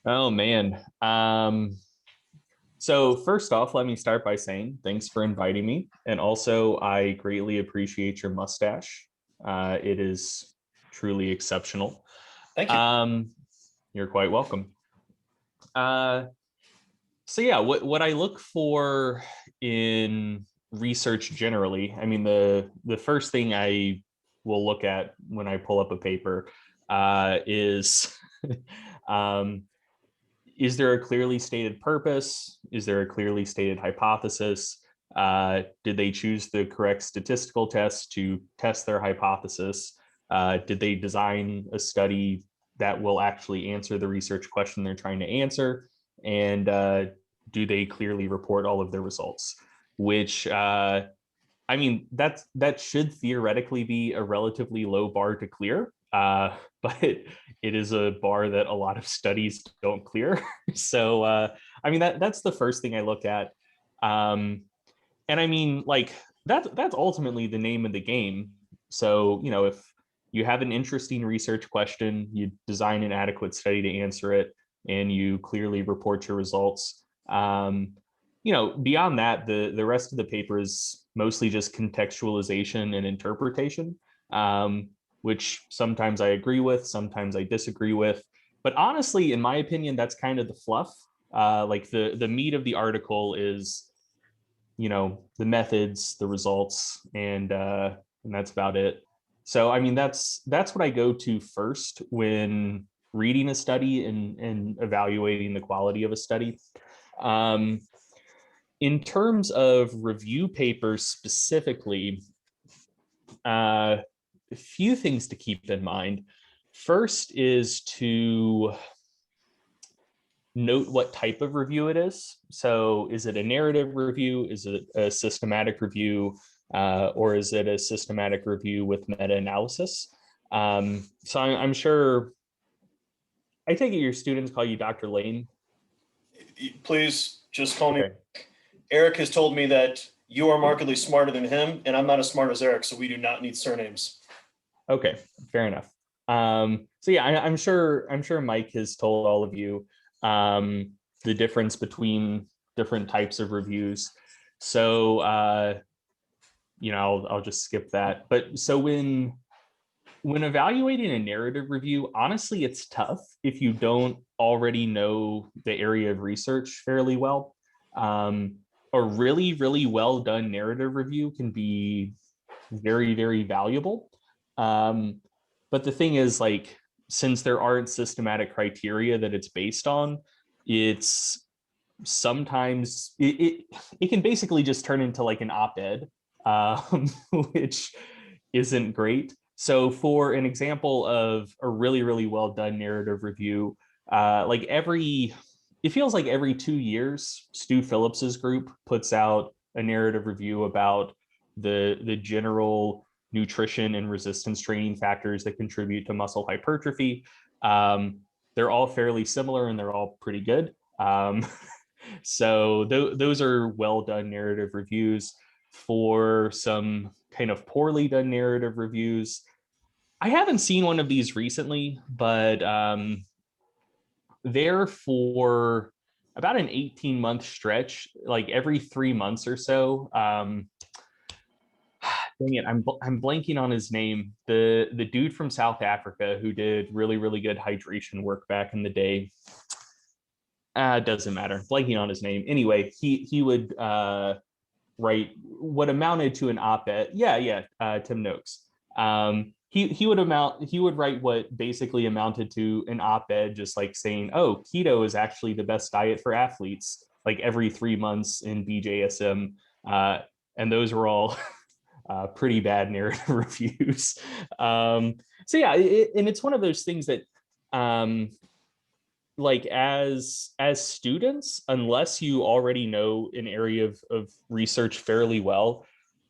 Oh man. So first off, let me start by saying thanks for inviting me. And also, I greatly appreciate your mustache. It is truly exceptional. Thank you. Um, you're quite welcome. Uh, so yeah, what I look for in research generally, I mean the first thing I will look at when I pull up a paper is um, is there a clearly stated purpose? Is there a clearly stated hypothesis? Did they choose the correct statistical test to test their hypothesis? Did they design a study that will actually answer the research question they're trying to answer? And do they clearly report all of their results? Which I mean, that should theoretically be a relatively low bar to clear, but it is a bar that a lot of studies don't clear. So, I mean, that's the first thing I look at. Um, and I mean, like that's ultimately the name of the game. So, you know, if you have an interesting research question, you design an adequate study to answer it, and you clearly report your results. You know, beyond that, the rest of the paper is mostly just contextualization and interpretation, which sometimes I agree with, sometimes I disagree with. But honestly, in my opinion, that's kind of the fluff. Like the meat of the article is, you know, the methods, the results, and that's about it. So I mean, that's what I go to first when reading a study and evaluating the quality of a study. Um, in terms of review papers specifically, a few things to keep in mind. First is to note what type of review it is. So, is it a narrative review? Is it a systematic review? Or is it a systematic review with meta analysis? So, I'm sure, I think your students call you Dr. Lane. Please just call me. Okay. Eric has told me that you are markedly smarter than him, and I'm not as smart as Eric, so we do not need surnames. Okay. Fair enough. So yeah, I'm sure Mike has told all of you the difference between different types of reviews. So you know, I'll just skip that. But so when evaluating a narrative review, honestly, it's tough if you don't already know the area of research fairly well. Um, a really, really well done narrative review can be very, very valuable. Um, but the thing is, like, since there aren't systematic criteria that it's based on, it's sometimes it can basically just turn into like an op-ed, which isn't great. So for an example of a really, really well done narrative review, like it feels like every 2 years, Stu Phillips's group puts out a narrative review about the general nutrition and resistance training factors that contribute to muscle hypertrophy. They're all fairly similar and they're all pretty good. So those are well done narrative reviews. For some kind of poorly done narrative reviews, I haven't seen one of these recently, but there for about an 18-month stretch, like every 3 months or so. Dang it, I'm blanking on his name. The dude from South Africa who did really, really good hydration work back in the day. It doesn't matter. Blanking on his name. Anyway, he would write what amounted to an op-ed. Yeah, yeah, Tim Noakes. He would write what basically amounted to an op-ed, just like saying, "Oh, keto is actually the best diet for athletes." Like every 3 months in BJSM, and those were all pretty bad narrative reviews. So yeah, and it's one of those things that um, like as students, unless you already know an area of research fairly well,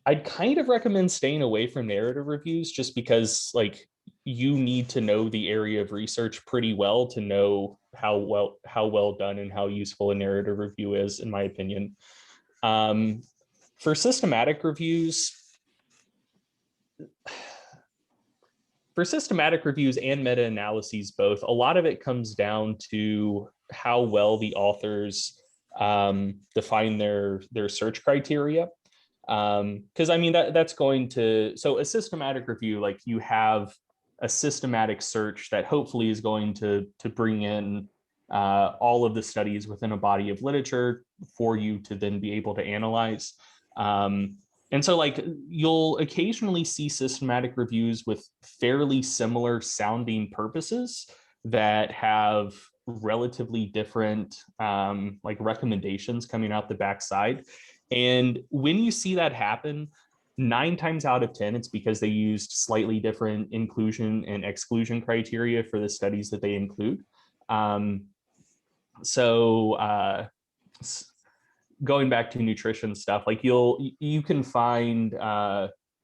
I'd kind of recommend staying away from narrative reviews, just because like you need to know the area of research pretty well to know how well done and how useful a narrative review is, in my opinion. um, for systematic reviews, and meta-analyses both, a lot of it comes down to how well the authors define their search criteria. Because I mean that's going to, so a systematic review, like you have a systematic search that hopefully is going to bring in all of the studies within a body of literature for you to then be able to analyze. And so like you'll occasionally see systematic reviews with fairly similar sounding purposes that have relatively different like recommendations coming out the backside. And when you see that happen, 9 times out of 10, it's because they used slightly different inclusion and exclusion criteria for the studies that they include. Um, so going back to nutrition stuff, like you can find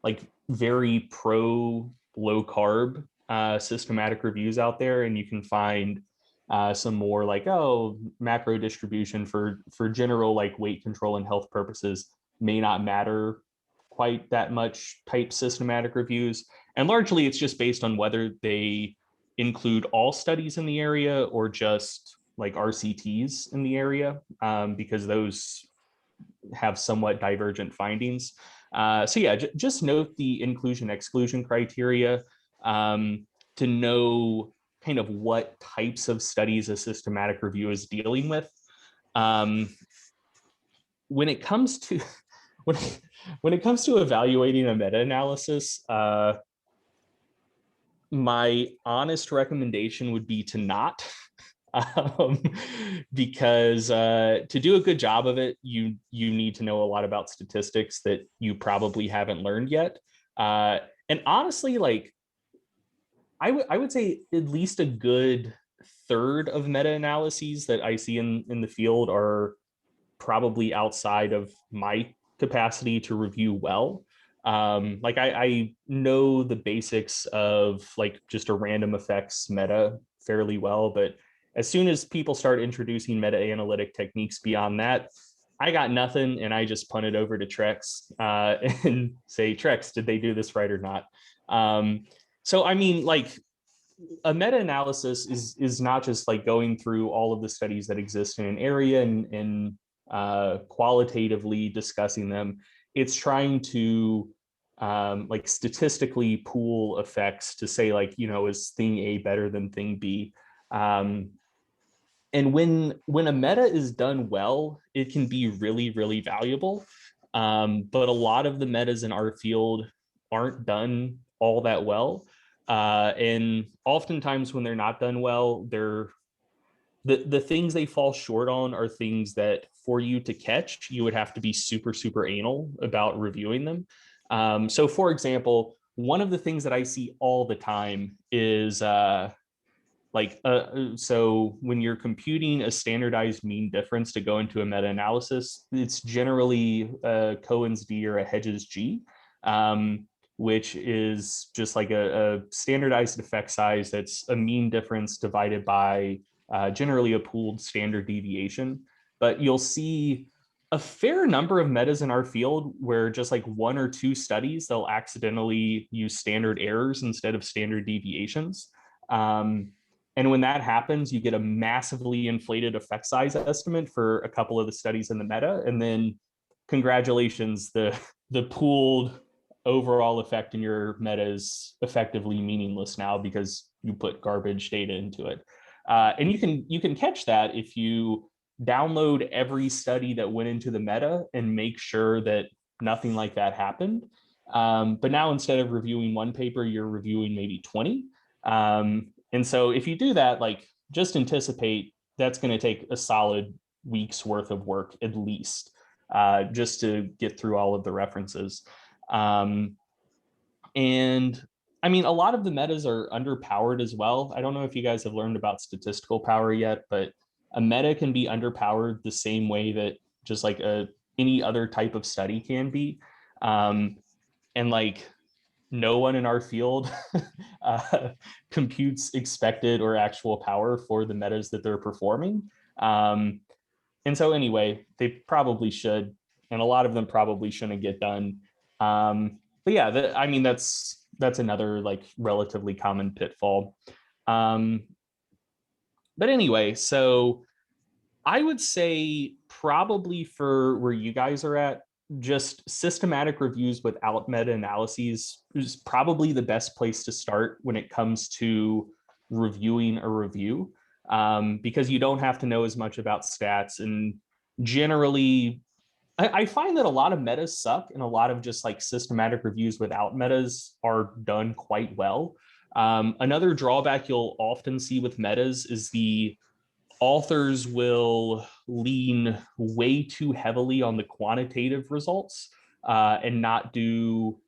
like very pro low carb systematic reviews out there, and you can find some more like, oh, macro distribution for general like weight control and health purposes may not matter quite that much type systematic reviews. And largely it's just based on whether they include all studies in the area or just like RCTs in the area, because those have somewhat divergent findings. So yeah, just note the inclusion exclusion criteria to know kind of what types of studies a systematic review is dealing with. When it comes to when, when it comes to evaluating a meta-analysis, my honest recommendation would be to not, um, because to do a good job of it, you need to know a lot about statistics that you probably haven't learned yet. And honestly, like I would say at least a good third of meta-analyses that I see in the field are probably outside of my capacity to review well. Like I know the basics of like just a random effects meta fairly well, but as soon as people start introducing meta analytic techniques beyond that, I got nothing, and I just punt it over to Trex and say, Trex, did they do this right or not? So I mean, like a meta-analysis is not just like going through all of the studies that exist in an area and qualitatively discussing them. It's trying to like statistically pool effects to say like, you know, is thing A better than thing B? And when a meta is done well, it can be really, really valuable. But a lot of the metas in our field aren't done all that well. And oftentimes when they're not done well, they're the things they fall short on are things that for you to catch, you would have to be super, super anal about reviewing them. So for example, one of the things that I see all the time is so when you're computing a standardized mean difference to go into a meta-analysis, it's generally a Cohen's d or a Hedges g, which is just like a standardized effect size that's a mean difference divided by generally a pooled standard deviation. But you'll see a fair number of metas in our field where just like one or two studies, they'll accidentally use standard errors instead of standard deviations. And when that happens, you get a massively inflated effect size estimate for a couple of the studies in the meta. And then congratulations, the pooled overall effect in your meta is effectively meaningless now because you put garbage data into it. And you can catch that if you download every study that went into the meta and make sure that nothing like that happened. But now instead of reviewing one paper, you're reviewing maybe 20. And so if you do that, like just anticipate that's going to take a solid week's worth of work at least, just to get through all of the references. And I mean, a lot of the metas are underpowered as well. I don't know if you guys have learned about statistical power yet, but a meta can be underpowered the same way that just like any other type of study can be. And like no one in our field computes expected or actual power for the metas that they're performing. And so anyway, they probably should, and a lot of them probably shouldn't get done. But yeah, I mean, that's another like relatively common pitfall. But anyway, so I would say probably for where you guys are at, just systematic reviews without meta-analyses is probably the best place to start when it comes to reviewing a review, because you don't have to know as much about stats. And generally, I find that a lot of metas suck, and a lot of just like systematic reviews without metas are done quite well. Another drawback you'll often see with metas is the authors will lean way too heavily on the quantitative results, and not do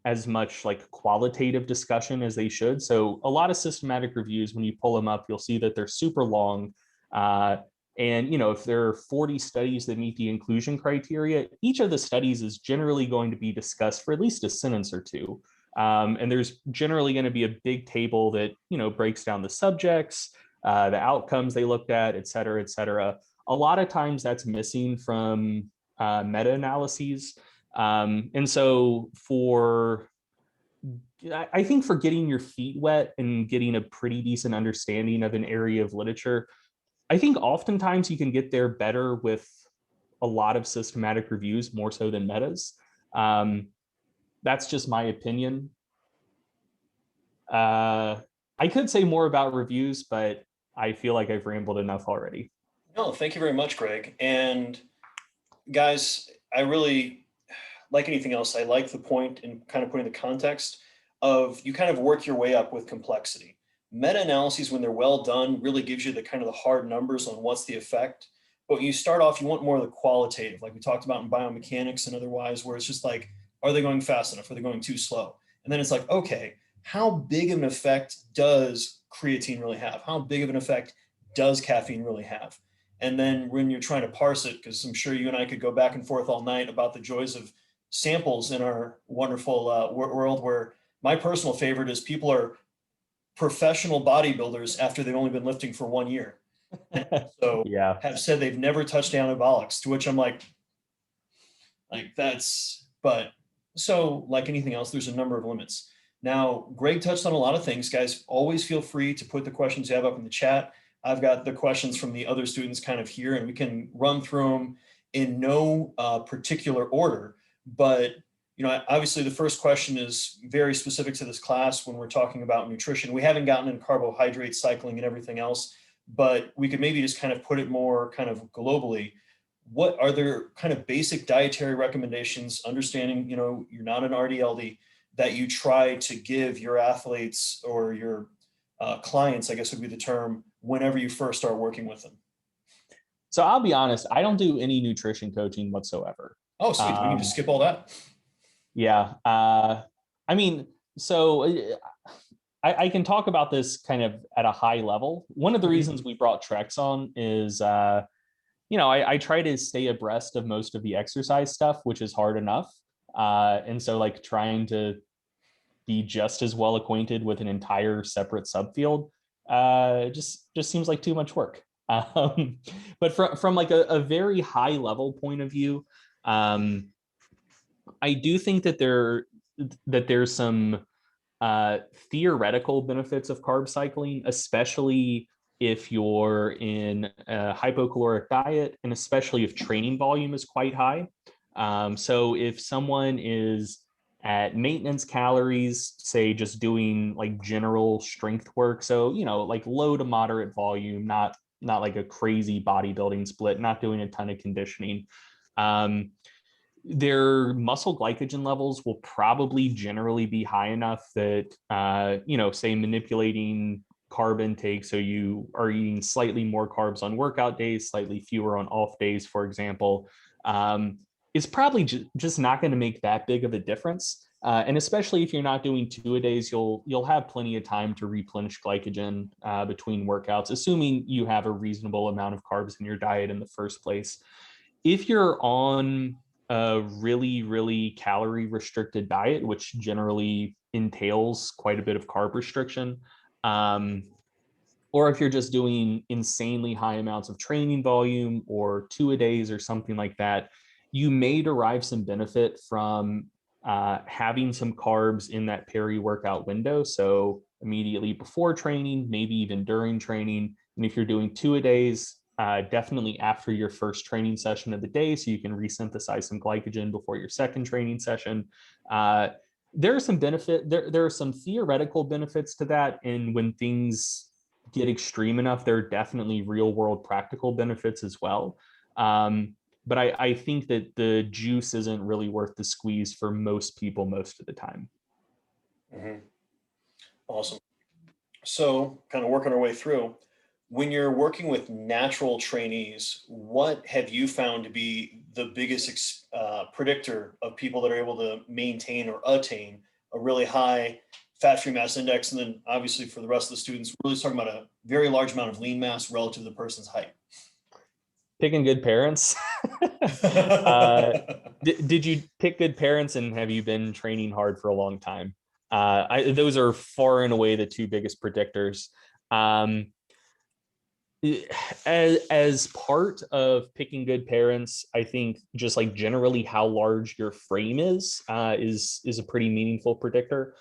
as much like qualitative discussion as they should. So a lot of systematic reviews, when you pull them up, you'll see that they're super long. And if there are 40 studies that meet the inclusion criteria, each of the studies is generally going to be discussed for at least a sentence or two. And there's generally going to be a big table that breaks down the subjects, the outcomes they looked at, et cetera, et cetera. A lot of times that's missing from meta-analyses. And so I think for getting your feet wet and getting a pretty decent understanding of an area of literature, I think oftentimes you can get there better with a lot of systematic reviews more so than metas. That's just my opinion. I could say more about reviews, but I feel like I've rambled enough already. No, thank you very much, Greg. And guys, I really, like anything else, I like the point in kind of putting the context of you kind of work your way up with complexity. Meta-analyses, when they're well done, really gives you the kind of the hard numbers on what's the effect. But when you start off, you want more of the qualitative, like we talked about in biomechanics and otherwise, where it's just like, are they going fast enough? Are they going too slow? And then it's like, okay, how big of an effect does creatine really have? How big of an effect does caffeine really have? And then when you're trying to parse it, because I'm sure you and I could go back and forth all night about the joys of samples in our wonderful world, where my personal favorite is people are professional bodybuilders after they've only been lifting for 1 year. And so Yeah. have said they've never touched anabolics, to which I'm like that's, but so like anything else, there's a number of limits. Now, Greg touched on a lot of things. Guys, always feel free to put the questions you have up in the chat. I've got the questions from the other students kind of here, and we can run through them in no particular order. But obviously the first question is very specific to this class when we're talking about nutrition. We haven't gotten into carbohydrate cycling and everything else, but we could maybe just kind of put it more kind of globally. What are there kind of basic dietary recommendations, understanding, you're not an RDLD, that you try to give your athletes or your clients, I guess would be the term, whenever you first start working with them? So I'll be honest, I don't do any nutrition coaching whatsoever. Oh, sweet. We can just skip all that. Yeah. I mean, so I can talk about this kind of at a high level. One of the reasons we brought Trex on is, I try to stay abreast of most of the exercise stuff, which is hard enough. And so like trying to be just as well acquainted with an entire separate subfield just seems like too much work. But from like a very high level point of view, I do think that there's some theoretical benefits of carb cycling, especially if you're in a hypocaloric diet, and especially if training volume is quite high. So if someone is at maintenance calories, say just doing like general strength work, so like low to moderate volume, not like a crazy bodybuilding split, not doing a ton of conditioning, their muscle glycogen levels will probably generally be high enough that, say manipulating carb intake, so you are eating slightly more carbs on workout days, slightly fewer on off days, for example, is probably just not going to make that big of a difference. And especially if you're not doing 2-a-days, you'll have plenty of time to replenish glycogen between workouts, assuming you have a reasonable amount of carbs in your diet in the first place. If you're on a really, really calorie restricted diet, which generally entails quite a bit of carb restriction, or if you're just doing insanely high amounts of training volume or 2-a-days or something like that, you may derive some benefit from having some carbs in that peri-workout window. So immediately before training, maybe even during training. And if you're doing 2-a-days, definitely after your first training session of the day, so you can resynthesize some glycogen before your second training session. There are some there are some theoretical benefits to that, and when things get extreme enough, there are definitely real world practical benefits as well. But I think that the juice isn't really worth the squeeze for most people most of the time. Mm-hmm. Awesome. So, kind of working our way through, when you're working with natural trainees, what have you found to be the biggest predictor of people that are able to maintain or attain a really high fat-free mass index? And then obviously for the rest of the students, we're really talking about a very large amount of lean mass relative to the person's height. Picking good parents. Did you pick good parents, and have you been training hard for a long time? Those are far and away the two biggest predictors. Um, as part of picking good parents, I think just like generally how large your frame is a pretty meaningful predictor.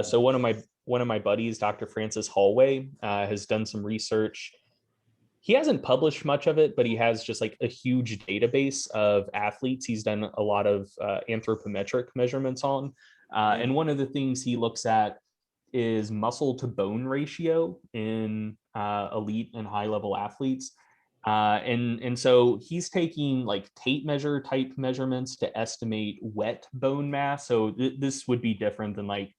So one of my buddies, Dr. Francis Hallway, has done some research. He hasn't published much of it, but he has just like a huge database of athletes he's done a lot of anthropometric measurements on. And one of the things he looks at is muscle to bone ratio in elite and high level athletes. And so he's taking like tape measure type measurements to estimate wet bone mass. So this would be different than like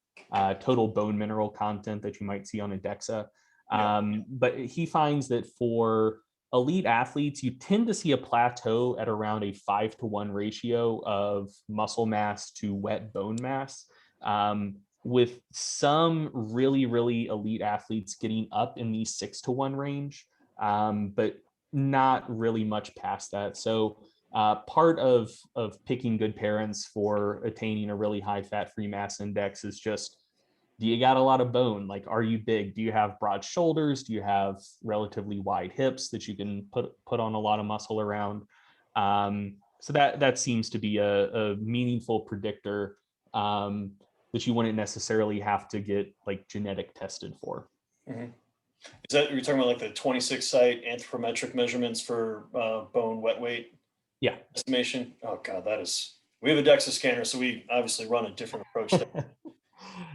total bone mineral content that you might see on a DEXA. But he finds that for elite athletes, you tend to see a plateau at around a 5-to-1 ratio of muscle mass to wet bone mass. With some really, really elite athletes getting up in the 6-to-1 range, but not really much past that. So part of picking good parents for attaining a really high fat-free mass index is just, do you got a lot of bone? Like, are you big? Do you have broad shoulders? Do you have relatively wide hips that you can put on a lot of muscle around? So that seems to be a meaningful predictor that you wouldn't necessarily have to get like genetic tested for. Mm-hmm. Is that, you're talking about like the 26 site anthropometric measurements for bone wet weight? Yeah. Estimation? Oh God, we have a DEXA scanner, so we obviously run a different approach.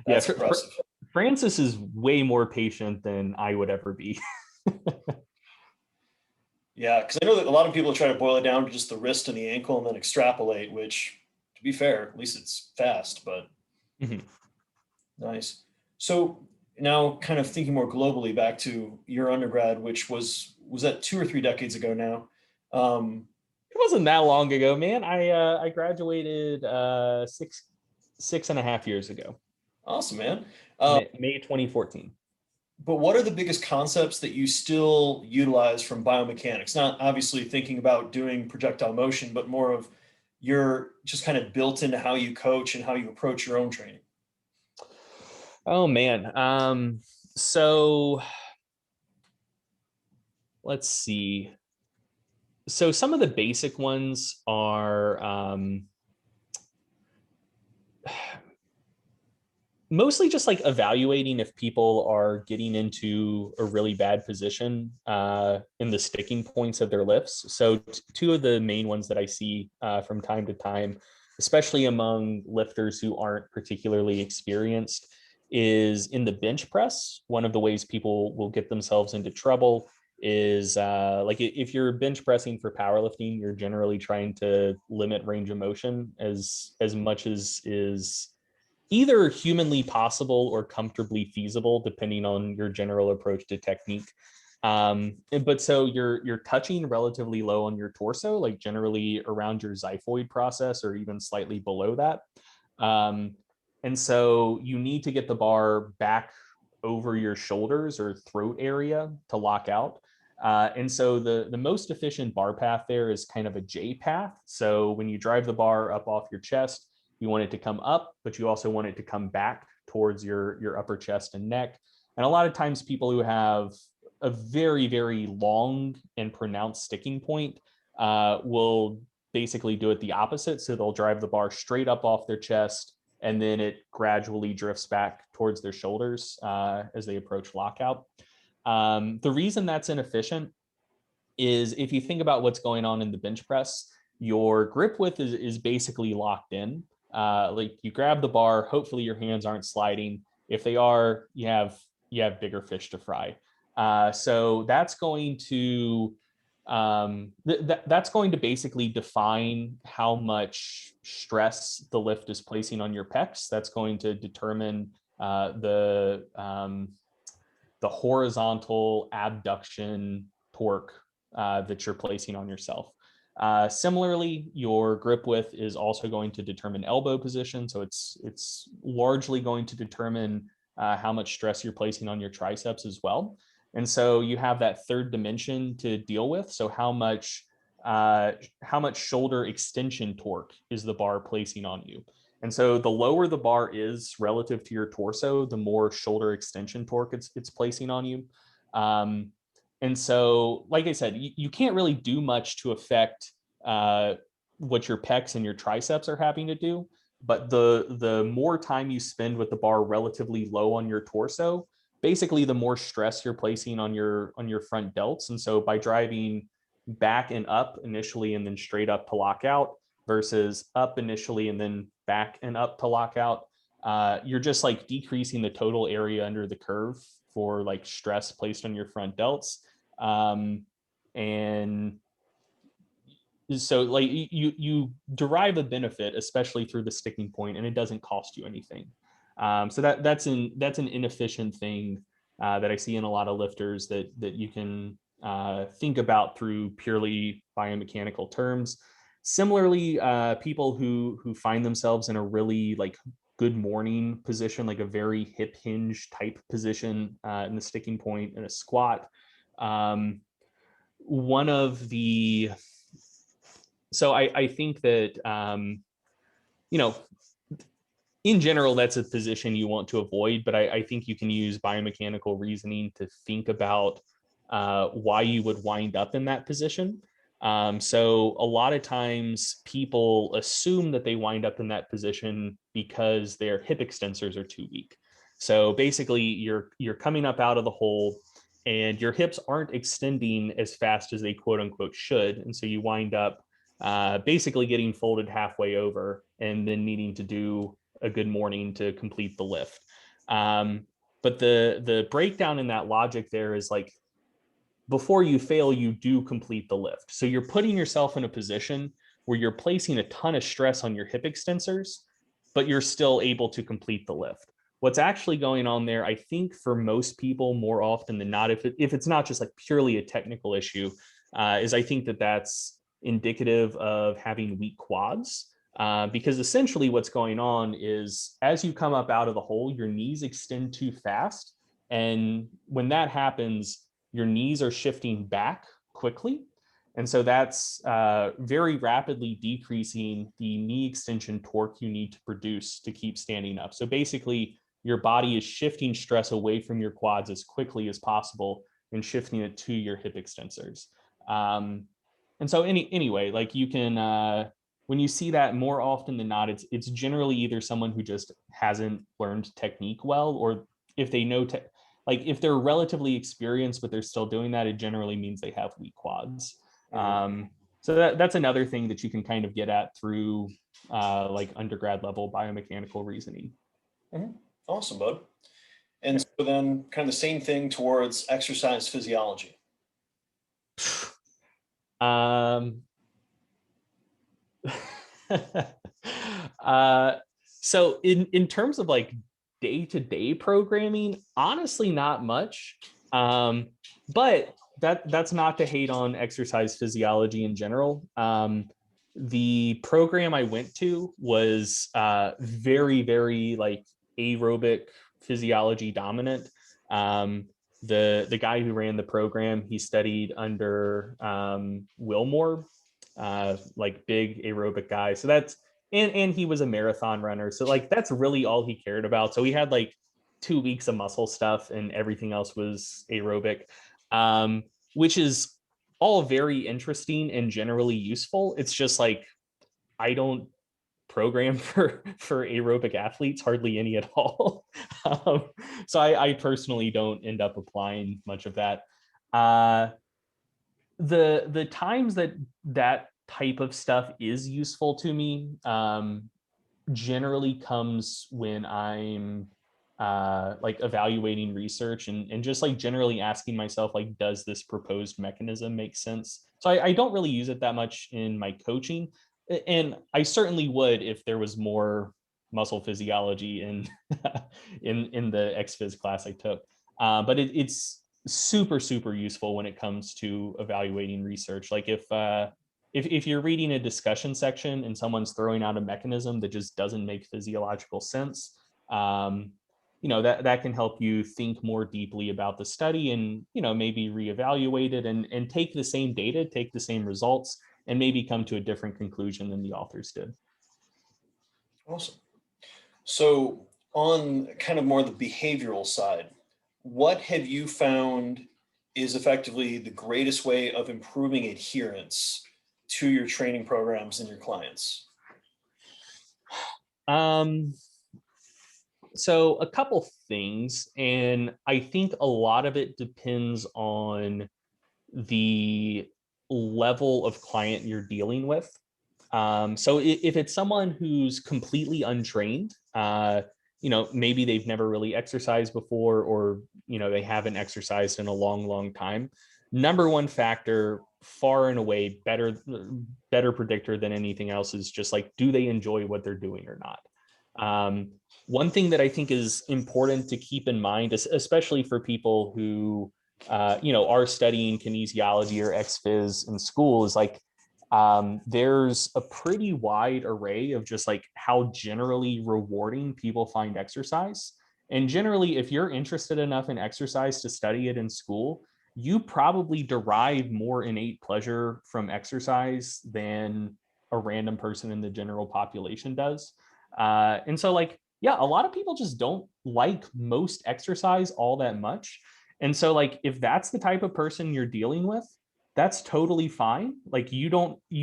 That's impressive. Francis is way more patient than I would ever be. Yeah, because I know that a lot of people try to boil it down to just the wrist and the ankle and then extrapolate, which, to be fair, at least it's fast, but Nice. So now kind of thinking more globally back to your undergrad, which was that 2 or 3 decades ago now? It wasn't that long ago, man. I graduated 6.5 years ago. Awesome, man. May 2014. But what are the biggest concepts that you still utilize from biomechanics? Not obviously thinking about doing projectile motion, but more of your just kind of built into how you coach and how you approach your own training. Oh man. So let's see. So some of the basic ones are mostly just like evaluating if people are getting into a really bad position in the sticking points of their lifts. So two of the main ones that I see from time to time, especially among lifters who aren't particularly experienced, is in the bench press. One of the ways people will get themselves into trouble is like if you're bench pressing for powerlifting, you're generally trying to limit range of motion as much as is either humanly possible or comfortably feasible, depending on your general approach to technique. But so you're touching relatively low on your torso, like generally around your xiphoid process or even slightly below that. And so you need to get the bar back over your shoulders or throat area to lock out. And so the most efficient bar path there is kind of a J path. So when you drive the bar up off your chest, you want it to come up, but you also want it to come back towards your upper chest and neck. And a lot of times people who have a very, very long and pronounced sticking point will basically do it the opposite. So they'll drive the bar straight up off their chest, and then it gradually drifts back towards their shoulders as they approach lockout. The reason that's inefficient is if you think about what's going on in the bench press, your grip width is basically locked in. Like you grab the bar, hopefully your hands aren't sliding. If they are, you have bigger fish to fry. So that's going to that's going to basically define how much stress the lift is placing on your pecs. That's going to determine the horizontal abduction torque that you're placing on yourself. Similarly, your grip width is also going to determine elbow position. So it's largely going to determine how much stress you're placing on your triceps as well. And so you have that third dimension to deal with. So how much shoulder extension torque is the bar placing on you? And so the lower the bar is relative to your torso, the more shoulder extension torque it's placing on you. And so, like I said, you can't really do much to affect what your pecs and your triceps are having to do. But the more time you spend with the bar relatively low on your torso, basically the more stress you're placing on your front delts. And so by driving back and up initially and then straight up to lock out versus up initially and then back and up to lock out, you're just like decreasing the total area under the curve for like stress placed on your front delts. And so like you derive a benefit, especially through the sticking point, and it doesn't cost you anything. So that's an inefficient thing that I see in a lot of lifters that you can think about through purely biomechanical terms. Similarly, people who find themselves in a really like good morning position, like a very hip hinge type position in the sticking point in a squat. One of the so I think that you know, in general, that's a position you want to avoid, but I think you can use biomechanical reasoning to think about why you would wind up in that position. So a lot of times people assume that they wind up in that position because their hip extensors are too weak. So basically you're coming up out of the hole and your hips aren't extending as fast as they quote unquote should. And so you wind up basically getting folded halfway over and then needing to do a good morning to complete the lift. But the breakdown in that logic there is like, before you fail, you do complete the lift. So you're putting yourself in a position where you're placing a ton of stress on your hip extensors, but you're still able to complete the lift. What's actually going on there, I think for most people, more often than not, if it's not just like purely a technical issue, is I think that's indicative of having weak quads. Because essentially what's going on is as you come up out of the hole, your knees extend too fast. And when that happens, your knees are shifting back quickly. And so that's very rapidly decreasing the knee extension torque you need to produce to keep standing up. So basically, your body is shifting stress away from your quads as quickly as possible and shifting it to your hip extensors. And so anyway, like you can, when you see that more often than not, it's generally either someone who just hasn't learned technique well, or if they know like if they're relatively experienced but they're still doing that, it generally means they have weak quads. So that's another thing that you can kind of get at through like undergrad level biomechanical reasoning. Mm-hmm. Awesome, bud. And so then kind of the same thing towards exercise physiology. So in terms of like day-to-day programming, honestly, not much. But that's not to hate on exercise physiology in general. The program I went to was very, very like aerobic physiology dominant. The guy who ran the program, he studied under Wilmore, like big aerobic guy. So that's and he was a marathon runner. So like that's really all he cared about. So he had like 2 weeks of muscle stuff and everything else was aerobic, which is all very interesting and generally useful. It's just like I don't program for aerobic athletes, hardly any at all. So I personally don't end up applying much of that. the times that that type of stuff is useful to me generally comes when I'm like evaluating research and just like generally asking myself, like, does this proposed mechanism make sense? So I don't really use it that much in my coaching. And I certainly would if there was more muscle physiology in in the XPhys class I took. But it's super, super useful when it comes to evaluating research. Like if you're reading a discussion section and someone's throwing out a mechanism that just doesn't make physiological sense, that can help you think more deeply about the study and maybe reevaluate it and take the same data, take the same results, and maybe come to a different conclusion than the authors did. Awesome. So on kind of more the behavioral side, what have you found is effectively the greatest way of improving adherence to your training programs and your clients? So a couple things, and I think a lot of it depends on the level of client you're dealing with. So if it's someone who's completely untrained, maybe they've never really exercised before, or they haven't exercised in a long, long time. Number one factor, far and away, better predictor than anything else, is just like, do they enjoy what they're doing or not? One thing that I think is important to keep in mind, especially for people who are studying kinesiology or XPhys in school, is like there's a pretty wide array of just like how generally rewarding people find exercise. And generally, if you're interested enough in exercise to study it in school, you probably derive more innate pleasure from exercise than a random person in the general population does. And so, like, yeah, a lot of people just don't like most exercise all that much. And so, like, if that's the type of person you're dealing with, that's totally fine. Like, you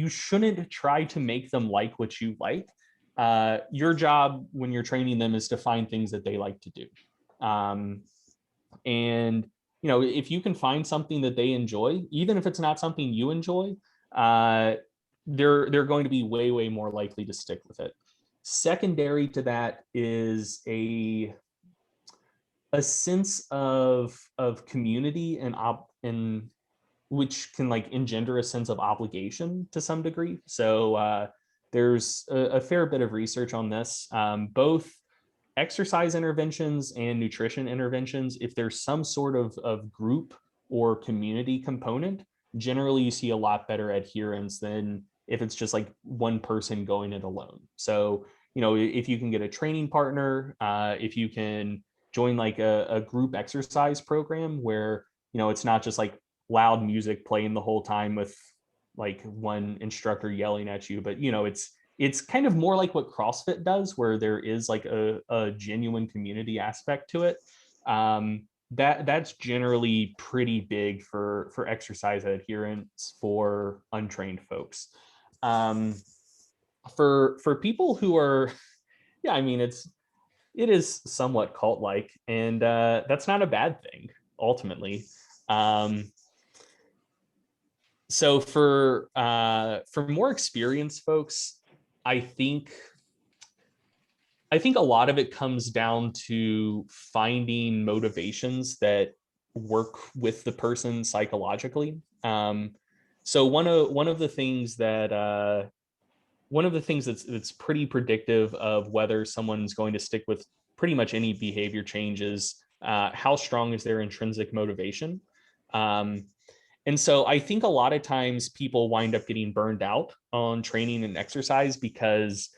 shouldn't try to make them like what you like. Your job when you're training them is to find things that they like to do. And if you can find something that they enjoy, even if it's not something you enjoy, uh, they're going to be way, way more likely to stick with it. Secondary to that is a sense of community and which can like engender a sense of obligation to some degree. So there's a fair bit of research on this. Both exercise interventions and nutrition interventions, if there's some sort of group or community component, generally you see a lot better adherence than if it's just like one person going it alone. So, if you can get a training partner, if you can join like a group exercise program where, it's not just like loud music playing the whole time with like one instructor yelling at you, but it's kind of more like what CrossFit does, where there is like a genuine community aspect to it. That's generally pretty big for exercise adherence for untrained folks. For people who are, yeah, I mean, it is somewhat cult-like, and that's not a bad thing ultimately. So for more experienced folks, I think a lot of it comes down to finding motivations that work with the person psychologically. So one of the things that's pretty predictive of whether someone's going to stick with pretty much any behavior change is how strong is their intrinsic motivation. And so I think a lot of times people wind up getting burned out on training and exercise because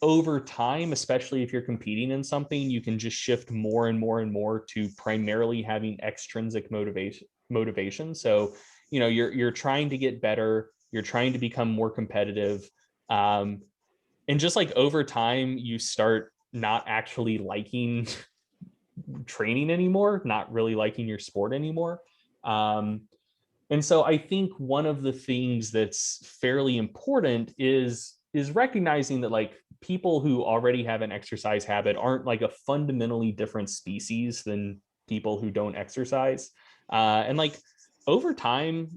over time, especially if you're competing in something, you can just shift more and more and more to primarily having extrinsic motivation. So, you're trying to get better, you're trying to become more competitive. And just like over time, you start not actually liking training anymore, not really liking your sport anymore. And so I think one of the things that's fairly important is recognizing that like people who already have an exercise habit aren't like a fundamentally different species than people who don't exercise. And like over time,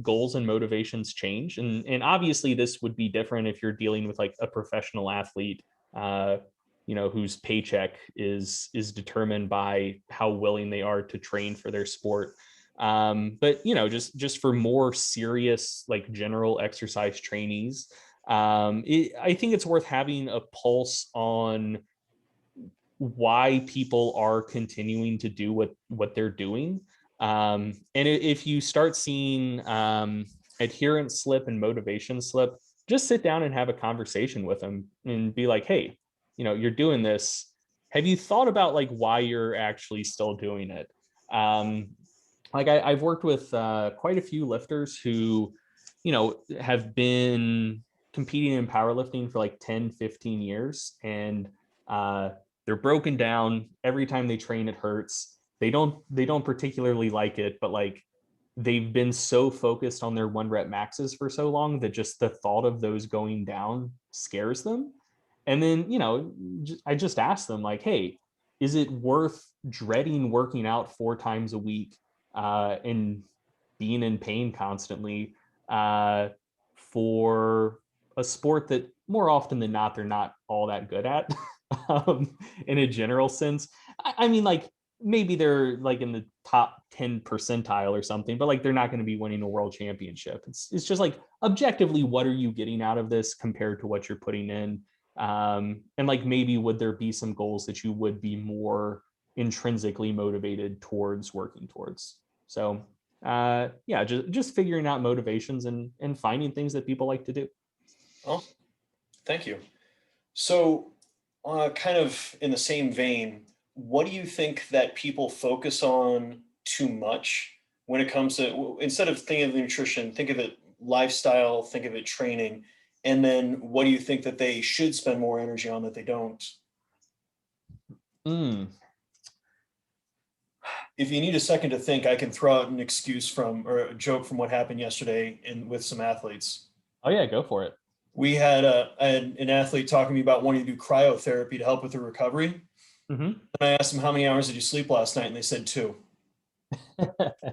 goals and motivations change, and obviously this would be different if you're dealing with like a professional athlete, whose paycheck is determined by how willing they are to train for their sport. But just for more serious, like general exercise trainees, I think it's worth having a pulse on why people are continuing to do what they're doing. And if you start seeing adherence slip and motivation slip, just sit down and have a conversation with them and be like, hey, you're doing this. Have you thought about like why you're actually still doing it? I've worked with quite a few lifters who, have been competing in powerlifting for like 10, 15 years. And uh, they're broken down. Every time they train, it hurts. They don't particularly like it, but like they've been so focused on their 1 rep maxes for so long that just the thought of those going down scares them. And then, I just asked them like, hey, is it worth dreading working out 4 times a week and being in pain constantly uh, for a sport that more often than not they're not all that good at in a general sense? I mean, like maybe they're like in the top 10 percentile or something, but like they're not going to be winning a world championship. It's just like objectively, what are you getting out of this compared to what you're putting in? And like maybe would there be some goals that you would be more intrinsically motivated towards working towards? So yeah, just figuring out motivations and finding things that people like to do. Awesome. Thank you. So, kind of in the same vein, what do you think that people focus on too much when it comes to, instead of thinking of nutrition, think of it lifestyle, think of it training, and then what do you think that they should spend more energy on that they don't? Mm. If you need a second to think, I can throw out an excuse from or a joke from what happened yesterday with some athletes. Oh yeah, go for it. We had an athlete talking to me about wanting to do cryotherapy to help with her recovery. Mm-hmm. And I asked them, how many hours did you sleep last night? And they said 2. What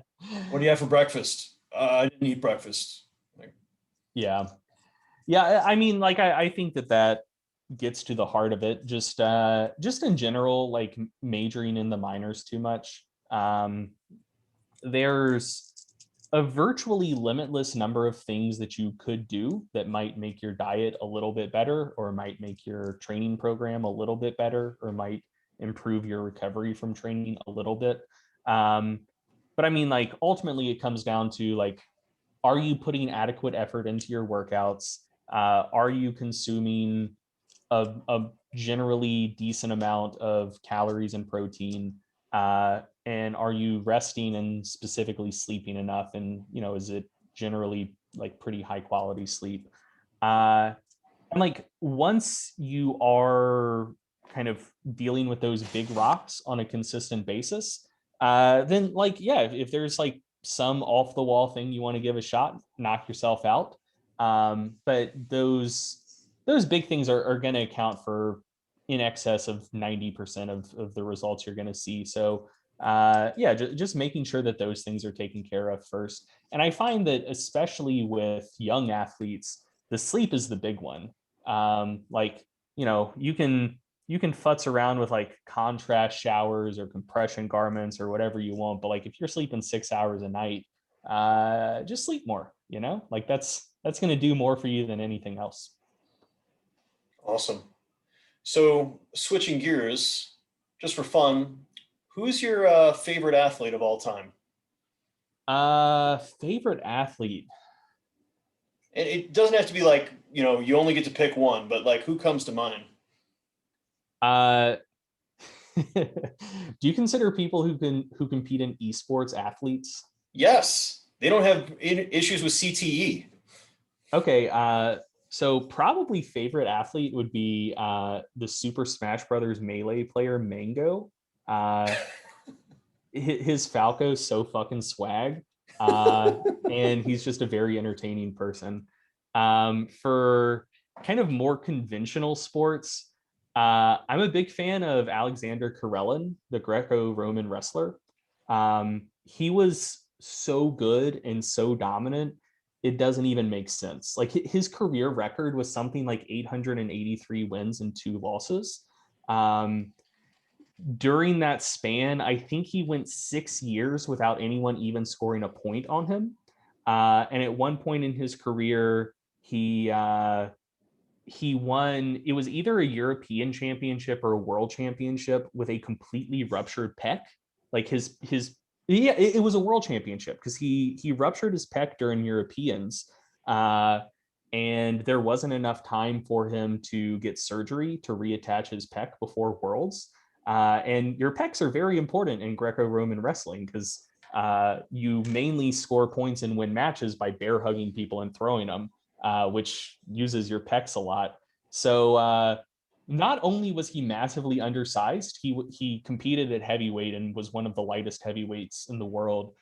do you have for breakfast? I didn't eat breakfast. Like, Yeah. Yeah, I mean, like I think that gets to the heart of it. Just in general, like majoring in the minors too much. There's a virtually limitless number of things that you could do that might make your diet a little bit better, or might make your training program a little bit better, or might improve your recovery from training a little bit. Um, but I mean, like ultimately, it comes down to like, are you putting adequate effort into your workouts? Are you consuming a generally decent amount of calories and protein? And are you resting and specifically sleeping enough? And, is it generally like pretty high quality sleep? And like once you are kind of dealing with those big rocks on a consistent basis, then like, yeah, if there's like some off the wall thing you want to give a shot, knock yourself out. But those big things are going to account for in excess of 90% of the results you're going to see. So yeah, just making sure that those things are taken care of first. And I find that especially with young athletes, the sleep is the big one. Like, you can futz around with like contrast showers or compression garments or whatever you want, but like if you're sleeping 6 hours a night, just sleep more. Like that's going to do more for you than anything else. awesome. So, switching gears, just for fun, who's your favorite athlete of all time? Favorite athlete. And it doesn't have to be like, you only get to pick one, but like who comes to mind? uh do you consider people who compete in esports athletes? Yes, they don't have issues with CTE. Okay, so probably favorite athlete would be the Super Smash Brothers Melee player Mango. Uh, his Falco's so fucking swag, and he's just a very entertaining person. For kind of more conventional sports, I'm a big fan of Alexander Karelin, the Greco-Roman wrestler. He was so good and so dominant, it doesn't even make sense. Like his career record was something like 883 wins and 2 losses. Um, During that span, I think he went 6 years without anyone even scoring a point on him. And at one point in his career, he won. It was either a European championship or a world championship with a completely ruptured pec. Like his yeah, it was a world championship because he ruptured his pec during Europeans. Uh, and there wasn't enough time for him to get surgery to reattach his pec before Worlds. And your pecs are very important in Greco-Roman wrestling because you mainly score points and win matches by bear hugging people and throwing them, which uses your pecs a lot. So not only was he massively undersized, he competed at heavyweight and was one of the lightest heavyweights in the world.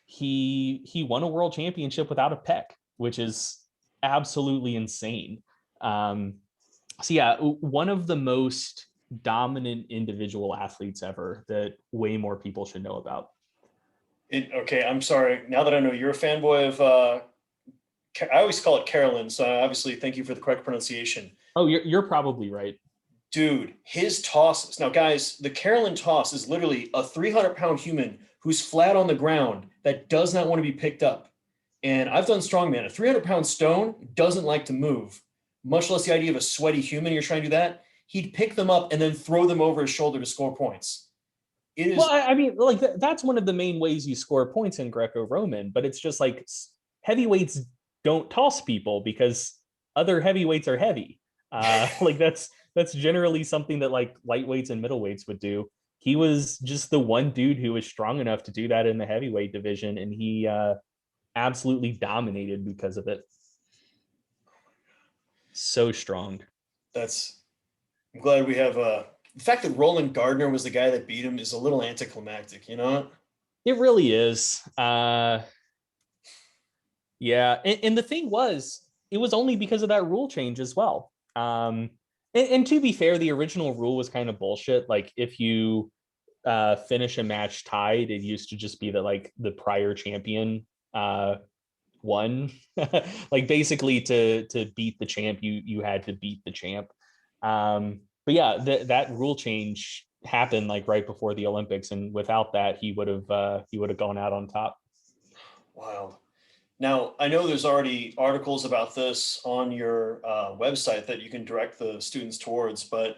He won a world championship without a pec, which is absolutely insane. So yeah, one of the most dominant individual athletes ever that way more people should know about. Okay, I'm sorry. Now that I know you're a fanboy of, I always call it Carolyn. So obviously, thank you for the correct pronunciation. Oh, you're probably right. Dude, his tosses. Now, guys, the Carolyn toss is literally a 300-pound human who's flat on the ground that does not want to be picked up. And I've done strongman. A 300-pound stone doesn't like to move, much less the idea of a sweaty human. You're trying to do that. He'd pick them up and then throw them over his shoulder to score points. It is. Well, I mean, like that's one of the main ways you score points in Greco-Roman, but it's just like heavyweights don't toss people because other heavyweights are heavy. Like that's generally something that like lightweights and middleweights would do. He was just the one dude who was strong enough to do that in the heavyweight division, and he absolutely dominated because of it. So strong. That's. I'm glad we have the fact that Roland Gardner was the guy that beat him is a little anticlimactic, you know? It really is. Yeah, and the thing was, it was only because of that rule change as well. And to be fair, the original rule was kind of bullshit. Like if you finish a match tied, it used to just be that like the prior champion won. Like basically to beat the champ, you had to beat the champ. But yeah, that rule change happened like right before the Olympics, and without that, he would have gone out on top. Wild. Now, I know there's already articles about this on your website that you can direct the students towards, but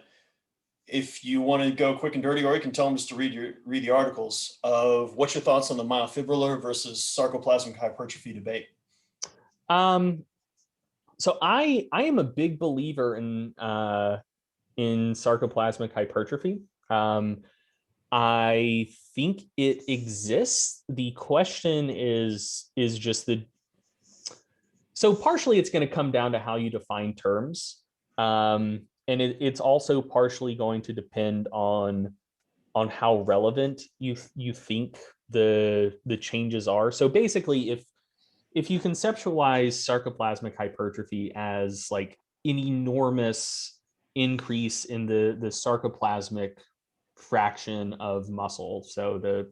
if you want to go quick and dirty, or you can tell them just to read the articles of what's your thoughts on the myofibrillar versus sarcoplasmic hypertrophy debate. So I am a big believer in sarcoplasmic hypertrophy. I think it exists. The question is just so partially it's going to come down to how you define terms. And it's also partially going to depend on how relevant you think the changes are. So basically, if you conceptualize sarcoplasmic hypertrophy as like an enormous increase in the sarcoplasmic fraction of muscle, so the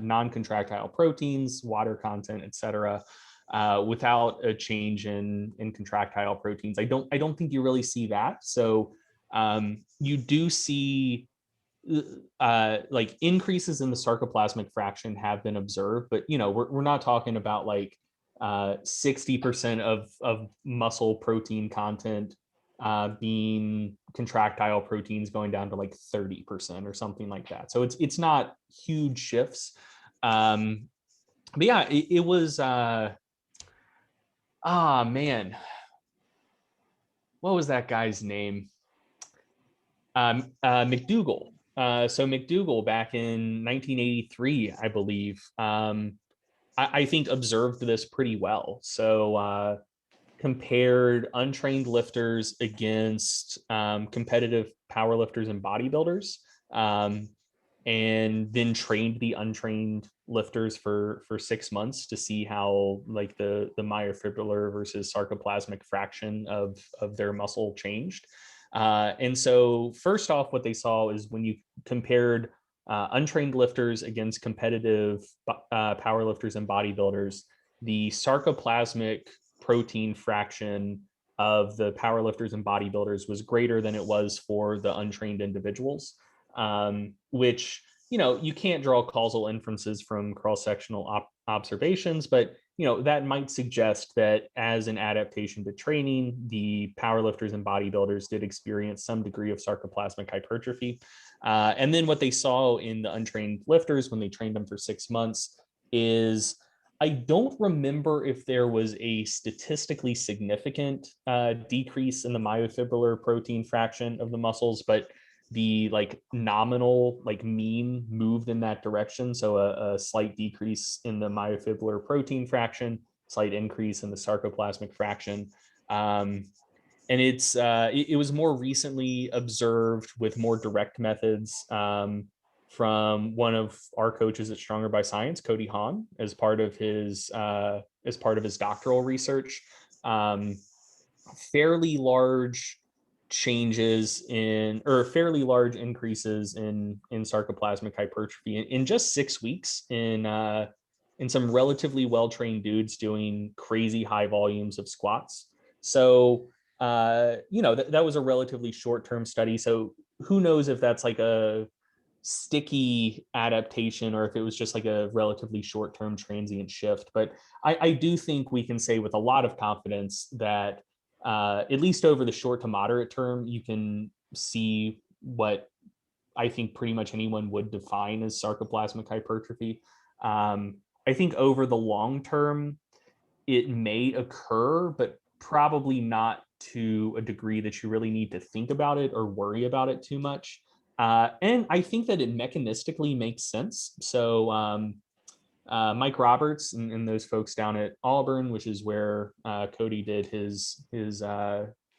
non-contractile proteins, water content, etc., without a change in contractile proteins, I don't think you really see that. So you do see like increases in the sarcoplasmic fraction have been observed, but we're not talking about like 60% of muscle protein content being contractile proteins going down to like 30% or something like that. So it's not huge shifts. But yeah, it was man, what was that guy's name? McDougall. So McDougall back in 1983, I believe, I think observed this pretty well. So compared untrained lifters against competitive powerlifters and bodybuilders, and then trained the untrained lifters for 6 months to see how like the myofibrillar versus sarcoplasmic fraction of their muscle changed. And so first off, what they saw is when you compared untrained lifters against competitive power lifters and bodybuilders, the sarcoplasmic protein fraction of the power lifters and bodybuilders was greater than it was for the untrained individuals, which, you can't draw causal inferences from cross-sectional observations, but that might suggest that as an adaptation to training, the powerlifters and bodybuilders did experience some degree of sarcoplasmic hypertrophy. And then what they saw in the untrained lifters when they trained them for 6 months is, I don't remember if there was a statistically significant decrease in the myofibrillar protein fraction of the muscles, but the nominal mean moved in that direction. So a slight decrease in the myofibrillar protein fraction, slight increase in the sarcoplasmic fraction. And it was more recently observed with more direct methods from one of our coaches at Stronger by Science, Cody Hahn, as part of his doctoral research. Fairly large changes fairly large increases in sarcoplasmic hypertrophy in just 6 weeks in some relatively well-trained dudes doing crazy high volumes of squats. So that was a relatively short-term study. So who knows if that's like a sticky adaptation or if it was just like a relatively short-term transient shift. But I do think we can say with a lot of confidence that at least over the short to moderate term, you can see what I think pretty much anyone would define as sarcoplasmic hypertrophy. I think over the long term, it may occur, but probably not to a degree that you really need to think about it or worry about it too much. And I think that it mechanistically makes sense. So Mike Roberts and those folks down at Auburn, which is where Cody did his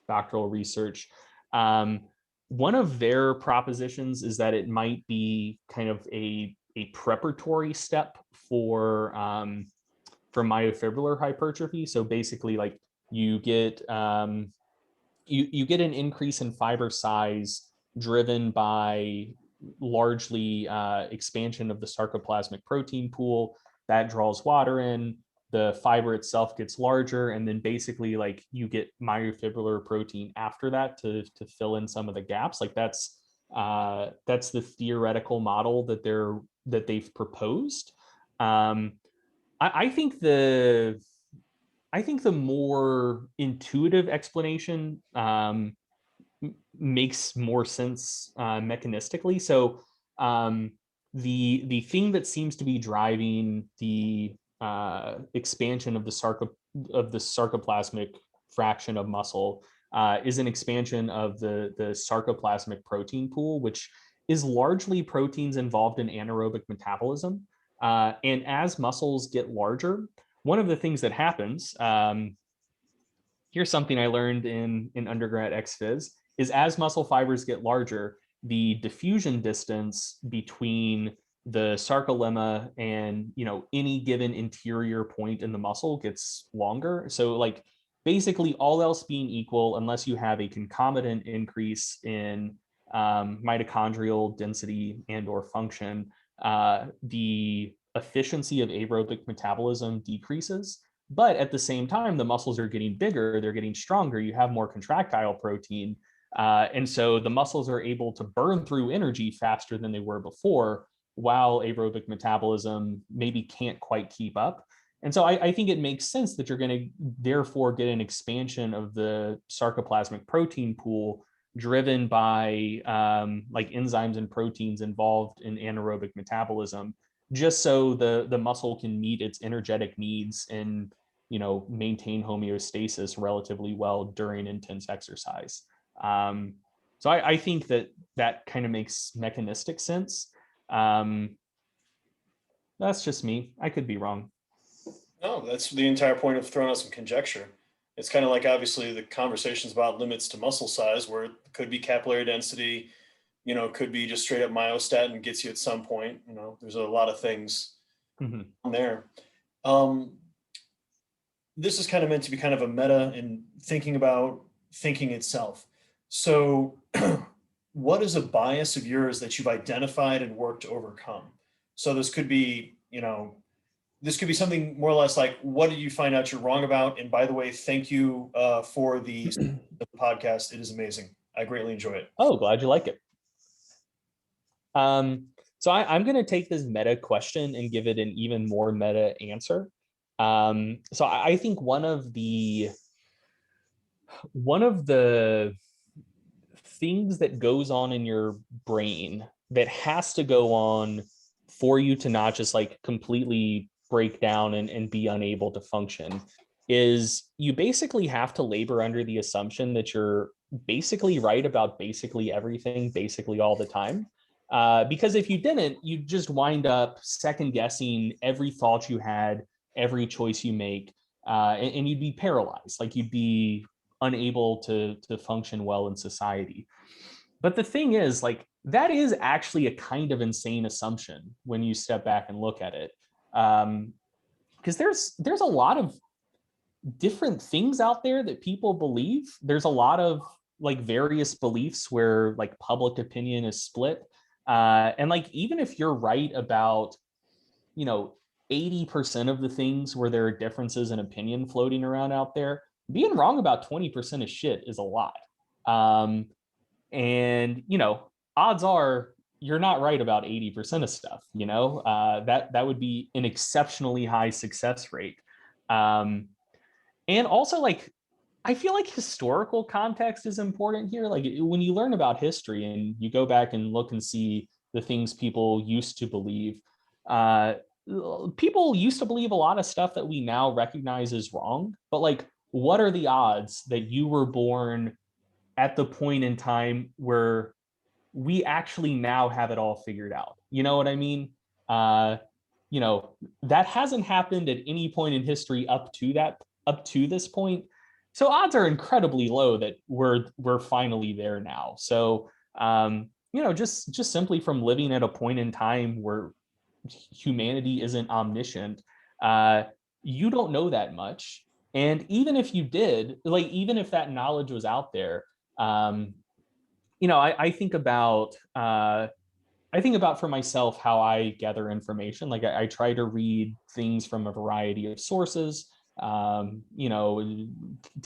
doctoral research. One of their propositions is that it might be kind of a preparatory step for myofibrillar hypertrophy. So basically, like you get you get an increase in fiber size driven by largely expansion of the sarcoplasmic protein pool that draws water in. The fiber itself gets larger, and then basically like you get myofibrillar protein after that to fill in some of the gaps. Like that's the theoretical model that they've proposed. I think the more intuitive explanation makes more sense mechanistically. So the thing that seems to be driving the expansion of the sarcoplasmic fraction of muscle is an expansion of the sarcoplasmic protein pool, which is largely proteins involved in anaerobic metabolism. And as muscles get larger, one of the things that happens, here's something I learned in undergrad ex-phys, is as muscle fibers get larger, the diffusion distance between the sarcolemma and any given interior point in the muscle gets longer. So like basically all else being equal, unless you have a concomitant increase in mitochondrial density and or function, the efficiency of aerobic metabolism decreases. But at the same time, the muscles are getting bigger, they're getting stronger, you have more contractile protein. And so the muscles are able to burn through energy faster than they were before, while aerobic metabolism maybe can't quite keep up. And so I think it makes sense that you're going to therefore get an expansion of the sarcoplasmic protein pool driven by like enzymes and proteins involved in anaerobic metabolism, just so the muscle can meet its energetic needs and maintain homeostasis relatively well during intense exercise. So I think that kind of makes mechanistic sense. That's just me. I could be wrong. No, that's the entire point of throwing out some conjecture. It's kind of like obviously the conversations about limits to muscle size, where it could be capillary density, could be just straight up myostatin gets you at some point. There's a lot of things on there. This is kind of meant to be kind of a meta in thinking about thinking itself. So what is a bias of yours that you've identified and worked to overcome? So this could be, this could be something more or less like, what did you find out you're wrong about? And by the way, thank you for the podcast. It is amazing. I greatly enjoy it. Oh, glad you like it. So I'm going to take this meta question and give it an even more meta answer. So I think one of the things that goes on in your brain that has to go on for you to not just like completely break down and be unable to function is you basically have to labor under the assumption that you're basically right about basically everything, basically all the time. Because if you didn't, you'd just wind up second guessing every thought you had, every choice you make, and you'd be paralyzed. Like you'd be unable to function well in society. But the thing is, like, that is actually a kind of insane assumption when you step back and look at it. Because there's a lot of different things out there that people believe. There's a lot of like various beliefs where like public opinion is split. And like, even if you're right about, 80% of the things where there are differences in opinion floating around out there, being wrong about 20% of shit is a lot. And odds are you're not right about 80% of stuff. That would be an exceptionally high success rate. And also, like, I feel like historical context is important here. Like when you learn about history and you go back and look and see the things people used to believe, people used to believe a lot of stuff that we now recognize as wrong. But like, what are the odds that you were born at the point in time where we actually now have it all figured out? You know what I mean? That hasn't happened at any point in history up to this point. So odds are incredibly low that we're finally there now. So just simply from living at a point in time where humanity isn't omniscient, you don't know that much. And even if you did, like even if that knowledge was out there, I think about for myself how I gather information. Like I try to read things from a variety of sources, to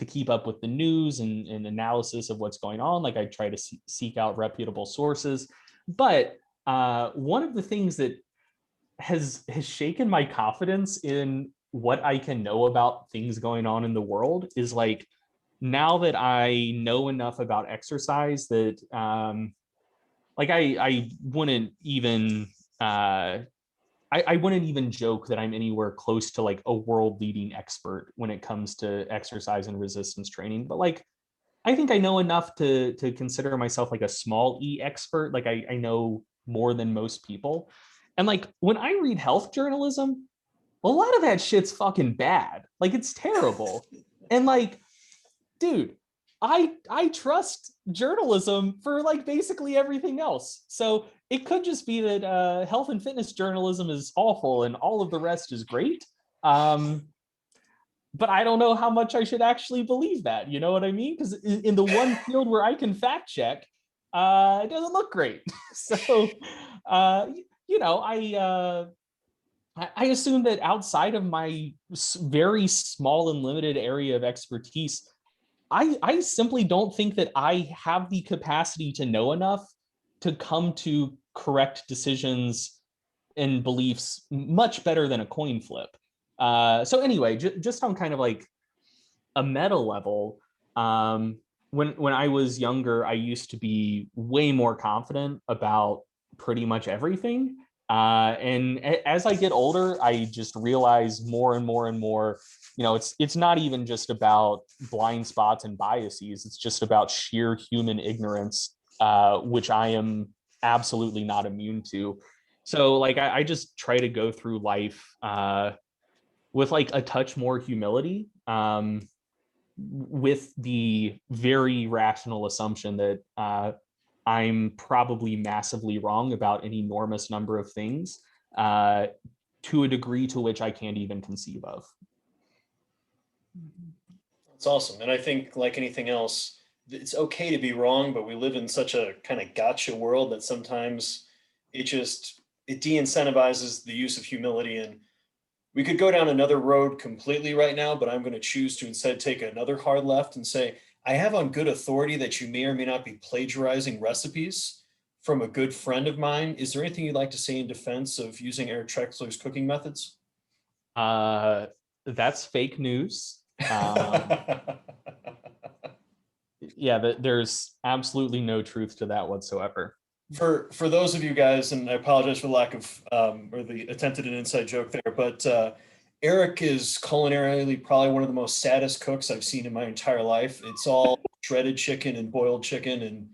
keep up with the news and analysis of what's going on. Like I try to seek out reputable sources. But one of the things that has shaken my confidence in what I can know about things going on in the world is like, now that I know enough about exercise that like I wouldn't even I wouldn't even joke that I'm anywhere close to like a world leading expert when it comes to exercise and resistance training. But like I think I know enough to consider myself like a small E expert. Like I know more than most people. And like when I read health journalism, a lot of that shit's fucking bad. Like it's terrible. And like, dude, I trust journalism for like basically everything else. So it could just be that health and fitness journalism is awful and all of the rest is great. But I don't know how much I should actually believe that. You know what I mean? Because in the one field where I can fact check, it doesn't look great. So, I assume that outside of my very small and limited area of expertise, I simply don't think that I have the capacity to know enough to come to correct decisions and beliefs much better than a coin flip. So anyway, just on kind of like a meta level, when I was younger, I used to be way more confident about pretty much everything. And as I get older, I just realize more and more and more, it's not even just about blind spots and biases. It's just about sheer human ignorance, which I am absolutely not immune to. So like, I just try to go through life with like a touch more humility, with the very rational assumption that I'm probably massively wrong about an enormous number of things, to a degree to which I can't even conceive of. That's awesome. And I think like anything else, it's okay to be wrong, but we live in such a kind of gotcha world that sometimes it de-incentivizes the use of humility. And we could go down another road completely right now, but I'm going to choose to instead take another hard left and say, I have on good authority that you may or may not be plagiarizing recipes from a good friend of mine. Is there anything you'd like to say in defense of using Eric Trexler's cooking methods? Uh, that's fake news. Yeah, there's absolutely no truth to that whatsoever. For those of you guys, and I apologize for the lack of or the attempted an inside joke there, but Eric is culinarily probably one of the most saddest cooks I've seen in my entire life. It's all shredded chicken and boiled chicken, and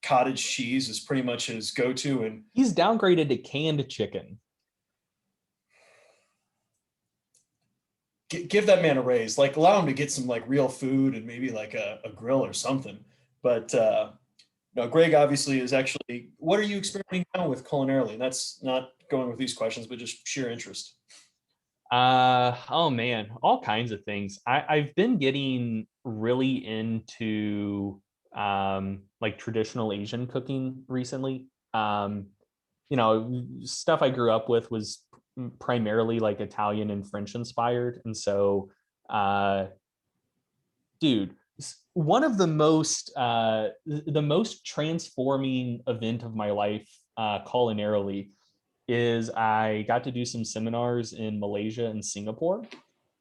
cottage cheese is pretty much his go-to. And He's downgraded to canned chicken. give that man a raise, like allow him to get some like real food and maybe like a grill or something. But no, Greg obviously is actually, what are you experimenting now with culinarily? And that's not going with these questions, but just sheer interest. Oh man, all kinds of things. I've been getting really into like traditional Asian cooking recently. Stuff I grew up with was primarily like Italian and French inspired. And so dude, one of the most transforming event of my life culinarily is I got to do some seminars in Malaysia and Singapore,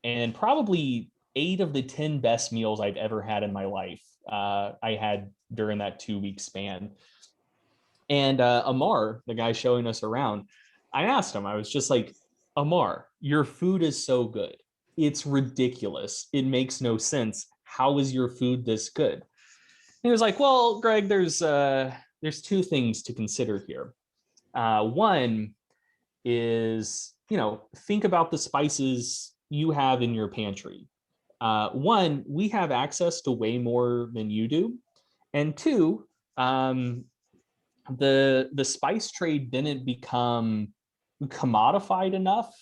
and probably 8 of the 10 best meals I've ever had in my life I had during that 2 week span. And Amar, the guy showing us around, I asked him, I was just like, Amar, your food is so good. It's ridiculous. It makes no sense. How is your food this good? And he was like, well, Greg, there's two things to consider here. One is, think about the spices you have in your pantry. One, we have access to way more than you do. And two, the spice trade didn't become commodified enough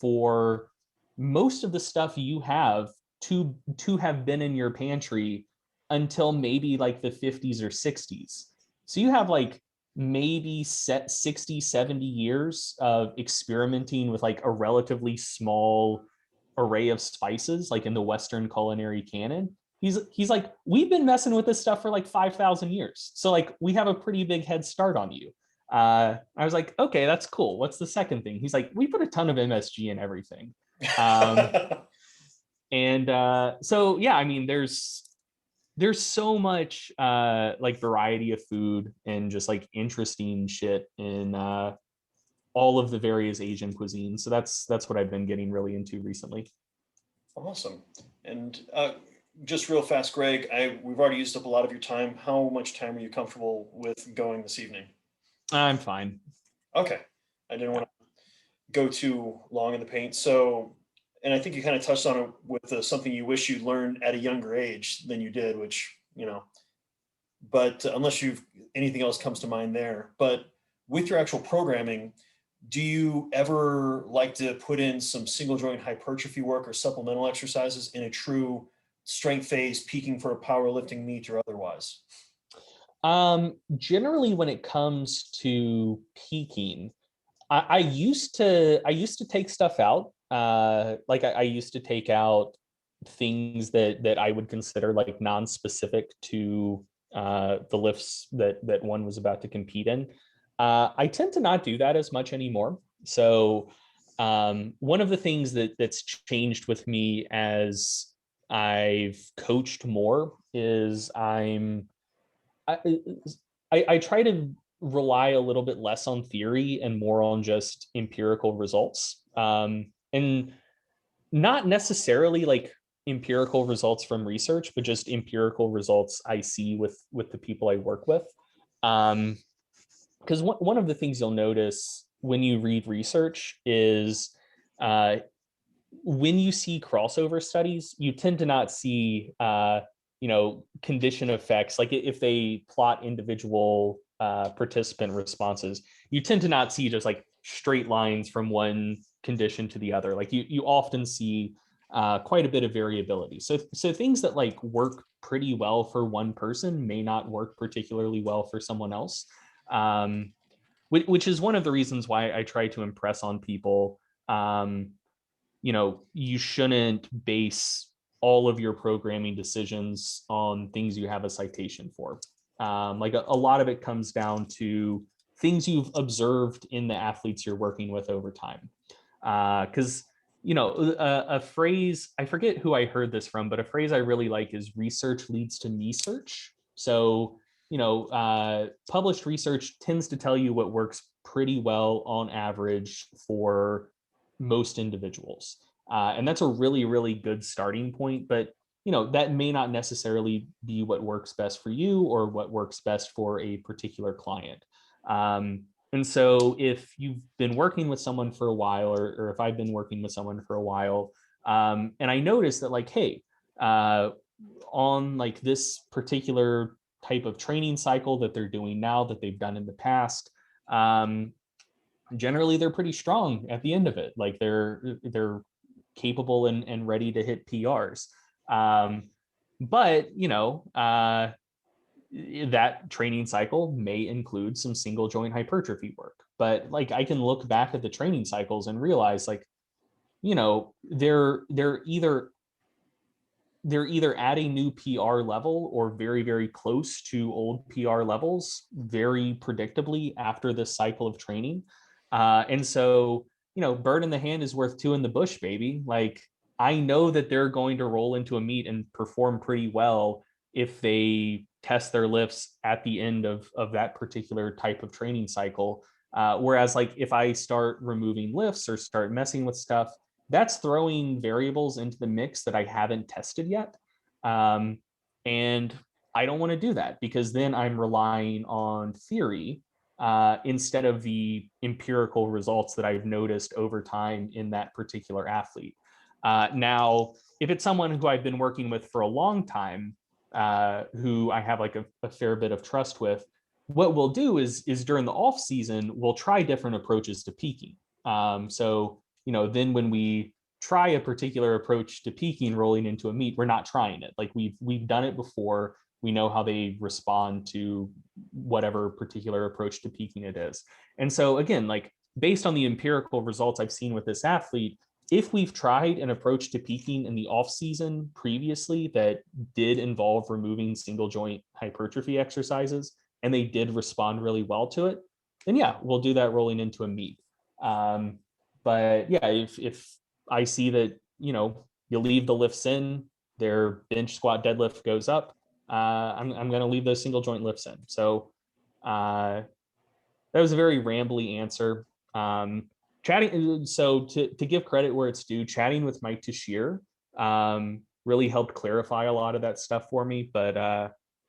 for most of the stuff you have to have been in your pantry until maybe like the 50s or 60s. So you have like maybe 60, 70 years of experimenting with like a relatively small array of spices, like in the Western culinary canon. He's like, we've been messing with this stuff for like 5,000 years. So like we have a pretty big head start on you. I was like, okay, that's cool. What's the second thing? He's like, we put a ton of MSG in everything. So yeah, I mean, there's so much like variety of food and just like interesting shit in all of the various Asian cuisines. So that's what I've been getting really into recently. Awesome. And just real fast, Greg, we've already used up a lot of your time. How much time are you comfortable with going this evening? I'm fine. Okay. I didn't want to go too long in the paint. So, and I think you kind of touched on it with something you wish you'd learned at a younger age than you did, which, but unless anything else comes to mind there. But with your actual programming, do you ever like to put in some single joint hypertrophy work or supplemental exercises in a true strength phase, peaking for a powerlifting meet or otherwise? Generally, when it comes to peaking, I used to take stuff out. Like I used to take out things that I would consider like non-specific to the lifts that one was about to compete in. I tend to not do that as much anymore. So one of the things that's changed with me as I've coached more is I, I try to rely a little bit less on theory and more on just empirical results. And not necessarily like empirical results from research, but just empirical results I see with the people I work with. Because one of the things you'll notice when you read research is when you see crossover studies, you tend to not see condition effects. Like if they plot individual participant responses, you tend to not see just like straight lines from one condition to the other. Like you often see quite a bit of variability. So things that like work pretty well for one person may not work particularly well for someone else, which is one of the reasons why I try to impress on people. You shouldn't base all of your programming decisions on things you have a citation for. Like a lot of it comes down to things you've observed in the athletes you're working with over time. Because a phrase, I forget who I heard this from, but a phrase I really like is research leads to me search. So published research tends to tell you what works pretty well on average for most individuals. And that's a really, really good starting point. But that may not necessarily be what works best for you or what works best for a particular client. And so if you've been working with someone for a while, or if I've been working with someone for a while, and I noticed that like, hey, on like this particular type of training cycle that they're doing now that they've done in the past, generally they're pretty strong at the end of it. Like they're capable and ready to hit PRs. But that training cycle may include some single joint hypertrophy work. But like I can look back at the training cycles and realize like, they're either at a new PR level or very, very close to old PR levels very predictably after this cycle of training. And so, bird in the hand is worth two in the bush, baby. Like, I know that they're going to roll into a meet and perform pretty well if they test their lifts at the end of that particular type of training cycle. Whereas, like, if I start removing lifts or start messing with stuff, that's throwing variables into the mix that I haven't tested yet. And I don't want to do that because then I'm relying on theory instead of the empirical results that I've noticed over time in that particular athlete. Now, if it's someone who I've been working with for a long time, who I have like a fair bit of trust with, what we'll do is during the off season, we'll try different approaches to peaking. So then when we try a particular approach to peaking rolling into a meet, we're not trying it. Like we've done it before. We know how they respond to whatever particular approach to peaking it is. And so again, like based on the empirical results I've seen with this athlete, if we've tried an approach to peaking in the off season previously that did involve removing single joint hypertrophy exercises and they did respond really well to it, then yeah, we'll do that rolling into a meet. But yeah, if I see that, you leave the lifts in, their bench, squat, deadlift goes up, I'm going to leave those single joint lifts in. So that was a very rambly answer. Chatting. So to give credit where it's due, chatting with Mike Tashir really helped clarify a lot of that stuff for me. But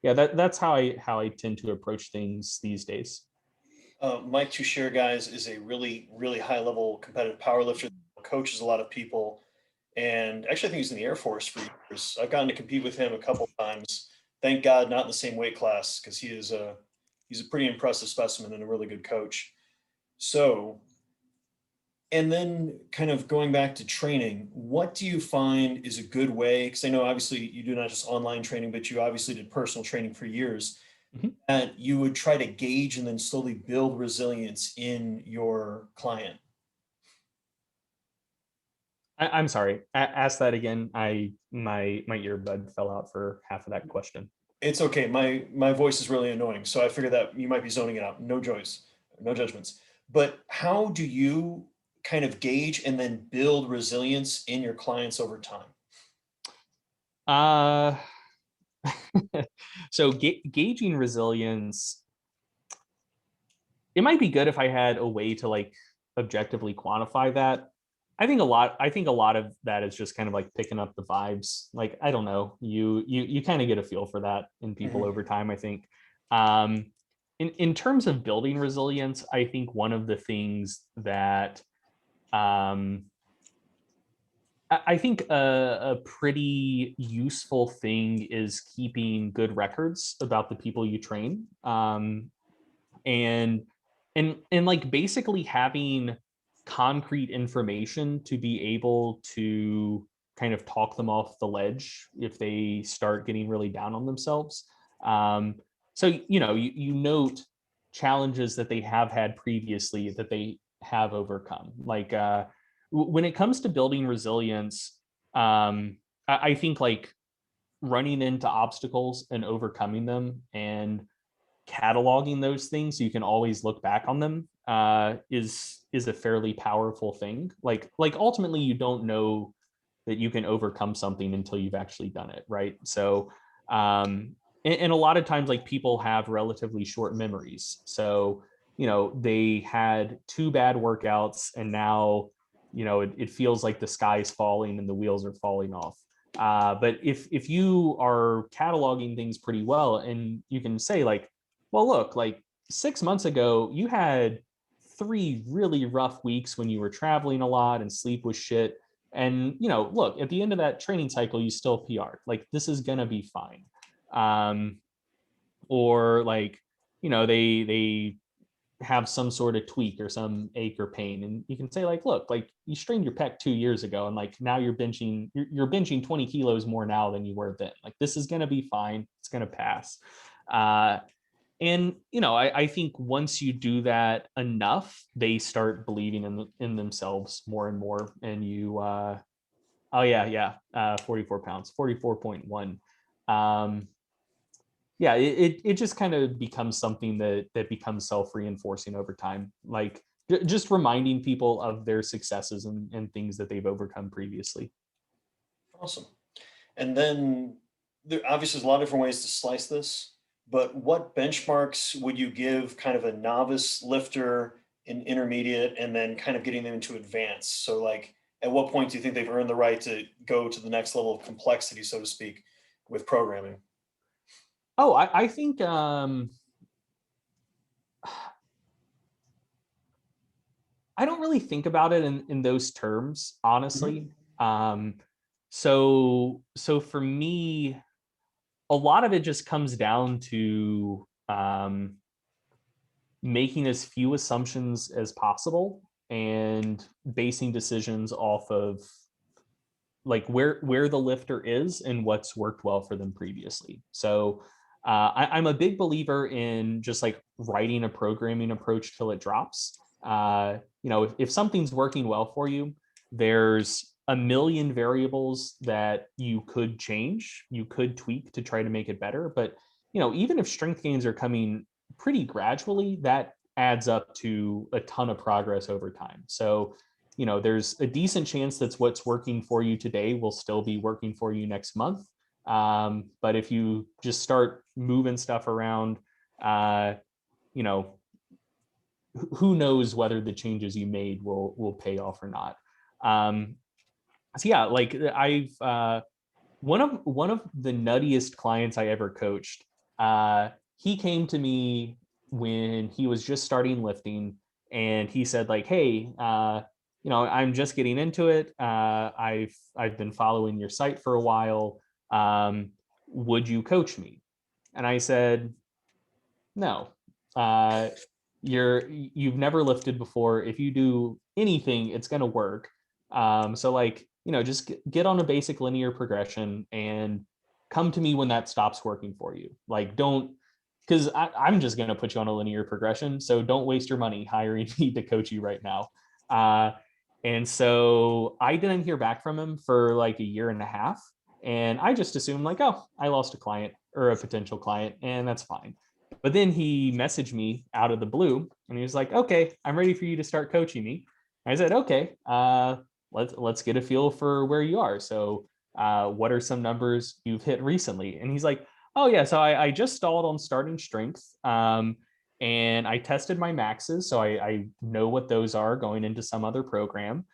yeah, that's how I tend to approach things these days. Mike Tuchscherer, guys, is a really, really high level competitive powerlifter, coaches a lot of people. And actually, I think he's in the Air Force for years. I've gotten to compete with him a couple times. Thank God, not in the same weight class because he's a pretty impressive specimen and a really good coach. So, and then kind of going back to training, what do you find is a good way? Because I know obviously you do not just online training, but you obviously did personal training for years. Mm-hmm. That you would try to gauge and then slowly build resilience in your client. I'm sorry. Ask that again. My earbud fell out for half of that question. It's okay. My voice is really annoying, so I figured that you might be zoning it out. No joys, no judgments. But how do you kind of gauge and then build resilience in your clients over time? Uh, so gauging resilience, it might be good if I had a way to like objectively quantify that. I think a lot of that is just kind of like picking up the vibes. Like, I don't know, you kind of get a feel for that in people Mhm. over time, I think. In terms of building resilience, I think one of the things that I think a pretty useful thing is keeping good records about the people you train, and like basically having concrete information to be able to kind of talk them off the ledge if they start getting really down on themselves. So, you note challenges that they have had previously that they have overcome. Like when it comes to building resilience, I think like running into obstacles and overcoming them and cataloging those things so you can always look back on them is a fairly powerful thing. Like ultimately you don't know that you can overcome something until you've actually done it, right? So and a lot of times like people have relatively short memories. So they had 2 bad workouts and now it feels like the sky is falling and the wheels are falling off. But if you are cataloging things pretty well and you can say like, well, look, like 6 months ago, you had 3 really rough weeks when you were traveling a lot and sleep was shit. And, look, at the end of that training cycle, you still PR'd. Like, this is going to be fine. Or like, they have some sort of tweak or some ache or pain. And you can say like, look, like you strained your pec 2 years ago. And like, now you're benching 20 kilos more now than you were then. Like, this is going to be fine. It's going to pass. And I think once you do that enough, they start believing in themselves more and more. And you, 44 pounds, 44.1. It just kind of becomes something that becomes self-reinforcing over time. Like just reminding people of their successes and things that they've overcome previously. Awesome. And then there obviously is a lot of different ways to slice this. But what benchmarks would you give kind of a novice lifter, an intermediate, and then kind of getting them into advanced? So like, at what point do you think they've earned the right to go to the next level of complexity, so to speak, with programming? Oh, I think I don't really think about it in those terms, honestly. So for me, a lot of it just comes down to making as few assumptions as possible and basing decisions off of like where the lifter is and what's worked well for them previously. So I'm a big believer in just like writing a programming approach till it drops. If something's working well for you, there's a million variables that you could change, you could tweak to try to make it better. But even if strength gains are coming pretty gradually, that adds up to a ton of progress over time. So there's a decent chance that's what's working for you today will still be working for you next month. But if you just start moving stuff around, who knows whether the changes you made will pay off or not. So yeah, like I've one of the nuttiest clients I ever coached. He came to me when he was just starting lifting, and he said like, "Hey, I'm just getting into it. I've been following your site for a while. Would you coach me?" And I said, "No. You've never lifted before. If you do anything, it's going to work. So like, just get on a basic linear progression and come to me when that stops working for you. Like, don't, because I'm just going to put you on a linear progression. So don't waste your money hiring me to coach you right now." And so I didn't hear back from him for like a year and a half. And I just assumed like, oh, I lost a client or a potential client, and that's fine. But then he messaged me out of the blue and he was like, "Okay, I'm ready for you to start coaching me." And I said, "Okay, let's get a feel for where you are. So what are some numbers you've hit recently?" And he's like, "Oh yeah, so I just stalled on starting strength. And I tested my maxes. So I know what those are going into some other program.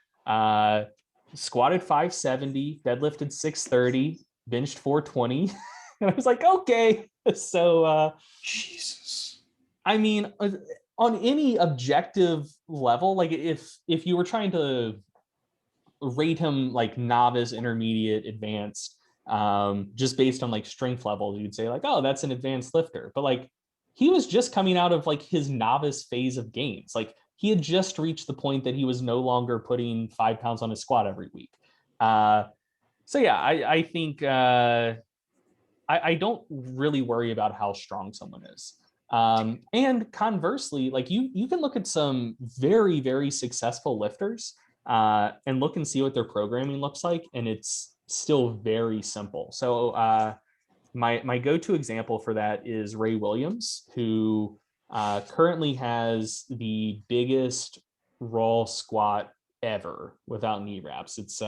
Squatted 570, deadlifted 630, benched 420." And I was like, "Okay." So Jesus. I mean, on any objective level, like if you were trying to rate him like novice, intermediate, advanced, just based on like strength levels, you'd say like, "Oh, that's an advanced lifter." But like he was just coming out of like his novice phase of gains. Like he had just reached the point that he was no longer putting 5 pounds on his squat every week. So yeah, I think I don't really worry about how strong someone is. And conversely, like you can look at some very, very successful lifters and look and see what their programming looks like, and it's still very simple. So my go-to example for that is Ray Williams, who currently has the biggest raw squat ever without knee wraps. It's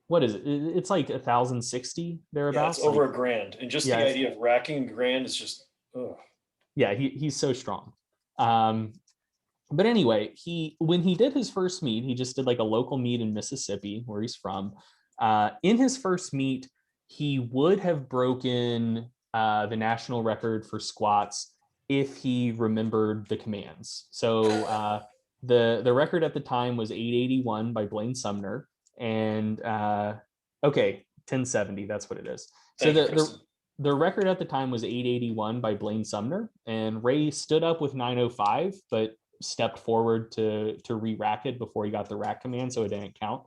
what is it? It's like 1,060 Yeah, it's thereabouts. over Like, a grand. And just the yeah, idea of racking a grand is just, ugh. yeah, he's so strong. Um, but anyway, when he did his first meet, he just did like a local meet in Mississippi, where he's from. In his first meet, he would have broken the national record for squats if he remembered the commands. So the record at the time was 881 by Blaine Sumner, and okay, 1070. That's what it is. So Thank you, the Kristen. the record at the time was 881 by Blaine Sumner, and Ray stood up with 905, but stepped forward to re-rack it before he got the rack command, so it didn't count.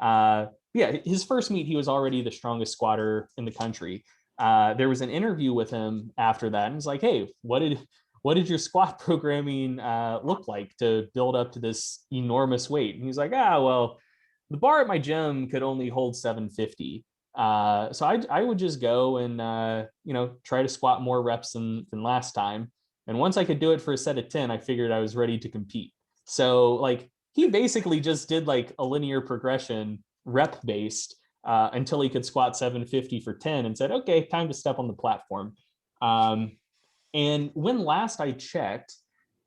Yeah, his first meet, he was already the strongest squatter in the country. There was an interview with him after that, and he's like, "Hey, what did your squat programming look like to build up to this enormous weight?" And he's like, well, the bar at my gym could only hold 750. So I would just go and try to squat more reps than last time. And once I could do it for a set of 10, I figured I was ready to compete. So like he basically just did like a linear progression rep based until he could squat 750 for 10 and said, okay, time to step on the platform. And when last I checked,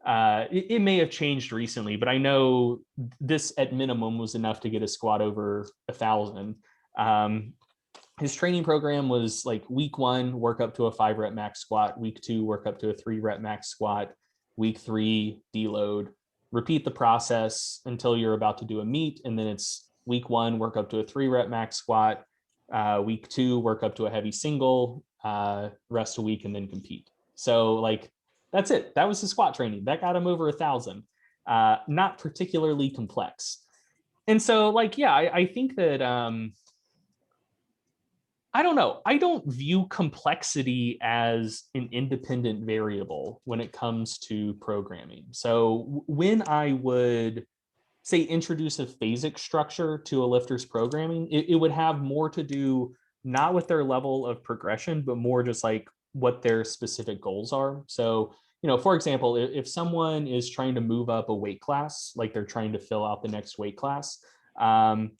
it may have changed recently, but I know this at minimum was enough to get a squat over 1,000. His training program was like week 1, work up to a 5 rep max squat, week 2, work up to a 3 rep max squat, week 3, deload, repeat the process until you're about to do a meet. And then it's week 1, work up to a 3 rep max squat, week 2, work up to a heavy single, rest a week, and then compete. So like, that's it. That was the squat training that got him over 1,000. Not particularly complex. And so like, yeah, I think that, I don't know. I don't view complexity as an independent variable when it comes to programming. So when I would say introduce a phasic structure to a lifter's programming, it would have more to do not with their level of progression, but more just like what their specific goals are. So, for example, if someone is trying to move up a weight class, like they're trying to fill out the next weight class, um,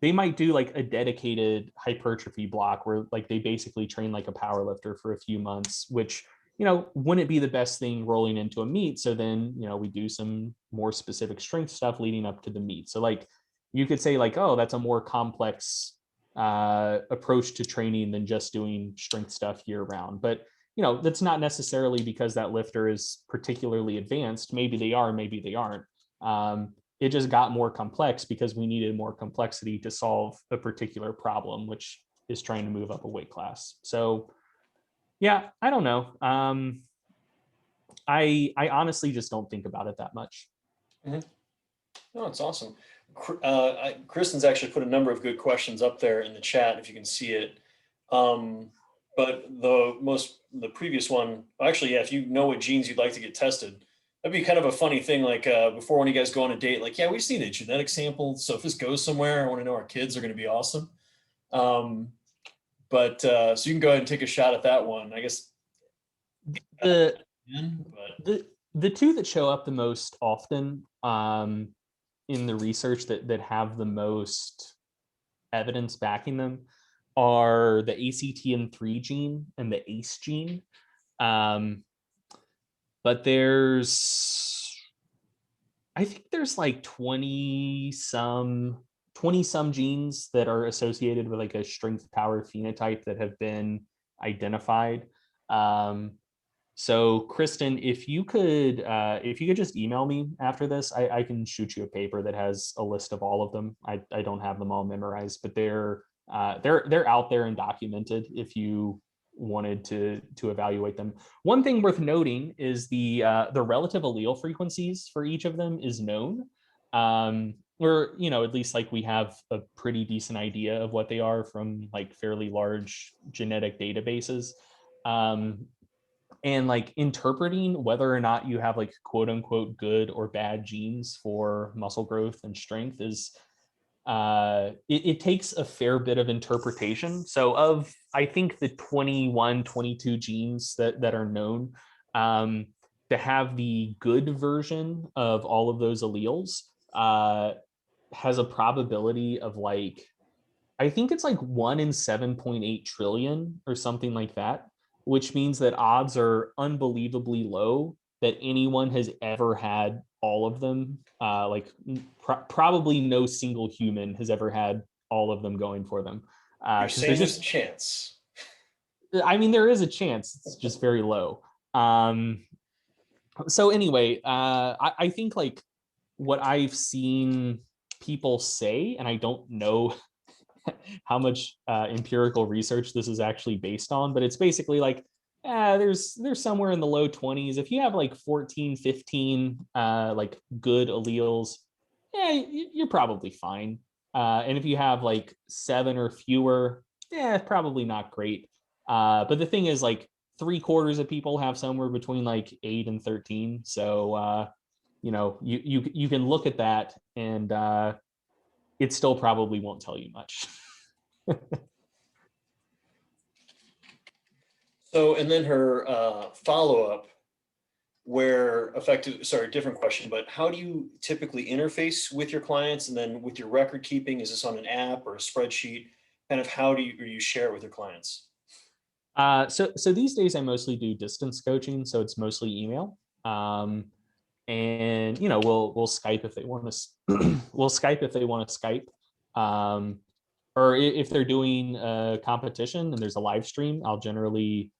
they might do like a dedicated hypertrophy block where like they basically train like a power lifter for a few months, which wouldn't be the best thing rolling into a meet. So then, we do some more specific strength stuff leading up to the meet. So like you could say like, oh, that's a more complex approach to training than just doing strength stuff year round. But, that's not necessarily because that lifter is particularly advanced. Maybe they are, maybe they aren't. It just got more complex because we needed more complexity to solve a particular problem, which is trying to move up a weight class. So yeah, I don't know. I honestly just don't think about it that much. Mm-hmm. No, it's awesome. Kristen's actually put a number of good questions up there in the chat if you can see it. But the previous one, actually, yeah, if you know what genes you'd like to get tested, that'd be kind of a funny thing. Like before, when you guys go on a date, like, yeah, we just need a genetic sample. So if this goes somewhere, I want to know our kids are going to be awesome. So you can go ahead and take a shot at that one. I guess. The But the two that show up the most often in the research that have the most evidence backing them are the ACTN3 gene and the ACE gene. But I think there's like 20 some genes that are associated with like a strength power phenotype that have been identified. Um, so Kristen, if you could just email me after this, I can shoot you a paper that has a list of all of them. I don't have them all memorized, but they're out there and documented if you wanted to evaluate them. One thing worth noting is the relative allele frequencies for each of them is known. or, at least like we have a pretty decent idea of what they are from like fairly large genetic databases. Um, and like interpreting whether or not you have like quote unquote good or bad genes for muscle growth and strength is it takes a fair bit of interpretation. So of, I think, the 21, 22 genes that are known, um, to have the good version of all of those alleles has a probability of like, I think it's like 1 in 7.8 trillion or something like that, which means that odds are unbelievably low that anyone has ever had all of them. Probably no single human has ever had all of them going for them. You're Because there's saying there's a just, chance. I mean, there is a chance. It's just very low. So anyway, I think like what I've seen people say, and I don't know how much empirical research this is actually based on, but it's basically like, there's somewhere in the low 20s. If you have like 14, 15 like good alleles, you're probably fine. And if you have like 7 or fewer, probably not great. But the thing is, like, 3/4 of people have somewhere between like 8 and 13. So you can look at that, and it still probably won't tell you much. So, and then her follow-up, where effective, sorry, different question, but how do you typically interface with your clients, and then with your record keeping? Is this on an app or a spreadsheet? Kind of how do you share it with your clients? So these days I mostly do distance coaching, so it's mostly email. And we'll Skype if they want to. We'll Skype if they want to Skype. Or if they're doing a competition and there's a live stream, I'll generally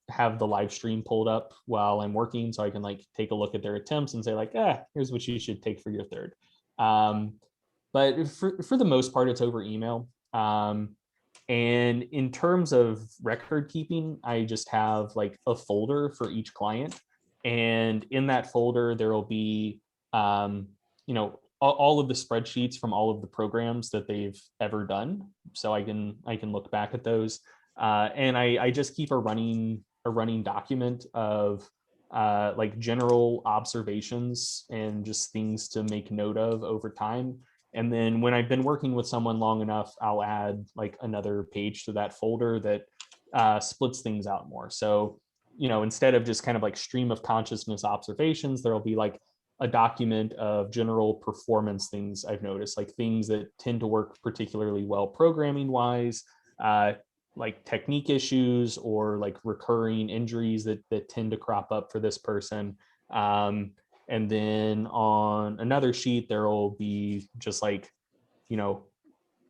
have the live stream pulled up while I'm working, so I can like take a look at their attempts and say like, here's what you should take for your third. But for the most part, it's over email. And in terms of record keeping, I just have like a folder for each client. And in that folder, there will be, all of the spreadsheets from all of the programs that they've ever done. So I can look back at those. And I just keep a running document of like general observations and just things to make note of over time. And then when I've been working with someone long enough, I'll add like another page to that folder that splits things out more. So, instead of just kind of like stream of consciousness observations, there'll be like a document of general performance things I've noticed, like things that tend to work particularly well programming wise, like technique issues or like recurring injuries that tend to crop up for this person. And then on another sheet, there will be just like,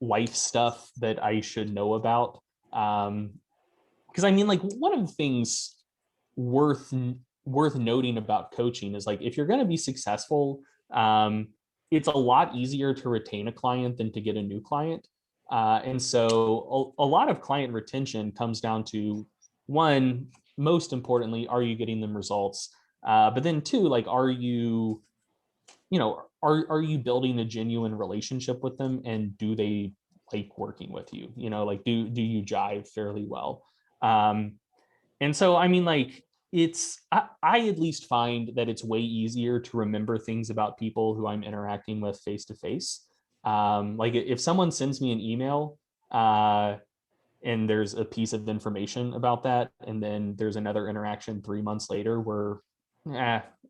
life stuff that I should know about. Because I mean, like, one of the things worth noting about coaching is like, if you're going to be successful, it's a lot easier to retain a client than to get a new client. And so a lot of client retention comes down to, one, most importantly, are you getting them results? But then two, like, are you building a genuine relationship with them, and do they like working with you? Like, do you jive fairly well? And so, I mean, like, I at least find that it's way easier to remember things about people who I'm interacting with face to face. Like, if someone sends me an email, and there's a piece of information about that, and then there's another interaction 3 months later where,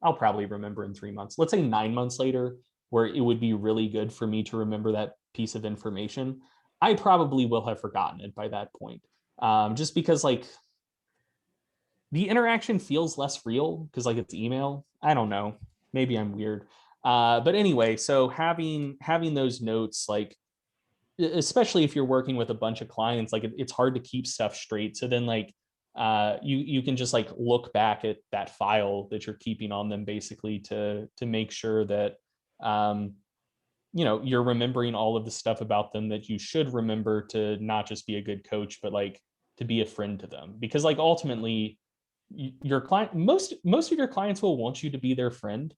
I'll probably remember in 3 months. Let's say 9 months later, where it would be really good for me to remember that piece of information, I probably will have forgotten it by that point. Just because, like, the interaction feels less real because, like, it's email. I don't know. Maybe I'm weird. But anyway, so having those notes, like, especially if you're working with a bunch of clients, like, it's hard to keep stuff straight. So then, like, you can just like look back at that file that you're keeping on them, basically, to make sure that you're remembering all of the stuff about them that you should remember, to not just be a good coach, but like to be a friend to them. Because, like, ultimately, your client, most of your clients will want you to be their friend.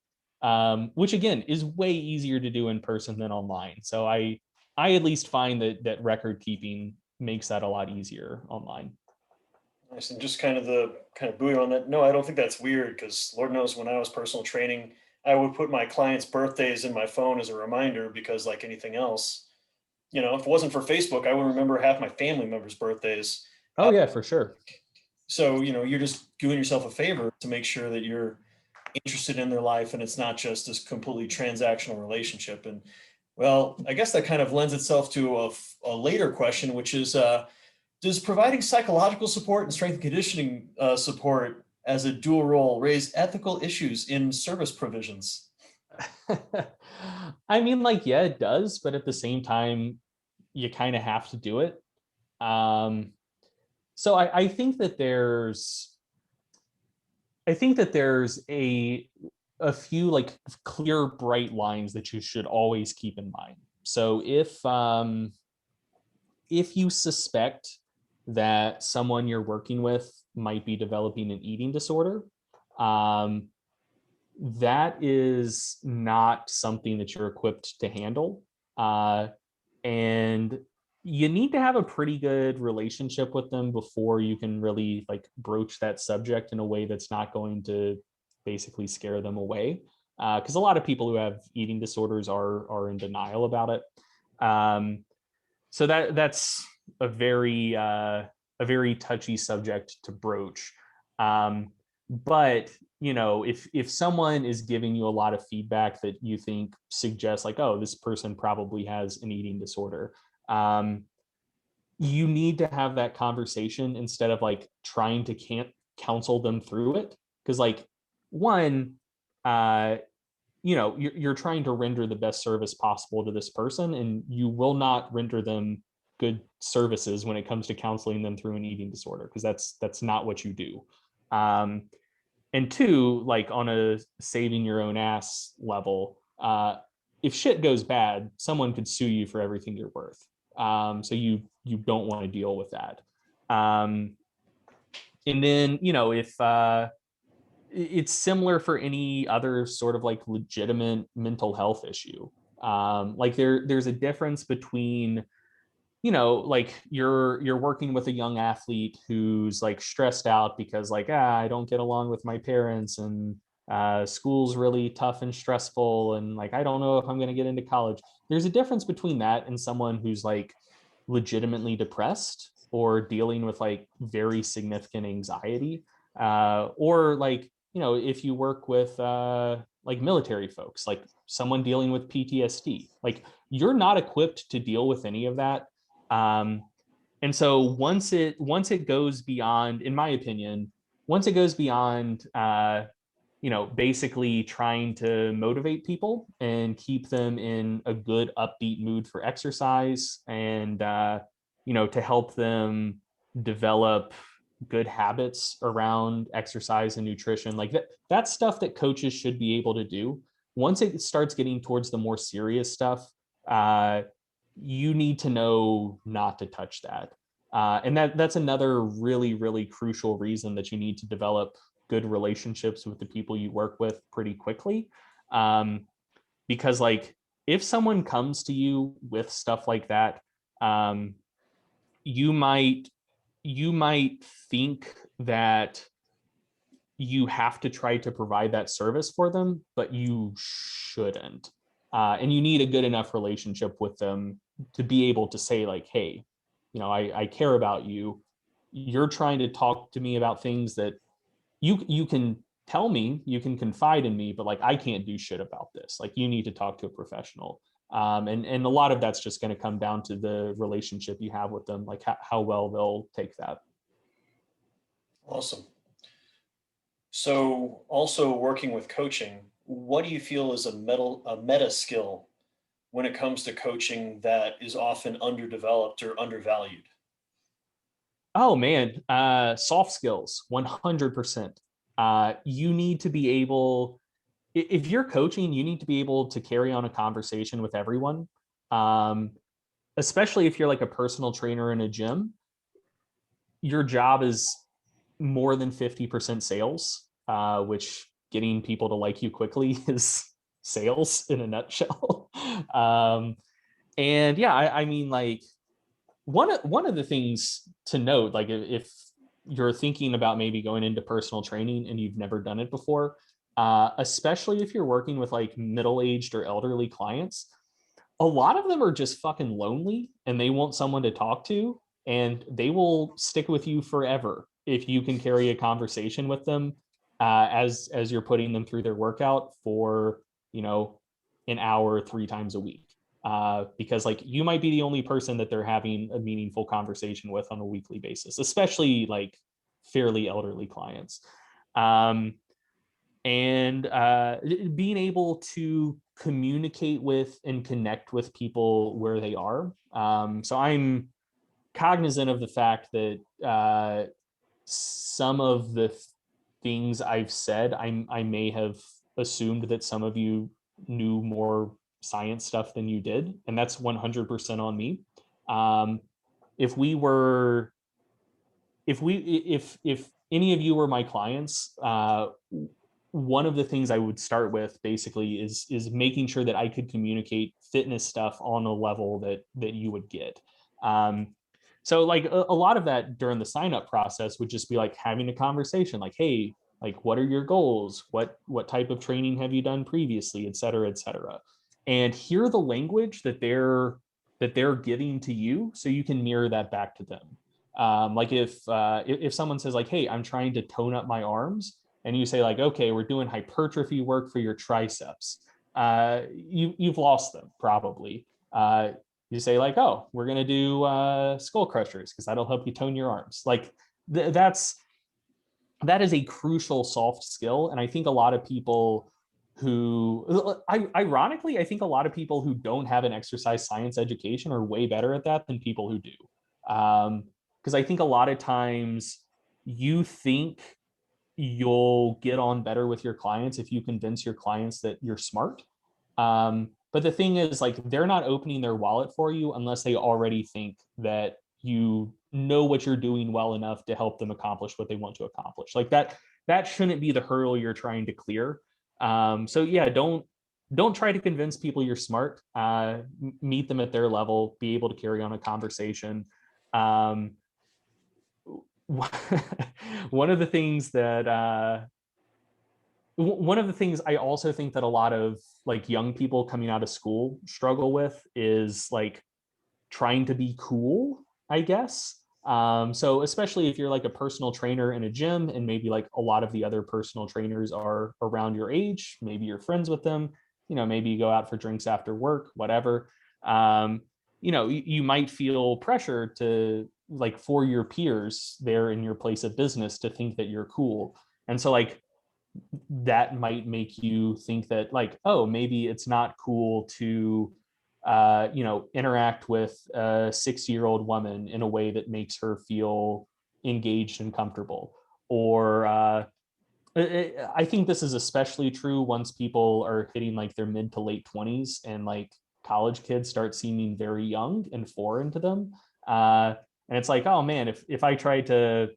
which again is way easier to do in person than online. So I at least find that record keeping makes that a lot easier online. Nice. And just kind of the kind of buoy on that. No, I don't think that's weird because Lord knows when I was personal training, I would put my clients' birthdays in my phone as a reminder because, like anything else, if it wasn't for Facebook, I would remember half my family members' birthdays. Oh yeah, for sure. So, you're just doing yourself a favor to make sure that you're interested in their life and it's not just this completely transactional relationship. And well, I guess that kind of lends itself to a later question, which is does providing psychological support and strength and conditioning support as a dual role raise ethical issues in service provisions? I mean, like, yeah, it does, but at the same time, you kind of have to do it. Um, so I think that there's a few like clear, bright lines that you should always keep in mind. So if you suspect that someone you're working with might be developing an eating disorder, um, that is not something that you're equipped to handle. And you need to have a pretty good relationship with them before you can really like broach that subject in a way that's not going to basically scare them away. Because a lot of people who have eating disorders are in denial about it. So that's a very touchy subject to broach. But if someone is giving you a lot of feedback that you think suggests like, oh, this person probably has an eating disorder, um, you need to have that conversation instead of like trying to can't counsel them through it. Because like one, uh, you're trying to render the best service possible to this person, and you will not render them good services when it comes to counseling them through an eating disorder, because that's not what you do. um, and two, like on a saving your own ass level, if shit goes bad, someone could sue you for everything you're worth. So you don't want to deal with that. And then if it's similar for any other sort of like legitimate mental health issue. Like there's a difference between like you're working with a young athlete who's like stressed out because like I don't get along with my parents, and school's really tough and stressful, and like I don't know if I'm going to get into college. There's a difference between that and someone who's like legitimately depressed or dealing with like very significant anxiety, or like if you work with like military folks, like someone dealing with PTSD, like you're not equipped to deal with any of that. um, and so once it goes beyond, in my opinion, once it goes beyond basically trying to motivate people and keep them in a good upbeat mood for exercise, and to help them develop good habits around exercise and nutrition, like that's stuff that coaches should be able to do. Once it starts getting towards the more serious stuff, uh, you need to know not to touch that. And that's another really, really crucial reason that you need to develop good relationships with the people you work with pretty quickly. Um, because like if someone comes to you with stuff like that, um, you might you might think that you have to try to provide that service for them, but you shouldn't. And you need a good enough relationship with them to be able to say like, hey, I care about you. You're trying to talk to me about things that you can tell me, you can confide in me, but like I can't do shit about this. Like you need to talk to a professional. And a lot of that's just going to come down to the relationship you have with them, like how well they'll take that. Awesome. So, also working with coaching, what do you feel is a meta skill when it comes to coaching that is often underdeveloped or undervalued? Oh man, soft skills, 100%. You need to be able, if you're coaching, you need to be able to carry on a conversation with everyone. Um, Especially if you're like a personal trainer in a gym, your job is more than 50% sales, which getting people to like you quickly is sales in a nutshell. And yeah, I mean, like one of the things to note, like if you're thinking about maybe going into personal training and you've never done it before, especially if you're working with like middle-aged or elderly clients, a lot of them are just fucking lonely and they want someone to talk to, and they will stick with you forever if you can carry a conversation with them as you're putting them through their workout for, you know, an hour 3 times a week. Because like you might be the only person that they're having a meaningful conversation with on a weekly basis, especially like fairly elderly clients. Um, and being able to communicate with and connect with people where they are. So I'm cognizant of the fact that some of the things I've said, I may have assumed that some of you knew more science stuff than you did, and that's 100% on me. Um, if we were, if any of you were my clients, one of the things I would start with basically is making sure that I could communicate fitness stuff on a level that you would get. So like a lot of that during the sign up process would just be like having a conversation, like, hey, like what are your goals? What type of training have you done previously, et cetera, et cetera. And hear the language that they're giving to you so you can mirror that back to them. Like if someone says like, hey, I'm trying to tone up my arms, and you say like, okay, we're doing hypertrophy work for your triceps, you've lost them probably. You say like, oh, we're gonna do skull crushers because that'll help you tone your arms. Like that is a crucial soft skill, and I think a lot of people ironically, I think a lot of people who don't have an exercise science education are way better at that than people who do. Because I think a lot of times you think you'll get on better with your clients if you convince your clients that you're smart. But the thing is, like, they're not opening their wallet for you unless they already think that you know what you're doing well enough to help them accomplish what they want to accomplish. Like that shouldn't be the hurdle you're trying to clear. So yeah, don't try to convince people you're smart. Meet them at their level, be able to carry on a conversation. Um, one of the things that one of the things I also think that a lot of like young people coming out of school struggle with is like trying to be cool, I guess. So especially if you're like a personal trainer in a gym and maybe like a lot of the other personal trainers are around your age, maybe you're friends with them, you know, maybe you go out for drinks after work, whatever. Um, you know, you might feel pressure to like for your peers there in your place of business to think that you're cool. And so like that might make you think that like, oh, maybe it's not cool to you know, interact with a 60-year-old woman in a way that makes her feel engaged and comfortable. Or I think this is especially true once people are hitting like their mid to late 20s and like college kids start seeming very young and foreign to them. And it's like, oh man, if I tried to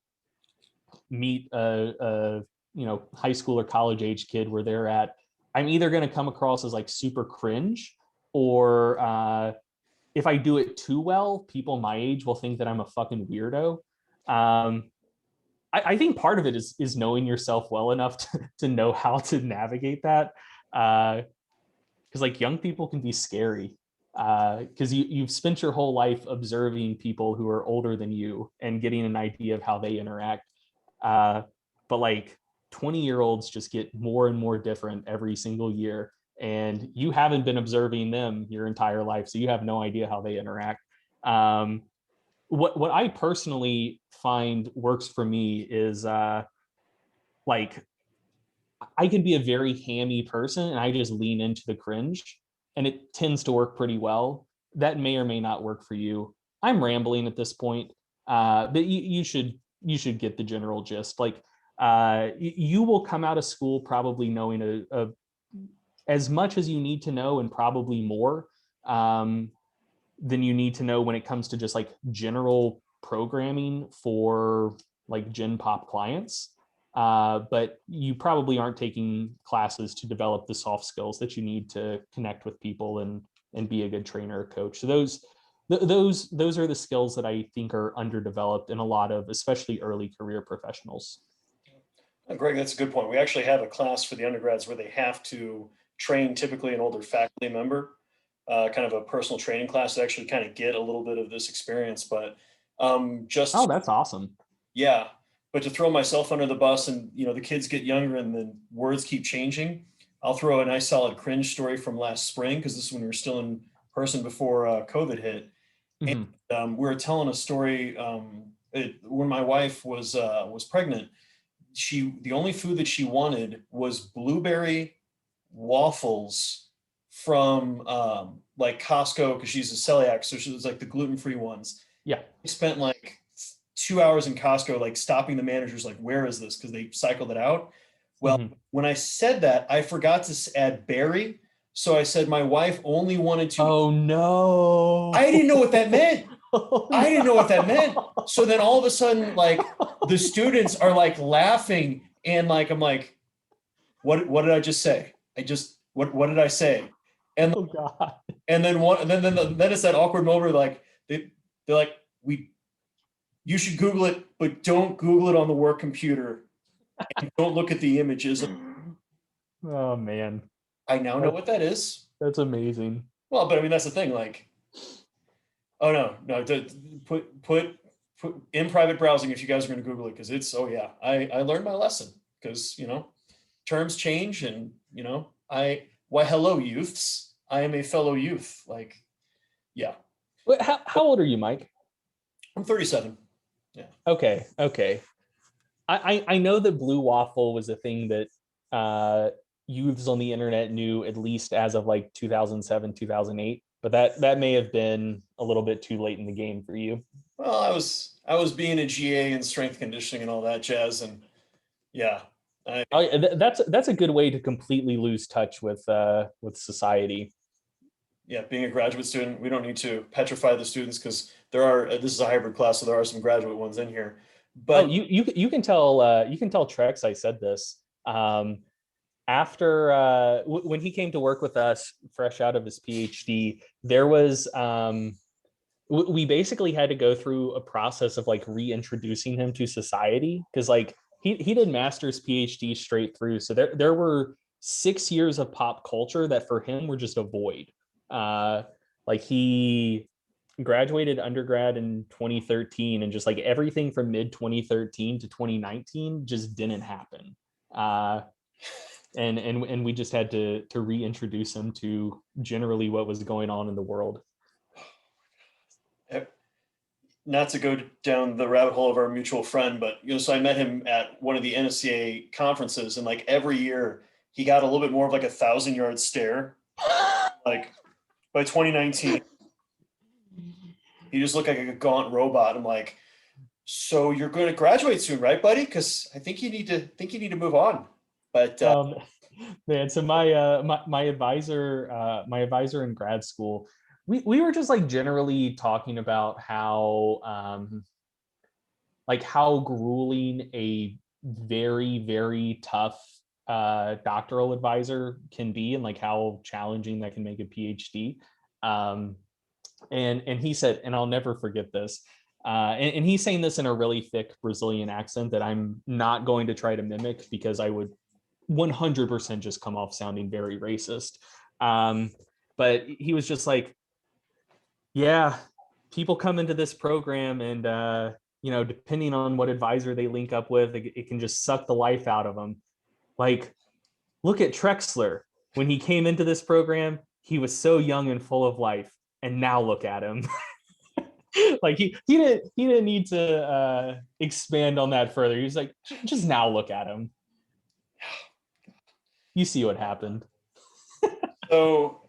meet a you know, high school or college age kid where they're at, I'm either going to come across as like super cringe, or if I do it too well, people my age will think that I'm a fucking weirdo. Um, I think part of it is knowing yourself well enough to know how to navigate that. Because like young people can be scary. Because you've spent your whole life observing people who are older than you and getting an idea of how they interact. Uh, but like 20-year-olds just get more and more different every single year. And you haven't been observing them your entire life. So you have no idea how they interact. Um, what I personally find works for me is like I can be a very hammy person and I just lean into the cringe, and it tends to work pretty well. That may or may not work for you. I'm rambling at this point, but you should get the general gist. Like you will come out of school probably knowing as much as you need to know and probably more um, than you need to know when it comes to just like general programming for like gen pop clients. but you probably aren't taking classes to develop the soft skills that you need to connect with people and be a good trainer or coach. So those are the skills that I think are underdeveloped in a lot of, especially early career professionals. Greg, that's a good point. We actually have a class for the undergrads where they have to train typically an older faculty member, kind of a personal training class to actually kind of get a little bit of this experience. But Oh, that's awesome. yeah, but to throw myself under the bus and, the kids get younger and the words keep changing, I'll throw a nice solid cringe story from last spring, because this is when we were still in person before COVID hit. And Mm-hmm. we were telling a story when my wife was pregnant. The only food that she wanted was blueberry waffles from like Costco, because she's a celiac, so she was like the gluten-free ones. Yeah. We spent like 2 hours in Costco, like stopping the managers, like, where is this? Because they cycled it out. Well, Mm-hmm. when I said that, I forgot to add berry. So I said my wife only wanted to. Oh no. I didn't know what that meant. Oh, I didn't know what that meant. no. So then all of a sudden, like, the students are like laughing, and like, I'm like, what did I just say? What did I say? And Oh God. and then then it's that awkward moment, like they're like, you should Google it, but don't Google it on the work computer, and don't look at the images. Oh man. I now know what that is. That's amazing. Well, but I mean, that's the thing. Like, oh no, put in private browsing if you guys are going to Google it, because it's, oh yeah, I learned my lesson, because terms change, and why, hello youths, I am a fellow youth. Like, yeah. Wait, how old are you, Mike? I'm 37. Yeah. Okay. I know that blue waffle was a thing that youths on the internet knew, at least as of like 2007, 2008, but that may have been a little bit too late in the game for you. Well, I was being a GA in strength conditioning and all that jazz, and yeah. That's a good way to completely lose touch with society. Yeah, being a graduate student, we don't need to petrify the students, because this is a hybrid class, so there are some graduate ones in here. Oh, But you can tell Trex I said this. After when he came to work with us fresh out of his PhD, there was we basically had to go through a process of like reintroducing him to society, because like he did master's PhD straight through, so there were 6 years of pop culture that for him were just a void. Like he graduated undergrad in 2013, and just like everything from mid 2013 to 2019 just didn't happen. And we just had to reintroduce him to generally what was going on in the world. not to go down the rabbit hole of our mutual friend, but so I met him at one of the NSCA conferences, and like every year he got a little bit more of like 1,000-yard stare. Like by 2019, he just looked like a gaunt robot. I'm like, so you're going to graduate soon, right, buddy? Because I think you need to move on. But man, so my advisor in grad school, we were just like generally talking about how grueling a very, very tough doctoral advisor can be, and like how challenging that can make a PhD. And he said, and I'll never forget this, and he's saying this in a really thick Brazilian accent that I'm not going to try to mimic, because I would 100% just come off sounding very racist. But he was just like, yeah, people come into this program, and depending on what advisor they link up with, it can just suck the life out of them. Like, look at Trexler. When he came into this program, he was so young and full of life, and now look at him. Like he didn't need to expand on that further. He was like, just now look at him. You see what happened. So,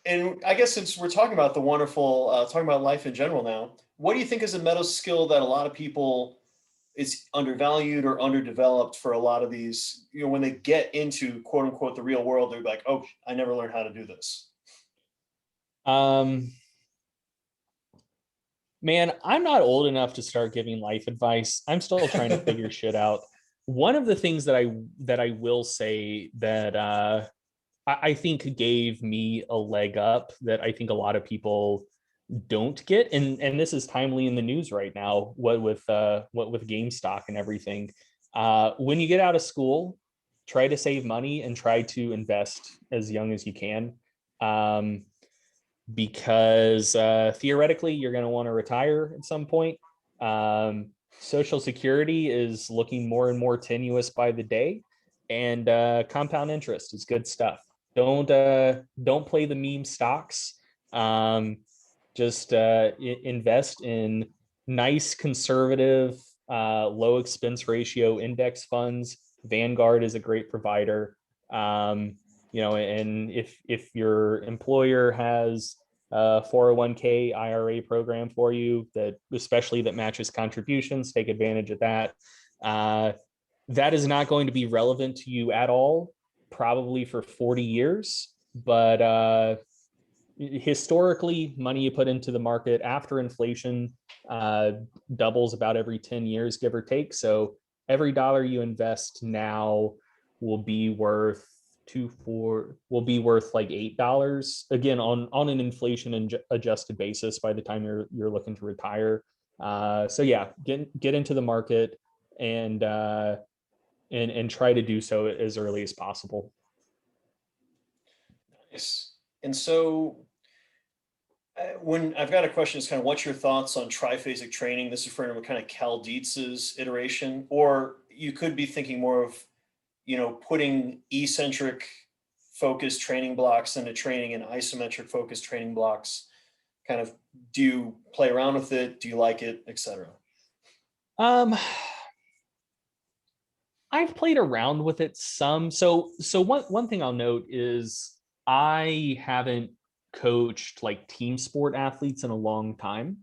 and I guess since we're talking about the wonderful, talking about life in general now, what do you think is a meta skill that a lot of people is undervalued or underdeveloped for a lot of these, when they get into quote unquote the real world, they're like, oh, I never learned how to do this. Man, I'm not old enough to start giving life advice. I'm still trying to figure shit out. One of the things that I will say that I think gave me a leg up that I think a lot of people don't get, and this is timely in the news right now, what with GameStop and everything. When you get out of school, try to save money and try to invest as young as you can. Um, because theoretically you're going to want to retire at some point. Social Security is looking more and more tenuous by the day, and compound interest is good stuff. Don't play the meme stocks. Um, just invest in nice conservative low expense ratio index funds. Vanguard is a great provider. And if your employer has a 401k IRA program for you that especially that matches contributions, take advantage of that. That is not going to be relevant to you at all, probably for 40 years. But historically, money you put into the market after inflation doubles about every 10 years, give or take. So every dollar you invest now will be worth like $8 again on an inflation adjusted basis by the time you're looking to retire. So yeah, get into the market and try to do so as early as possible. Nice. And so when I've got a question, is kind of what's your thoughts on triphasic training? This is referring to kind of Cal Dietz's iteration, or you could be thinking more of, putting eccentric focused training blocks into training and isometric focused training blocks. Kind of, do you play around with it? Do you like it, etc.? I've played around with it some. So one thing I'll note is I haven't coached like team sport athletes in a long time,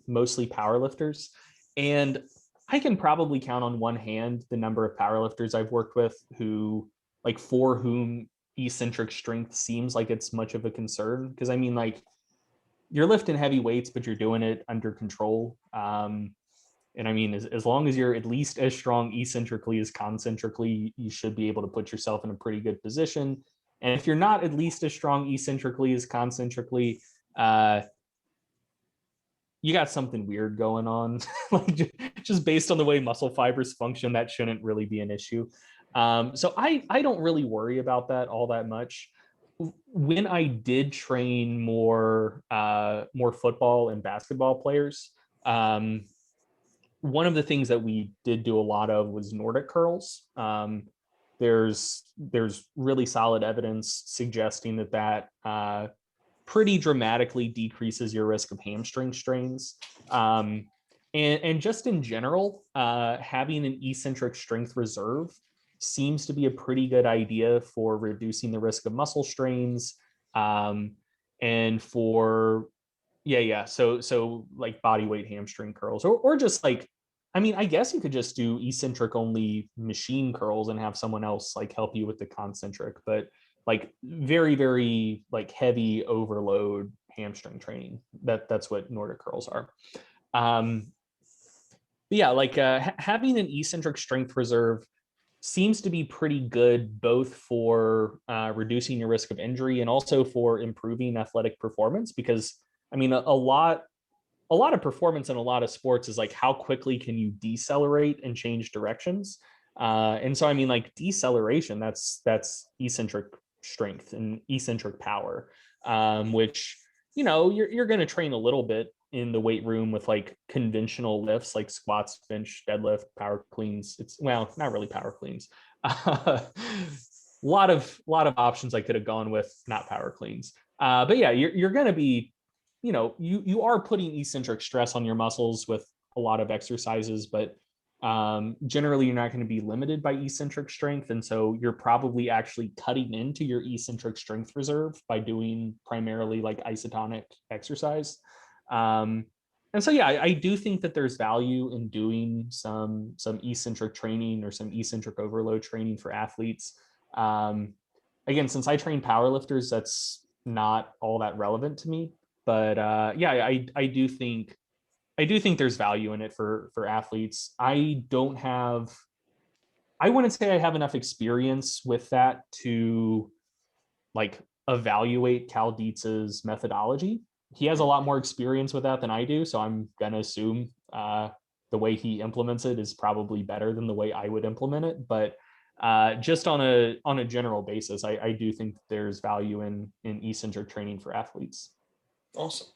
mostly powerlifters. And I can probably count on one hand the number of powerlifters I've worked with who, like, for whom eccentric strength seems like it's much of a concern. Because I mean, like, you're lifting heavy weights, but you're doing it under control. And I mean, as long as you're at least as strong eccentrically as concentrically, you should be able to put yourself in a pretty good position. And if you're not at least as strong eccentrically as concentrically, you got something weird going on. Like, just based on the way muscle fibers function, that shouldn't really be an issue. So I don't really worry about that all that much. When I did train more football and basketball players, one of the things that we did do a lot of was Nordic curls. There's really solid evidence suggesting that pretty dramatically decreases your risk of hamstring strains. And just in general, having an eccentric strength reserve seems to be a pretty good idea for reducing the risk of muscle strains, and for so like body weight hamstring curls, or just like, I mean, I guess you could just do eccentric only machine curls and have someone else like help you with the concentric, but like very, very like heavy overload hamstring training. That's what Nordic curls are. But yeah, like having an eccentric strength reserve seems to be pretty good, both for reducing your risk of injury and also for improving athletic performance. Because I mean, a lot of performance in a lot of sports is like, how quickly can you decelerate and change directions? And so, I mean, like deceleration, that's eccentric strength and eccentric power, which, you're going to train a little bit in the weight room with like conventional lifts, like squats, bench, deadlift, power cleans. It's, well, not really power cleans. A lot of options I could have gone with, not power cleans. But yeah, you're going to be, you are putting eccentric stress on your muscles with a lot of exercises, but generally you're not going to be limited by eccentric strength. And so you're probably actually cutting into your eccentric strength reserve by doing primarily like isotonic exercise. And so, yeah, I do think that there's value in doing some eccentric training or some eccentric overload training for athletes. Again, since I train powerlifters, that's not all that relevant to me. But yeah, I do think there's value in it for athletes. I don't have I wouldn't say I have enough experience with that to like evaluate Cal Dietz's methodology. He has a lot more experience with that than I do, so I'm gonna assume the way he implements it is probably better than the way I would implement it. But just on a general basis, I do think there's value in eccentric training for athletes. Awesome.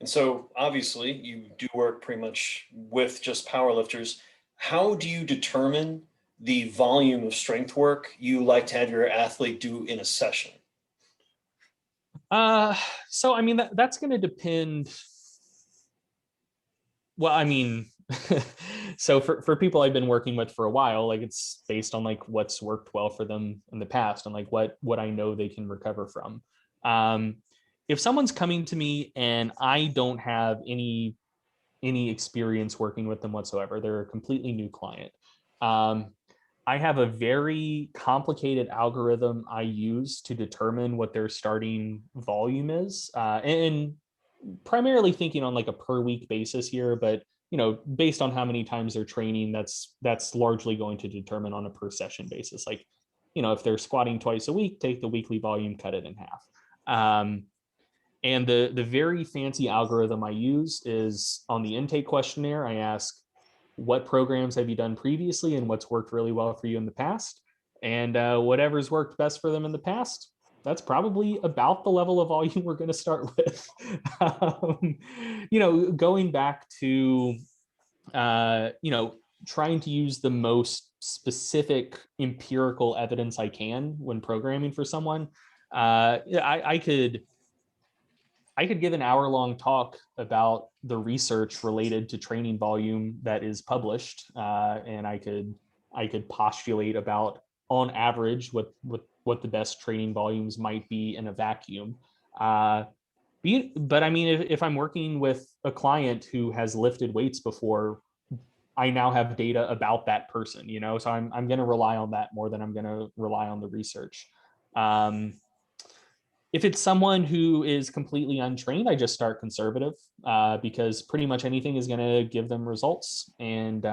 And so obviously you do work pretty much with just powerlifters. How do you determine the volume of strength work you like to have your athlete do in a session? Uh, so I mean that's going to depend. Well, I mean, so for people I've been working with for a while, like it's based on like what's worked well for them in the past and like what I know they can recover from. Um, if someone's coming to me and I don't have any experience working with them whatsoever, they're a completely new client. Um, I have a very complicated algorithm I use to determine what their starting volume is, and primarily thinking on like a per week basis here, but based on how many times they're training, that's largely going to determine on a per session basis. Like, if they're squatting twice a week, take the weekly volume, cut it in half. And the very fancy algorithm I use is on the intake questionnaire. I ask, what programs have you done previously and what's worked really well for you in the past? And whatever's worked best for them in the past, that's probably about the level of volume we're going to start with. Going back to, trying to use the most specific empirical evidence I can when programming for someone. I could give an hour-long talk about the research related to training volume that is published, and I could postulate about on average what the best training volumes might be in a vacuum. But I mean, if I'm working with a client who has lifted weights before, I now have data about that person, so I'm going to rely on that more than I'm going to rely on the research. Um, if it's someone who is completely untrained, I just start conservative, because pretty much anything is going to give them results. And,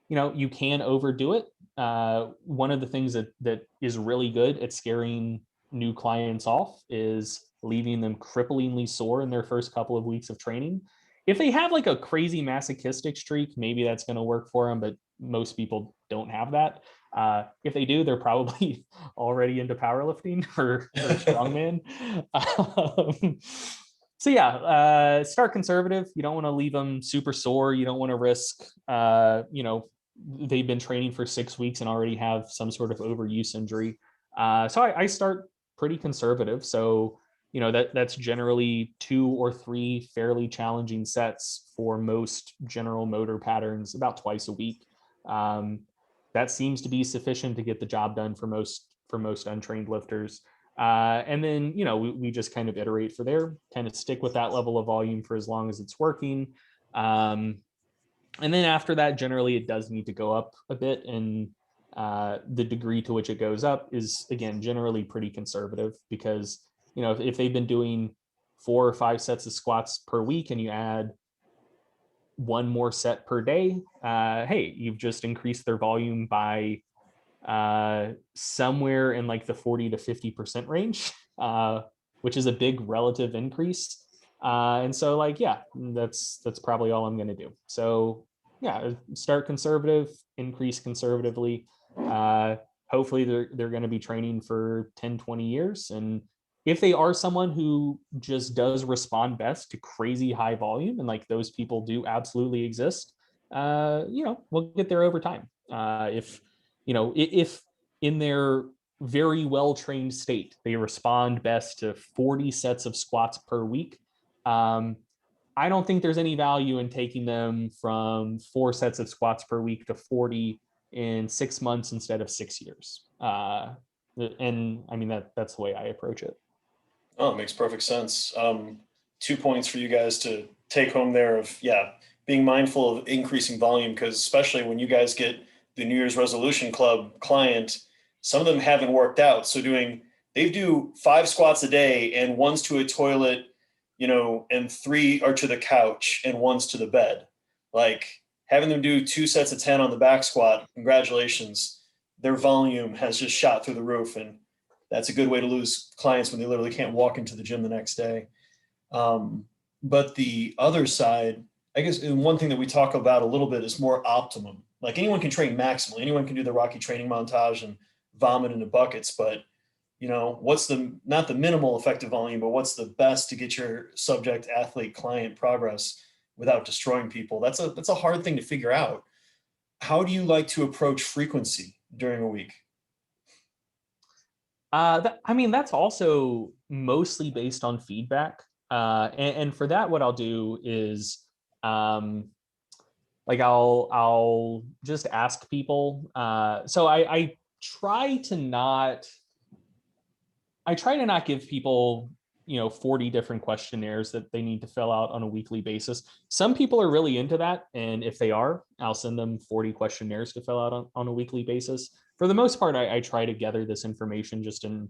you can overdo it. One of the things that is really good at scaring new clients off is leaving them cripplingly sore in their first couple of weeks of training. If they have like a crazy masochistic streak, maybe that's going to work for them, but most people don't have that. If they do, they're probably already into powerlifting or strongman. Um, so yeah, start conservative. You don't want to leave them super sore. You don't want to risk, they've been training for 6 weeks and already have some sort of overuse injury. So I start pretty conservative. So that's generally 2 or 3 fairly challenging sets for most general motor patterns about twice a week. Um, that seems to be sufficient to get the job done for most untrained lifters. And then we just kind of iterate for there, kind of stick with that level of volume for as long as it's working. And then after that, generally it does need to go up a bit, and the degree to which it goes up is again generally pretty conservative, because if they've been doing 4 or 5 sets of squats per week and you add one more set per day, hey, you've just increased their volume by somewhere in like the 40 to 50% range, which is a big relative increase. And so like, yeah, that's probably all I'm going to do. So yeah, start conservative, increase conservatively. Hopefully they're going to be training for 10, 20 years. And if they are someone who just does respond best to crazy high volume, and like those people do absolutely exist, we'll get there over time. If in their very well trained state they respond best to 40 sets of squats per week, I don't think there's any value in taking them from 4 sets of squats per week to 40 in 6 months instead of 6 years. And I mean, that's the way I approach it. Oh, it makes perfect sense. 2 points for you guys to take home there of, yeah, being mindful of increasing volume, because especially when you guys get the New Year's Resolution Club client, some of them haven't worked out. So they do 5 squats a day and one's to a toilet, and 3 are to the couch and one's to the bed. Like having them do 2 sets of 10 on the back squat, congratulations. their volume has just shot through the roof. And that's a good way to lose clients when they literally can't walk into the gym the next day. But the other side, I guess, and one thing that we talk about a little bit is more optimum. Like anyone can train maximally, anyone can do the Rocky training montage and vomit into buckets, but what's not the minimal effective volume, but what's the best to get your subject, athlete, client progress without destroying people? That's a hard thing to figure out. How do you like to approach frequency during a week? That's also mostly based on feedback. And for that, what I'll do is, like I'll just ask people. So I try to not give people 40 different questionnaires that they need to fill out on a weekly basis. Some people are really into that, and if they are, I'll send them 40 questionnaires to fill out on a weekly basis. For the most part, I try to gather this information just in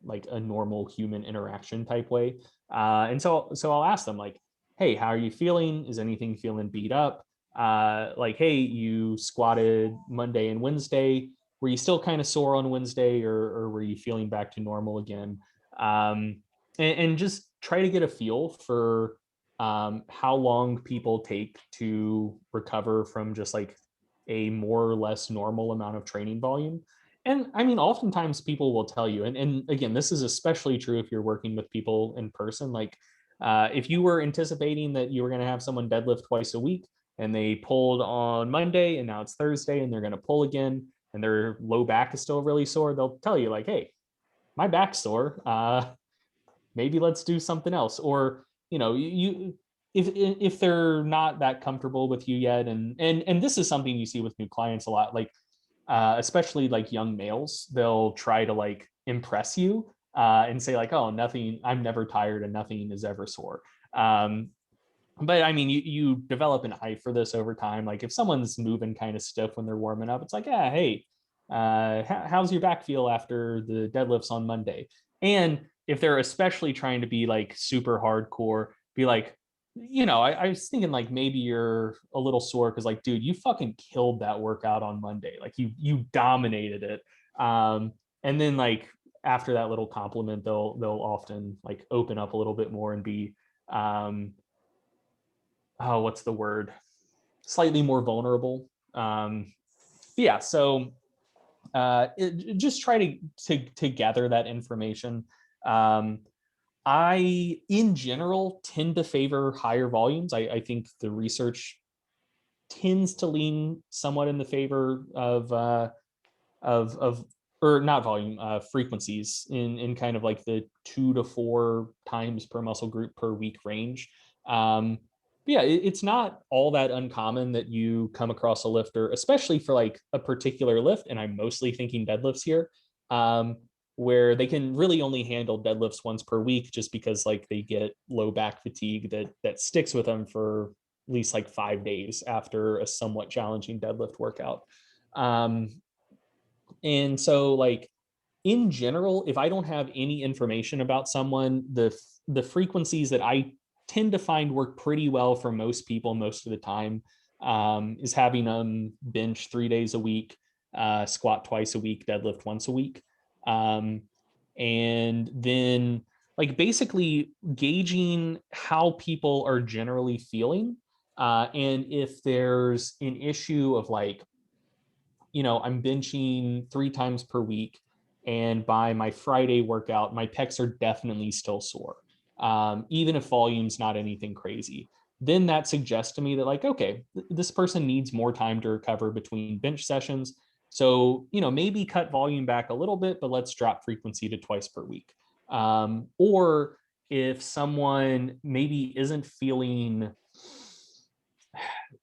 like a normal human interaction type way. And so I'll ask them like, hey, how are you feeling? Is anything feeling beat up? Like, hey, you squatted Monday and Wednesday. Were you still kind of sore on Wednesday, or were you feeling back to normal again? Um, and just try to get a feel for how long people take to recover from just like a more or less normal amount of training volume. And I mean, oftentimes people will tell you, and again, this is especially true if you're working with people in person. Like, if you were anticipating that you were going to have someone deadlift twice a week and they pulled on Monday and now it's Thursday and they're going to pull again and their low back is still really sore, they'll tell you, like, hey, my back's sore. Maybe let's do something else. Or, you if they're not that comfortable with you yet, and this is something you see with new clients a lot, like especially like young males, they'll try to like impress you and say like, oh, nothing, I'm never tired and nothing is ever sore. But I mean, you develop an eye for this over time. Like if someone's moving kind of stiff when they're warming up, it's like, yeah, hey, how's your back feel after the deadlifts on Monday? And if they're especially trying to be like super hardcore, be like, I was thinking like maybe you're a little sore because like, dude, you fucking killed that workout on Monday. Like you dominated it. And then like after that little compliment, they'll often like open up a little bit more and be oh, what's the word? Slightly more vulnerable. Yeah, so just try to gather that information. Um, I, in general, tend to favor higher volumes. I think the research tends to lean somewhat in the favor of or not volume, frequencies in kind of like the 2 to 4 times per muscle group per week range. Yeah, it's not all that uncommon that you come across a lifter, especially for like a particular lift, and I'm mostly thinking deadlifts here, um, where they can really only handle deadlifts once per week just because like they get low back fatigue that sticks with them for at least like 5 days after a somewhat challenging deadlift workout. Um, and so like in general, if I don't have any information about someone, the frequencies that I tend to find work pretty well for most people most of the time, is having them bench 3 days a week, squat twice a week, deadlift once a week. And then like basically gauging how people are generally feeling. And if there's an issue of like, I'm benching 3 times per week, and by my Friday workout, my pecs are definitely still sore, even if volume's not anything crazy. Then that suggests to me that like, okay, this person needs more time to recover between bench sessions. So, maybe cut volume back a little bit, but let's drop frequency to twice per week. Or if someone maybe isn't feeling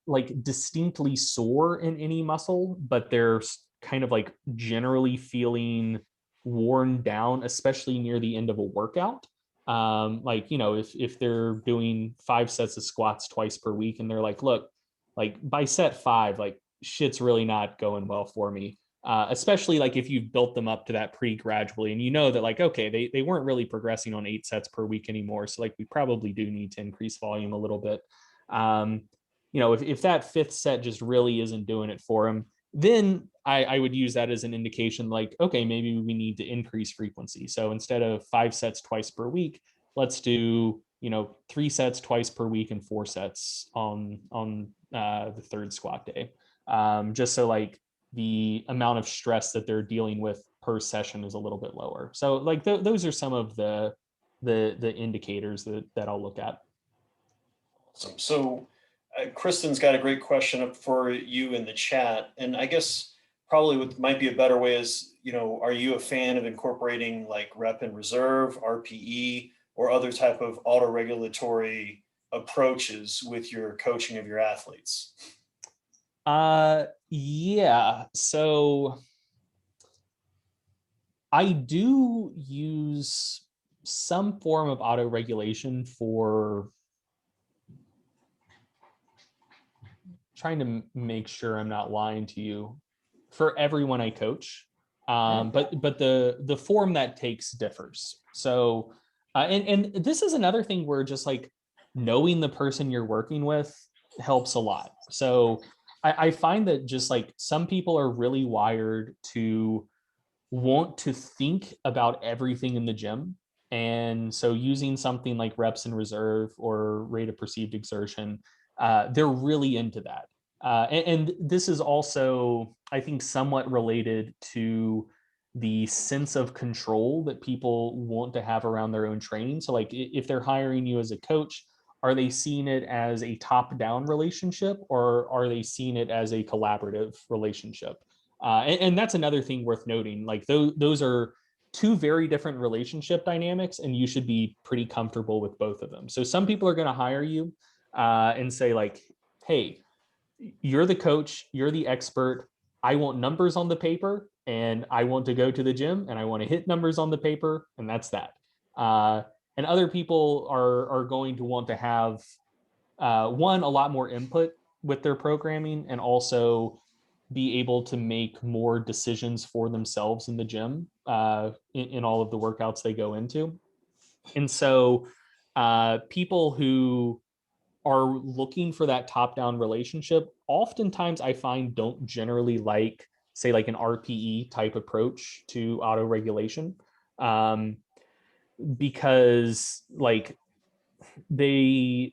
like distinctly sore in any muscle, but they're kind of like generally feeling worn down, especially near the end of a workout. Like, if they're doing 5 sets of squats twice per week and they're like, look, like by set 5, like shit's really not going well for me. Especially like if you've built them up to that pretty gradually and that like, okay, they weren't really progressing on 8 sets per week anymore. So like we probably do need to increase volume a little bit. If that 5th set just really isn't doing it for him, then I would use that as an indication like, okay, maybe we need to increase frequency. So instead of 5 sets twice per week, let's do, 3 sets twice per week and 4 sets on the third squat day. Just so like the amount of stress that they're dealing with per session is a little bit lower. So like those are some of the indicators that I'll look at. Awesome. So Kristen's got a great question up for you in the chat. And I guess probably what might be a better way is, are you a fan of incorporating like rep and reserve, RPE, or other type of auto-regulatory approaches with your coaching of your athletes? Yeah. So I do use some form of auto regulation for trying to make sure I'm not lying to you for everyone I coach. But the form that takes differs. So and this is another thing where just like knowing the person you're working with helps a lot. So I find that just like some people are really wired to want to think about everything in the gym. And so using something like reps in reserve or rate of perceived exertion, they're really into that. And this is also, I think, somewhat related to the sense of control that people want to have around their own training. So like if they're hiring you as a coach, are they seeing it as a top-down relationship or are they seeing it as a collaborative relationship? And that's another thing worth noting. Like those are two very different relationship dynamics, and you should be pretty comfortable with both of them. So some people are going to hire you and say like, "Hey, you're the coach, you're the expert. I want numbers on the paper, and I want to go to the gym, and I want to hit numbers on the paper, and that's that." And other people are going to want to have one, a lot more input with their programming, and also be able to make more decisions for themselves in the gym in all of the workouts they go into. And so people who are looking for that top-down relationship, oftentimes I find don't generally like, say, like an RPE type approach to auto-regulation, because like they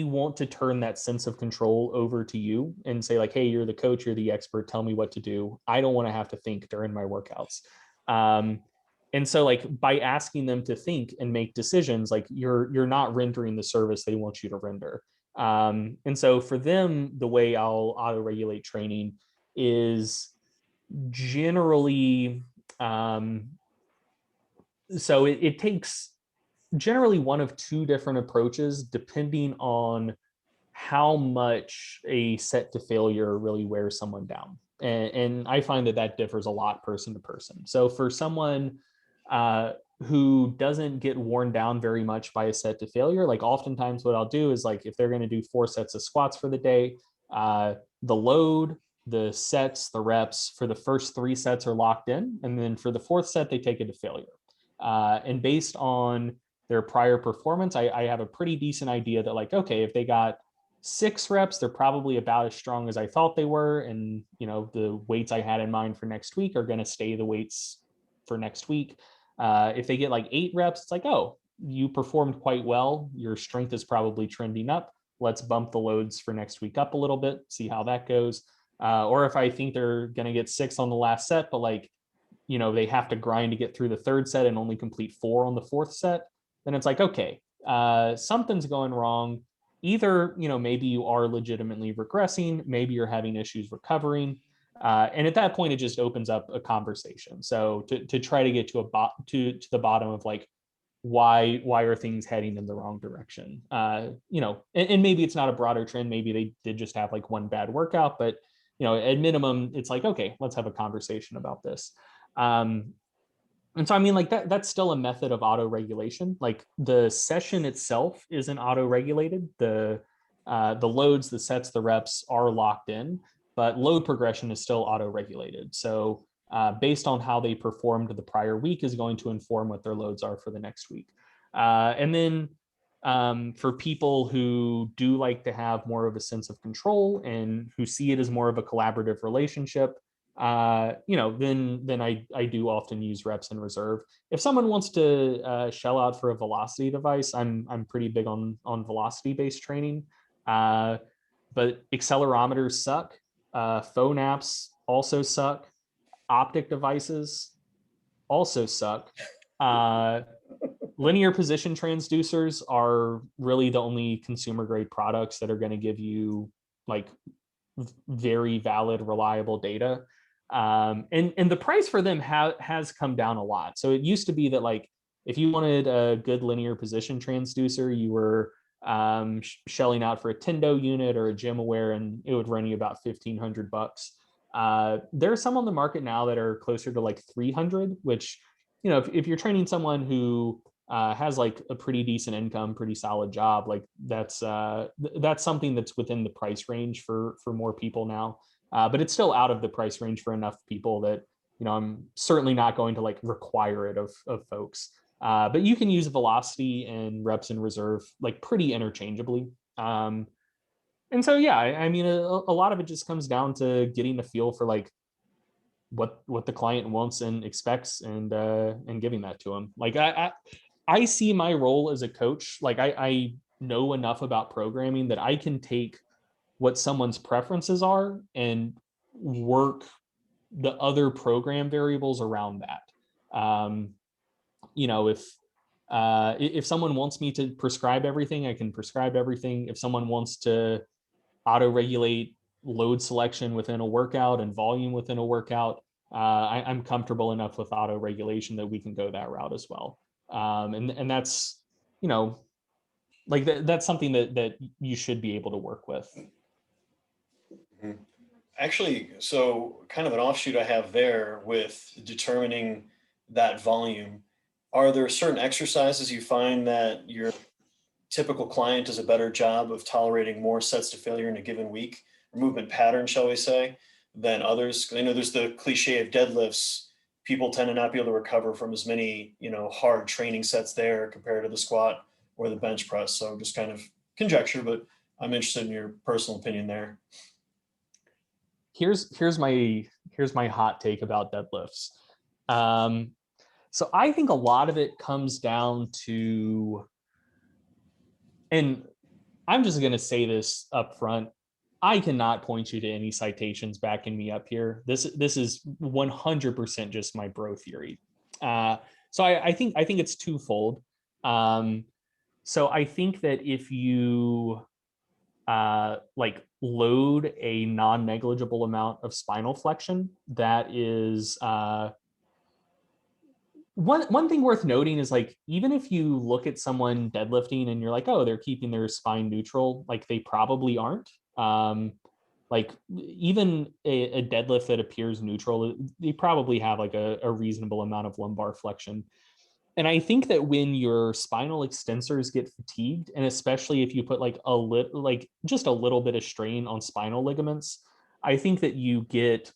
want to turn that sense of control over to you and say like, hey, you're the coach, you're the expert, tell me what to do. I don't want to have to think during my workouts. And so like by asking them to think and make decisions, like you're not rendering the service they want you to render. And so for them, the way I'll auto regulate training is generally so it takes generally one of two different approaches depending on how much a set to failure really wears someone down. And I find that differs a lot person to person. So for someone who doesn't get worn down very much by a set to failure, like oftentimes what I'll do is like if they're going to do 4 sets of squats for the day, the load, the sets, the reps for the first 3 sets are locked in. And then for the 4th set, they take it to failure. And based on their prior performance, I have a pretty decent idea that like, okay, if they got 6 reps, they're probably about as strong as I thought they were. And, the weights I had in mind for next week are going to stay the weights for next week. If they get like 8 reps, it's like, oh, you performed quite well. Your strength is probably trending up. Let's bump the loads for next week up a little bit, see how that goes. Or if I think they're going to get 6 on the last set, but like, they have to grind to get through the 3rd set and only complete 4 on the 4th set, then it's like, okay, something's going wrong. Either, maybe you are legitimately regressing, maybe you're having issues recovering. And at that point, it just opens up a conversation. So to try to get to the bottom of like, why are things heading in the wrong direction? And maybe it's not a broader trend. Maybe they did just have like one bad workout, but at minimum, it's like, okay, let's have a conversation about this. And so, I mean, like that's still a method of auto regulation. Like the session itself isn't auto regulated. The loads, the sets, the reps are locked in, but load progression is still auto regulated. So based on how they performed the prior week is going to inform what their loads are for the next week. And then For people who do like to have more of a sense of control and who see it as more of a collaborative relationship, then I do often use reps in reserve. If someone wants to shell out for a velocity device, I'm pretty big on velocity based training. But accelerometers suck. Phone apps also suck. Optic devices also suck. Linear position transducers are really the only consumer grade products that are going to give you like very valid, reliable data. And the price for them has come down a lot. So it used to be that like if you wanted a good linear position transducer, you were shelling out for a Tendo unit or a GymAware, and it would run you about $1,500. There are some on the market now that are closer to like 300, which, if you're training someone who has like a pretty decent income, pretty solid job, like that's something that's within the price range for more people now. But it's still out of the price range for enough people that, I'm certainly not going to like require it of folks. But you can use velocity and reps in reserve like pretty interchangeably. And so, yeah, I mean, a lot of it just comes down to getting the feel for like what the client wants and expects, and giving that to them. Like I see my role as a coach. Like I know enough about programming that I can take what someone's preferences are and work the other program variables around that. If someone wants me to prescribe everything, I can prescribe everything. If someone wants to auto regulate load selection within a workout and volume within a workout, I'm comfortable enough with auto regulation that we can go that route as well. And that's, like that's something that you should be able to work with. Mhm. Actually, so kind of an offshoot I have there with determining that volume. Are there certain exercises you find that your typical client does a better job of tolerating more sets to failure in a given week, or movement pattern, shall we say, than others? 'Cause I know there's the cliche of deadlifts. People tend to not be able to recover from as many, hard training sets there compared to the squat or the bench press. So just kind of conjecture, but I'm interested in your personal opinion there. Here's my hot take about deadlifts. Um, so I think a lot of it comes down to, and I'm just going to say this up front. I cannot point you to any citations backing me up here. This is 100% just my bro theory. Uh, so I think it's twofold. Um, so I think that if you like load a non-negligible amount of spinal flexion, that is one thing worth noting is like, even if you look at someone deadlifting and you're like, oh, they're keeping their spine neutral, like they probably aren't. Like even a deadlift that appears neutral, they probably have like a reasonable amount of lumbar flexion. And I think that when your spinal extensors get fatigued, and especially if you put like just a little bit of strain on spinal ligaments, I think that you get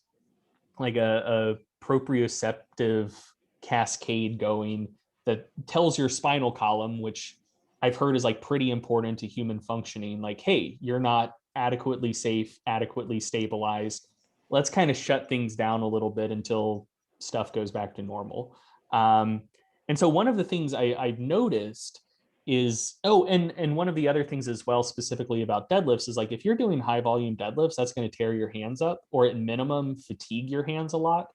like a proprioceptive cascade going that tells your spinal column, which I've heard is like pretty important to human functioning, like, hey, you're not adequately safe, adequately stabilized. Let's kind of shut things down a little bit until stuff goes back to normal. And so one of the things I've noticed is, and one of the other things as well, specifically about deadlifts, is like if you're doing high volume deadlifts, that's going to tear your hands up, or at minimum fatigue your hands a lot.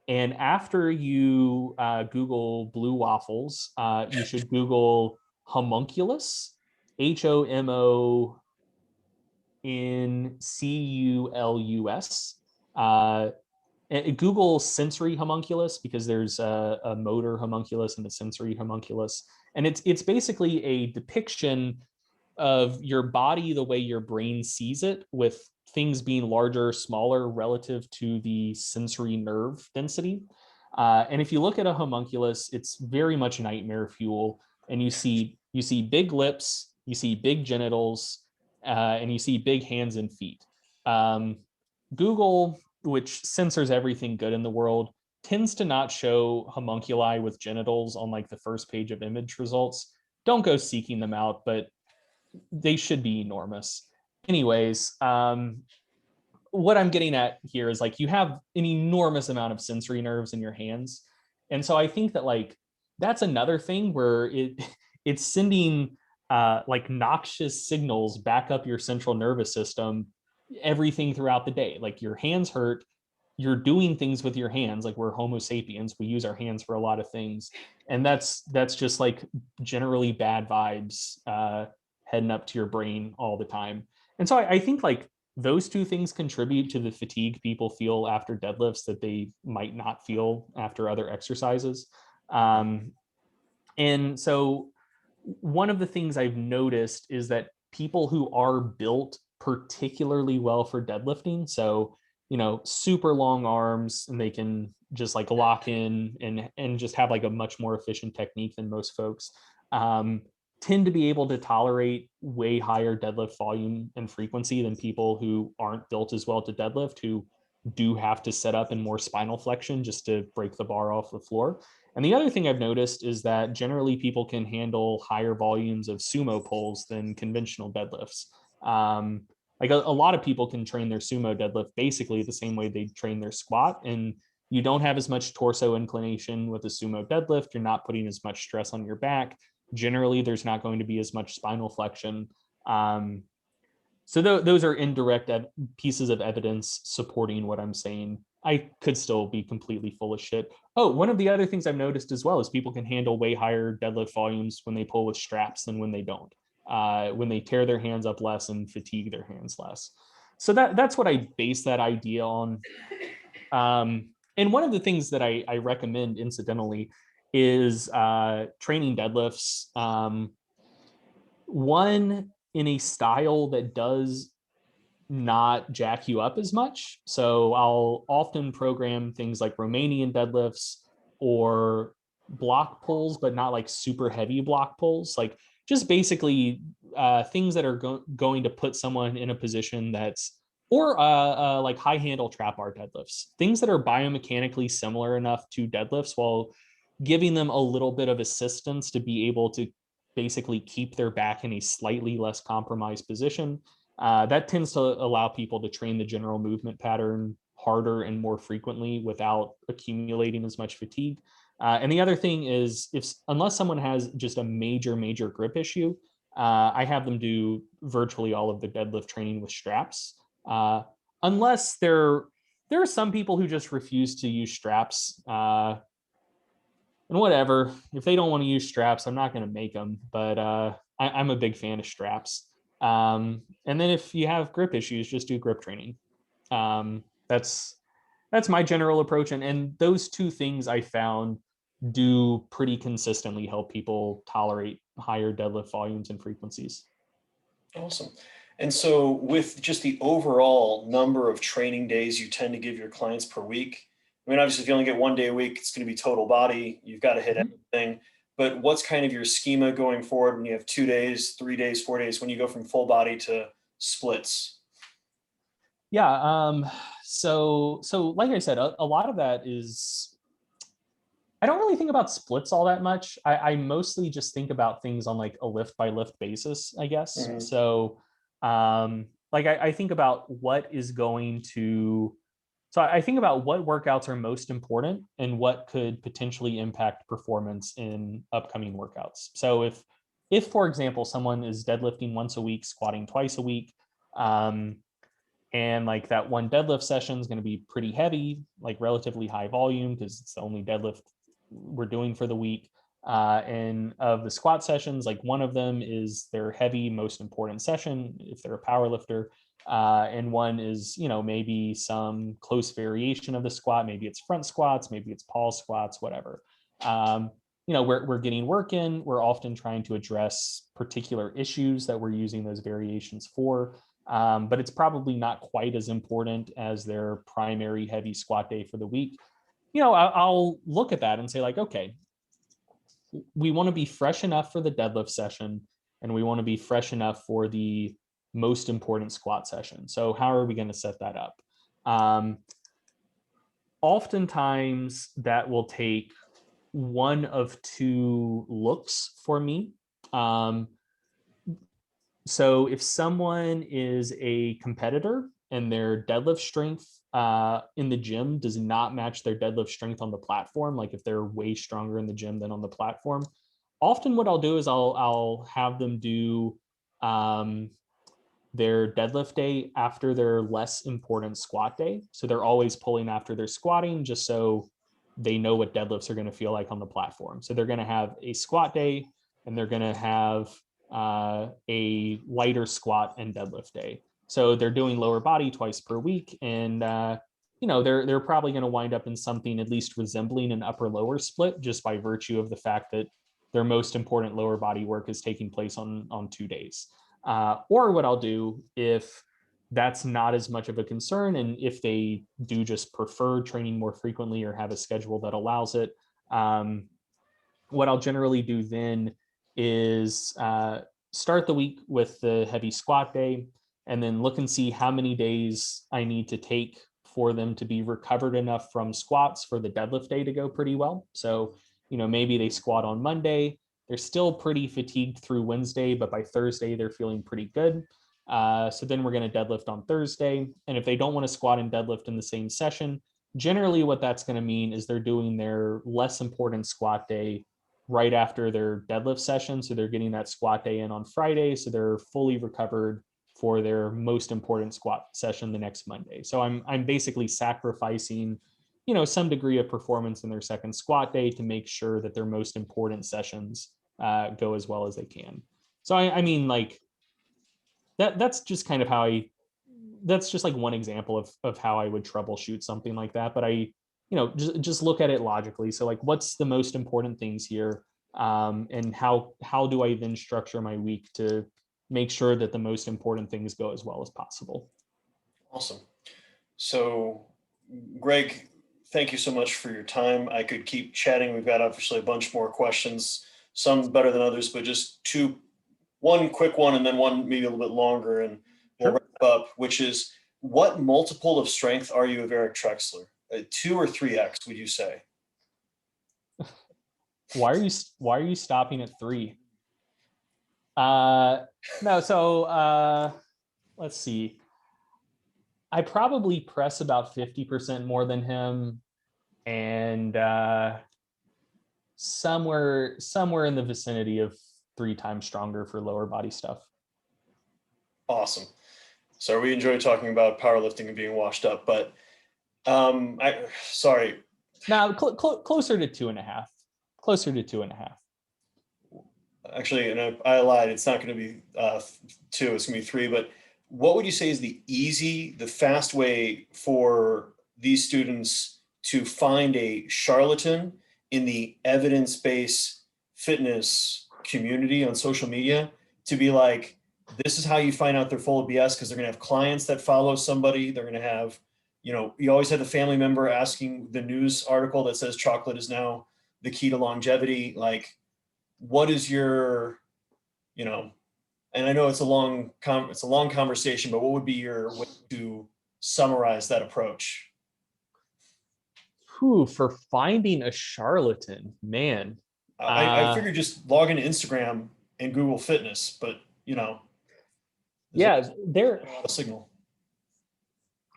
And after you Google blue waffles, you should Google homunculus, HOMONCULUS. Google sensory homunculus, because there's a motor homunculus and a sensory homunculus, and it's basically a depiction of your body the way your brain sees it, with things being larger, smaller relative to the sensory nerve density. And if you look at a homunculus, it's very much nightmare fuel, and you see big lips, you see big genitals, and you see big hands and feet. Um, Google, which censors everything good in the world, tends to not show homunculi with genitals on like the first page of image results. don't go seeking them out, but they should be enormous. Anyways, what I'm getting at here is like you have an enormous amount of sensory nerves in your hands. And so I think that like that's another thing where it's sending like noxious signals back up your central nervous system, everything throughout the day. Like your hands hurt, you're doing things with your hands, like we're Homo sapiens, we use our hands for a lot of things. And that's just like generally bad vibes heading up to your brain all the time. And so I think like those two things contribute to the fatigue people feel after deadlifts that they might not feel after other exercises. And so one of the things I've noticed is that people who are built particularly well for deadlifting, so super long arms, and they can just like lock in and just have like a much more efficient technique than most folks, tend to be able to tolerate way higher deadlift volume and frequency than people who aren't built as well to deadlift, who do have to set up in more spinal flexion just to break the bar off the floor. And the other thing I've noticed is that generally people can handle higher volumes of sumo pulls than conventional deadlifts. Like a lot of people can train their sumo deadlift basically the same way they train their squat, and you don't have as much torso inclination with a sumo deadlift. You're not putting as much stress on your back. Generally, there's not going to be as much spinal flexion. So those are indirect pieces of evidence supporting what I'm saying. I could still be completely full of shit. Oh, one of the other things I've noticed as well is people can handle way higher deadlift volumes when they pull with straps than when they don't. When they tear their hands up less and fatigue their hands less. So that's what I base that idea on. And one of the things that I recommend, incidentally, is training deadlifts. One, in a style that does not jack you up as much. So I'll often program things like Romanian deadlifts or block pulls, but not like super heavy block pulls, like just basically things that are going to put someone in a position that's, or like high handle trap bar deadlifts, things that are biomechanically similar enough to deadlifts while giving them a little bit of assistance to be able to basically keep their back in a slightly less compromised position. That tends to allow people to train the general movement pattern harder and more frequently without accumulating as much fatigue. And the other thing is, unless someone has just a major grip issue, I have them do virtually all of the deadlift training with straps. Unless there are some people who just refuse to use straps. And whatever, if they don't want to use straps, I'm not going to make them. But I'm a big fan of straps. And then if you have grip issues, just do grip training. That's my general approach. And those two things I found do pretty consistently help people tolerate higher deadlift volumes and frequencies. Awesome. And so with just the overall number of training days you tend to give your clients per week, I mean, obviously if you only get 1 day a week, it's going to be total body. You've got to hit everything. But what's kind of your schema going forward when you have 2 days, 3 days, 4 days, when you go from full body to splits? Yeah. So like I said, a lot of that is, I don't really think about splits all that much. I mostly just think about things on like a lift by lift basis, I guess. Mm-hmm. So like I think about what is going to, so I think about what workouts are most important and what could potentially impact performance in upcoming workouts. So if for example, someone is deadlifting once a week, squatting twice a week, and like that one deadlift session is going to be pretty heavy, like relatively high volume because it's the only deadlift we're doing for the week. And of the squat sessions, like one of them is their heavy, most important session if they're a power lifter. And one is, maybe some close variation of the squat. Maybe it's front squats, maybe it's pause squats, whatever. We're getting work in. We're often trying to address particular issues that we're using those variations for. But it's probably not quite as important as their primary heavy squat day for the week. I'll look at that and say like, okay, we want to be fresh enough for the deadlift session and we want to be fresh enough for the most important squat session. So how are we going to set that up? Oftentimes that will take one of two looks for me. Um, so if someone is a competitor and their deadlift strength in the gym does not match their deadlift strength on the platform, like if they're way stronger in the gym than on the platform, often what I'll do is I'll have them do their deadlift day after their less important squat day. So they're always pulling after their squatting, just so they know what deadlifts are going to feel like on the platform. So they're going to have a squat day and they're going to have a lighter squat and deadlift day. So they're doing lower body twice per week, and they're probably going to wind up in something at least resembling an upper lower split, just by virtue of the fact that their most important lower body work is taking place on 2 days. Or what I'll do, if that's not as much of a concern, and if they do just prefer training more frequently or have a schedule that allows it, what I'll generally do then is start the week with the heavy squat day, and then look and see how many days I need to take for them to be recovered enough from squats for the deadlift day to go pretty well. So, maybe they squat on Monday, they're still pretty fatigued through Wednesday, but by Thursday, they're feeling pretty good. So then we're going to deadlift on Thursday. And if they don't want to squat and deadlift in the same session, generally what that's going to mean is they're doing their less important squat day right after their deadlift session. So they're getting that squat day in on Friday. So they're fully recovered for their most important squat session the next Monday. So I'm basically sacrificing, some degree of performance in their second squat day to make sure that their most important sessions go as well as they can. So I mean, like that's just kind of how that's just like one example of how I would troubleshoot something like that. But just look at it logically. So like, what's the most important things here? And how do I then structure my week to make sure that the most important things go as well as possible? Awesome. So, Greg, thank you so much for your time. I could keep chatting. We've got obviously a bunch more questions, some better than others, but just one quick one and then one maybe a little bit longer, and we'll Sure. wrap up, which is, what multiple of strength are you of Eric Trexler? 2 or 3x, would you say? Why are you stopping at 3? No, so let's see. I probably press about 50% more than him, and somewhere in the vicinity of 3 times stronger for lower body stuff. Awesome. So we enjoy talking about powerlifting and being washed up, but sorry. Now closer to 2.5. Closer to 2.5. Actually, and I lied. It's not going to be 2. It's going to be 3. But what would you say is the fast way for these students to find a charlatan in the evidence-based fitness community on social media, to be like, this is how you find out they're full of BS? Because they're going to have clients that follow somebody. They're going to have, you always have the family member asking the news article that says chocolate is now the key to longevity. Like, what is your, and I know it's a long conversation, but what would be your way to summarize that approach? For finding a charlatan, man. I figured just log into Instagram and Google fitness, but Yeah, there. a lot of signal.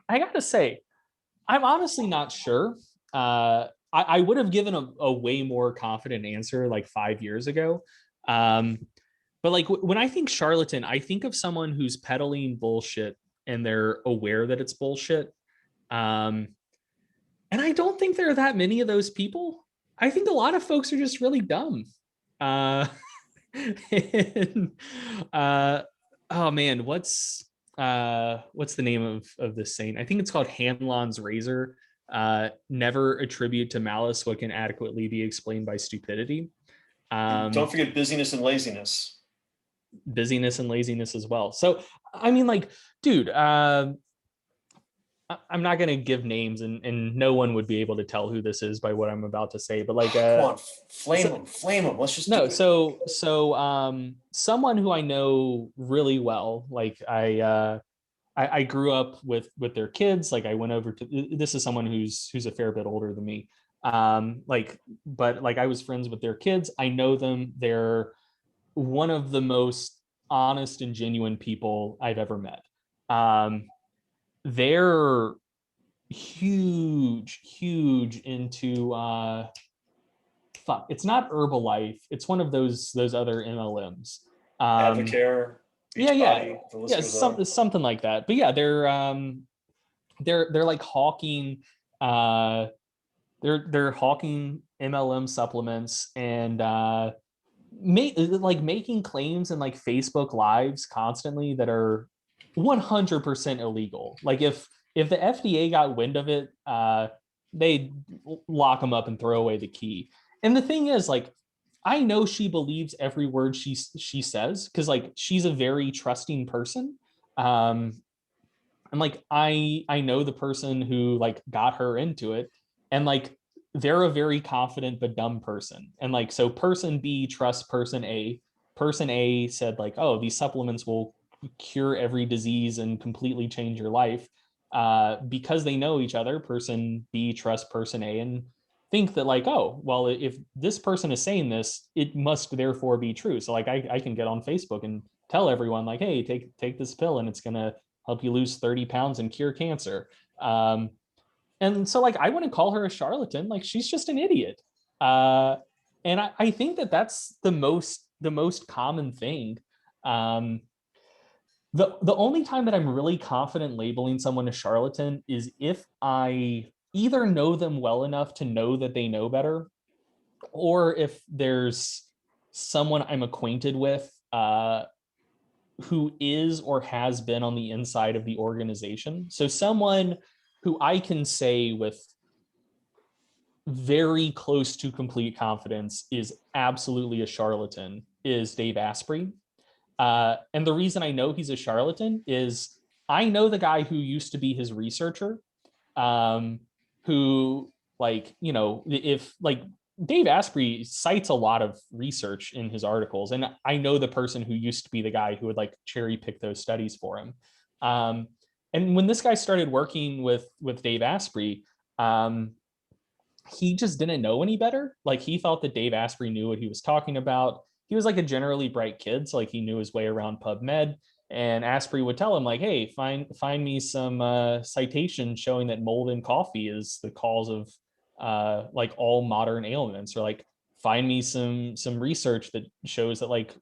I gotta say, I'm honestly not sure. I would have given a way more confident answer like 5 years ago. But like when I think charlatan, I think of someone who's peddling bullshit and they're aware that it's bullshit. And I don't think there are that many of those people. I think a lot of folks are just really dumb. And, oh man, what's the name of this saying? I think it's called Hanlon's razor. Never attribute to malice what can adequately be explained by stupidity. Don't forget busyness and laziness. Busyness and laziness as well. So I mean, like, dude, I'm not going to give names, and no one would be able to tell who this is by what I'm about to say, but like, come on, flame them. Let's just no. So someone who I know really well, like I grew up with their kids. Like I went over to, this is someone who's a fair bit older than me. But like I was friends with their kids. I know them. They're one of the most honest and genuine people I've ever met. Um, they're huge into it's not Herbalife. It's one of those other MLMs. Um, Advocare, yeah, yeah, Beachbody, the list yeah, goes on. something like that. But yeah, they're like hawking uh they're hawking MLM supplements and making claims in like Facebook lives constantly that are 100% illegal. Like if the FDA got wind of it, they'd lock them up and throw away the key. And the thing is, like, I know she believes every word she says because like she's a very trusting person. Um, and like I know the person who like got her into it, and like they're a very confident but dumb person. And like so person B trusts person A. Person A said like, oh, these supplements will cure every disease and completely change your life. Because they know each other, person B trusts person A and think that like, oh, well, if this person is saying this, it must therefore be true. So like I can get on Facebook and tell everyone like, hey, take this pill and it's gonna help you lose 30 pounds and cure cancer. Um, and so like I wouldn't call her a charlatan. Like she's just an idiot. Uh, and I think that that's the most common thing. Um, the only time that I'm really confident labeling someone a charlatan is if I either know them well enough to know that they know better, or if there's someone I'm acquainted with who is or has been on the inside of the organization. So someone who I can say with very close to complete confidence is absolutely a charlatan is Dave Asprey. And the reason I know he's a charlatan is I know the guy who used to be his researcher, um, who like, if like Dave Asprey cites a lot of research in his articles, and I know the person who used to be the guy who would like cherry pick those studies for him. Um, and when this guy started working with Dave Asprey, um, he just didn't know any better. Like he thought that Dave Asprey knew what he was talking about. He was like a generally bright kid, so like he knew his way around PubMed. And Asprey would tell him like, "Hey, find me some citation showing that mold in coffee is the cause of like all modern ailments," or like find me some research that shows that like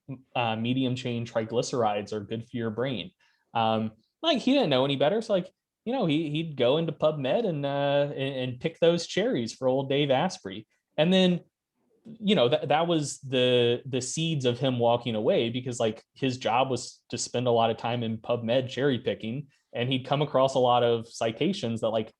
medium chain triglycerides are good for your brain. Like he didn't know any better, so like he'd go into PubMed and pick those cherries for old Dave Asprey. And then that was the seeds of him walking away, because like his job was to spend a lot of time in PubMed cherry picking, and he'd come across a lot of citations that like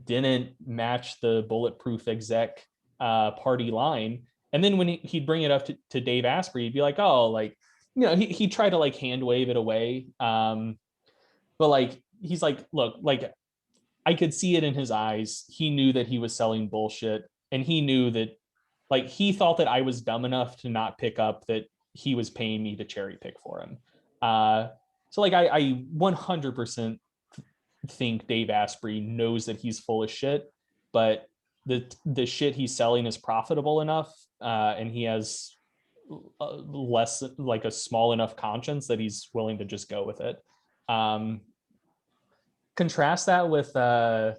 didn't match the bulletproof exec party line. And then when he'd bring it up to Dave Asprey, he'd be like, oh, like he tried to like hand wave it away. But like he's like, look, like I could see it in his eyes. He knew that he was selling bullshit, and he knew that like he thought that I was dumb enough to not pick up that he was paying me to cherry pick for him. Uh, so like I 100% think Dave Asprey knows that he's full of shit, but the shit he's selling is profitable enough, and he has less like a small enough conscience that he's willing to just go with it. Um, Contrast that with the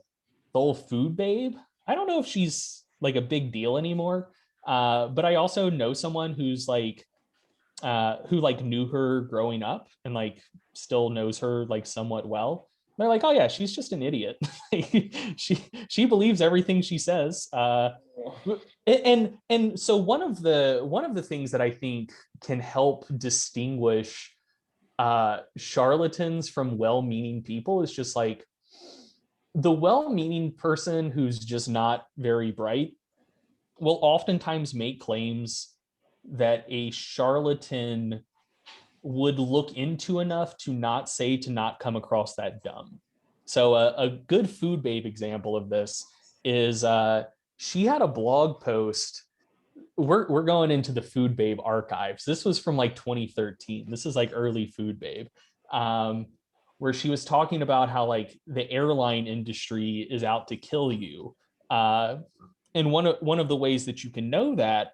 old food babe. I don't know if she's like a big deal anymore. But I also know someone who like knew her growing up and like still knows her like somewhat well. They're like, oh yeah, she's just an idiot. She believes everything she says. And so one of the things that I think can help distinguish charlatans from well-meaning people is just like the well-meaning person who's just not very bright will oftentimes make claims that a charlatan would look into enough to not say, to not come across that dumb. So a good food babe example of this is she had a blog post. We're going into the food babe archives. This was from like 2013. This is like early food babe. Um, where she was talking about how like the airline industry is out to kill you. And one of the ways that you can know that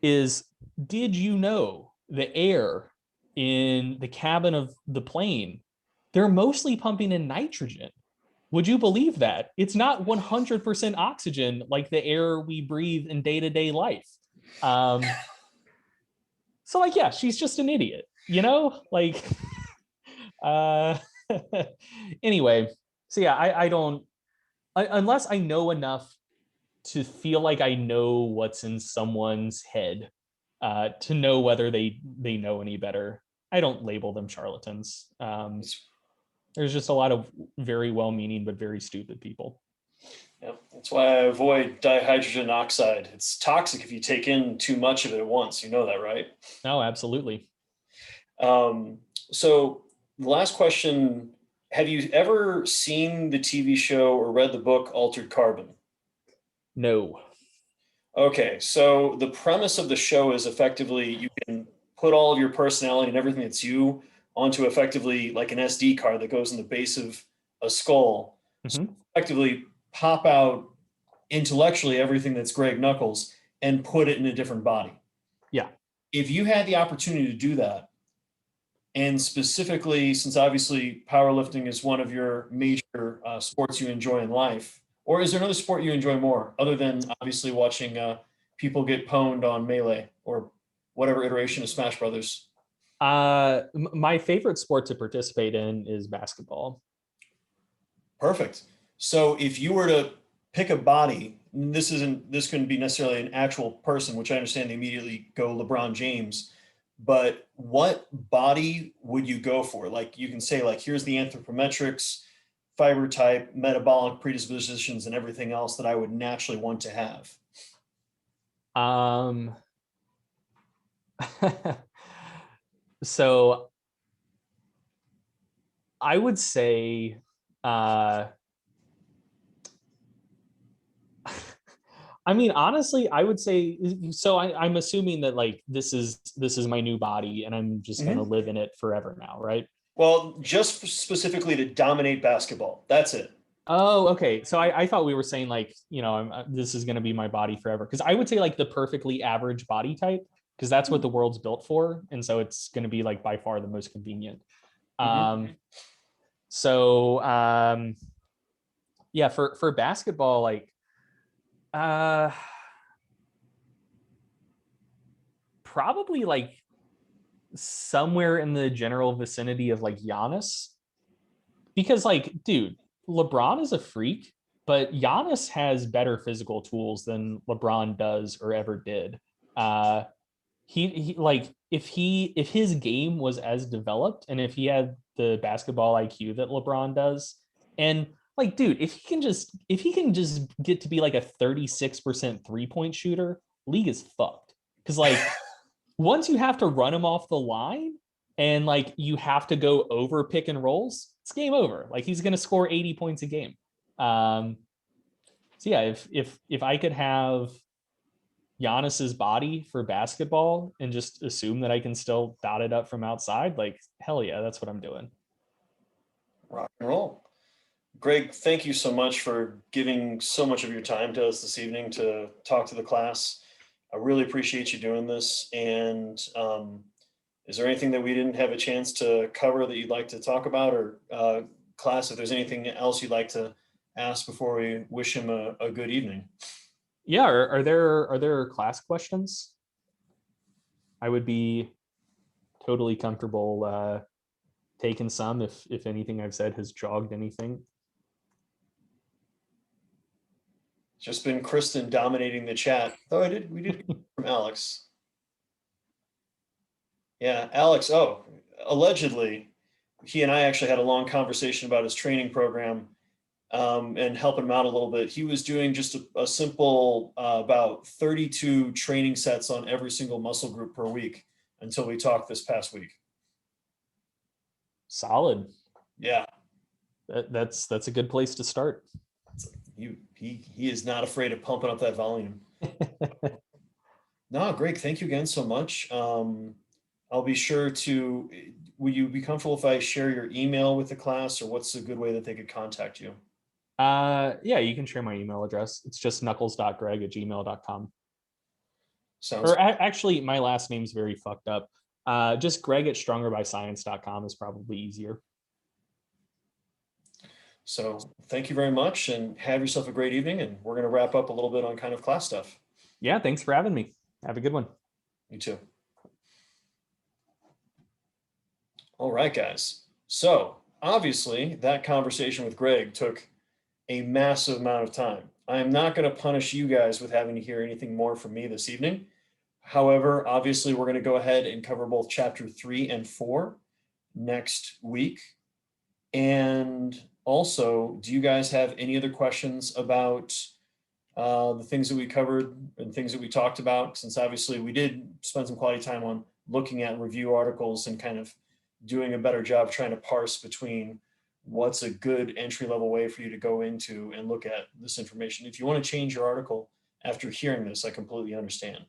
is, did you know the air in the cabin of the plane, they're mostly pumping in nitrogen. Would you believe that? It's not 100% oxygen like the air we breathe in day-to-day life. So like, yeah, she's just an idiot, you know? Like, uh, anyway, so yeah, I don't, unless I know enough to feel like I know what's in someone's head, to know whether they know any better. I don't label them charlatans. There's just a lot of very well-meaning but very stupid people. Yep. That's why I avoid dihydrogen oxide. It's toxic if you take in too much of it at once. You know that, right? No, absolutely. So the last question, have you ever seen the TV show or read the book Altered Carbon? No. Okay, so the premise of the show is effectively you can put all of your personality and everything that's you onto effectively like an SD card that goes in the base of a skull. So Mm-hmm. effectively pop out intellectually everything that's Greg Nuckols and put it in a different body. Yeah. If you had the opportunity to do that, and specifically, since obviously powerlifting is one of your major sports you enjoy in life, or is there another sport you enjoy more other than obviously watching people get pwned on Melee or whatever iteration of Smash Brothers? My favorite sport to participate in is basketball. Perfect. So if you were to pick a body, this couldn't be necessarily an actual person, which I understand they immediately go LeBron James, but what body would you go for? Like you can say like here's the anthropometrics, fiber type, metabolic predispositions, and everything else that I would naturally want to have. Um, so I would say, I mean, honestly, I would say so. I'm assuming that like this is my new body, and I'm just gonna Mhm. live in it forever now, right? Well, just specifically to dominate basketball. That's it. Oh, okay. So I thought we were saying like, this is gonna be my body forever. Because I would say like the perfectly average body type, because that's what the world's built for, and so it's gonna be like by far the most convenient. Mhm. So yeah, for basketball, like uh probably like somewhere in the general vicinity of like Giannis. Because like, dude, LeBron is a freak, but Giannis has better physical tools than LeBron does or ever did. Uh he like if his game was as developed and if he had the basketball IQ that LeBron does, and like, dude, if he can just get to be like a 36% three-point shooter, league is fucked. Because like once you have to run him off the line and like you have to go over pick and rolls, it's game over. Like he's gonna score 80 points a game. Um, so yeah, if I could have Giannis's body for basketball and just assume that I can still dot it up from outside, like hell yeah, that's what I'm doing. Rock and roll. Greg, thank you so much for giving so much of your time to us this evening to talk to the class. I really appreciate you doing this. And is there anything that we didn't have a chance to cover that you'd like to talk about, or class, if there's anything else you'd like to ask before we wish him a good evening? Yeah, are there class questions? I would be totally comfortable taking some if anything I've said has jogged anything. Just been Kristen dominating the chat. Though we did get from Alex. Yeah, Alex. Oh, allegedly, he and I actually had a long conversation about his training program, and helping him out a little bit. He was doing just a simple about 32 training sets on every single muscle group per week until we talked this past week. Solid. Yeah, That's a good place to start. he is not afraid of pumping up that volume. No, Greg, thank you again so much. I'll be sure to. Will you be comfortable if I share your email with the class, or what's a good way that they could contact you? Yeah, you can share my email address. It's just knuckles.greg@gmail.com. Sounds Or actually, my last name's very fucked up. Just Greg at strongerbyscience.com is probably easier. So thank you very much and have yourself a great evening. And we're going to wrap up a little bit on kind of class stuff. Yeah, thanks for having me. Have a good one. You too. All right, guys. So obviously that conversation with Greg took a massive amount of time. I am not going to punish you guys with having to hear anything more from me this evening. However, obviously we're going to go ahead and cover both chapter 3 and 4 next week. And also, do you guys have any other questions about the things that we covered and things that we talked about? Since obviously we did spend some quality time on looking at review articles and kind of doing a better job trying to parse between what's a good entry-level way for you to go into and look at this information. If you want to change your article after hearing this, I completely understand.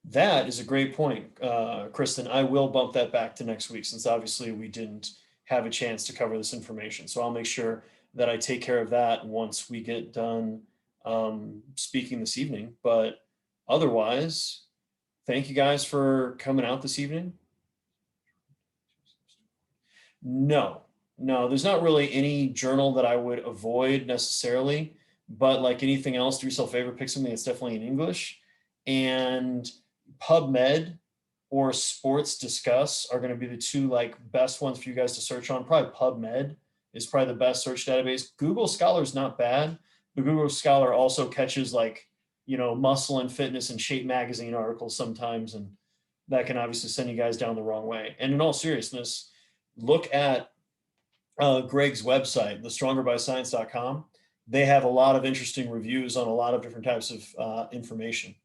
That is a great point, Kristen. I will bump that back to next week since obviously we didn't have a chance to cover this information. So I'll make sure that I take care of that once we get done speaking this evening. But otherwise, thank you guys for coming out this evening. No, there's not really any journal that I would avoid necessarily, but like anything else, do yourself a favor, pick something that's definitely in English. And PubMed or Sports Discuss are going to be the two like best ones for you guys to search on. Probably PubMed is probably the best search database. Google Scholar is not bad, but Google Scholar also catches like, you know, muscle and fitness and shape magazine articles sometimes, and that can obviously send you guys down the wrong way. And in all seriousness, look at Greg's website, thestrongerbyscience.com. They have a lot of interesting reviews on a lot of different types of information.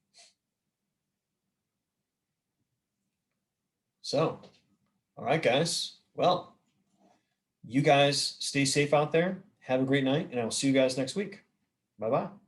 So, all right, guys. Well, you guys stay safe out there. Have a great night, and I will see you guys next week. Bye-bye.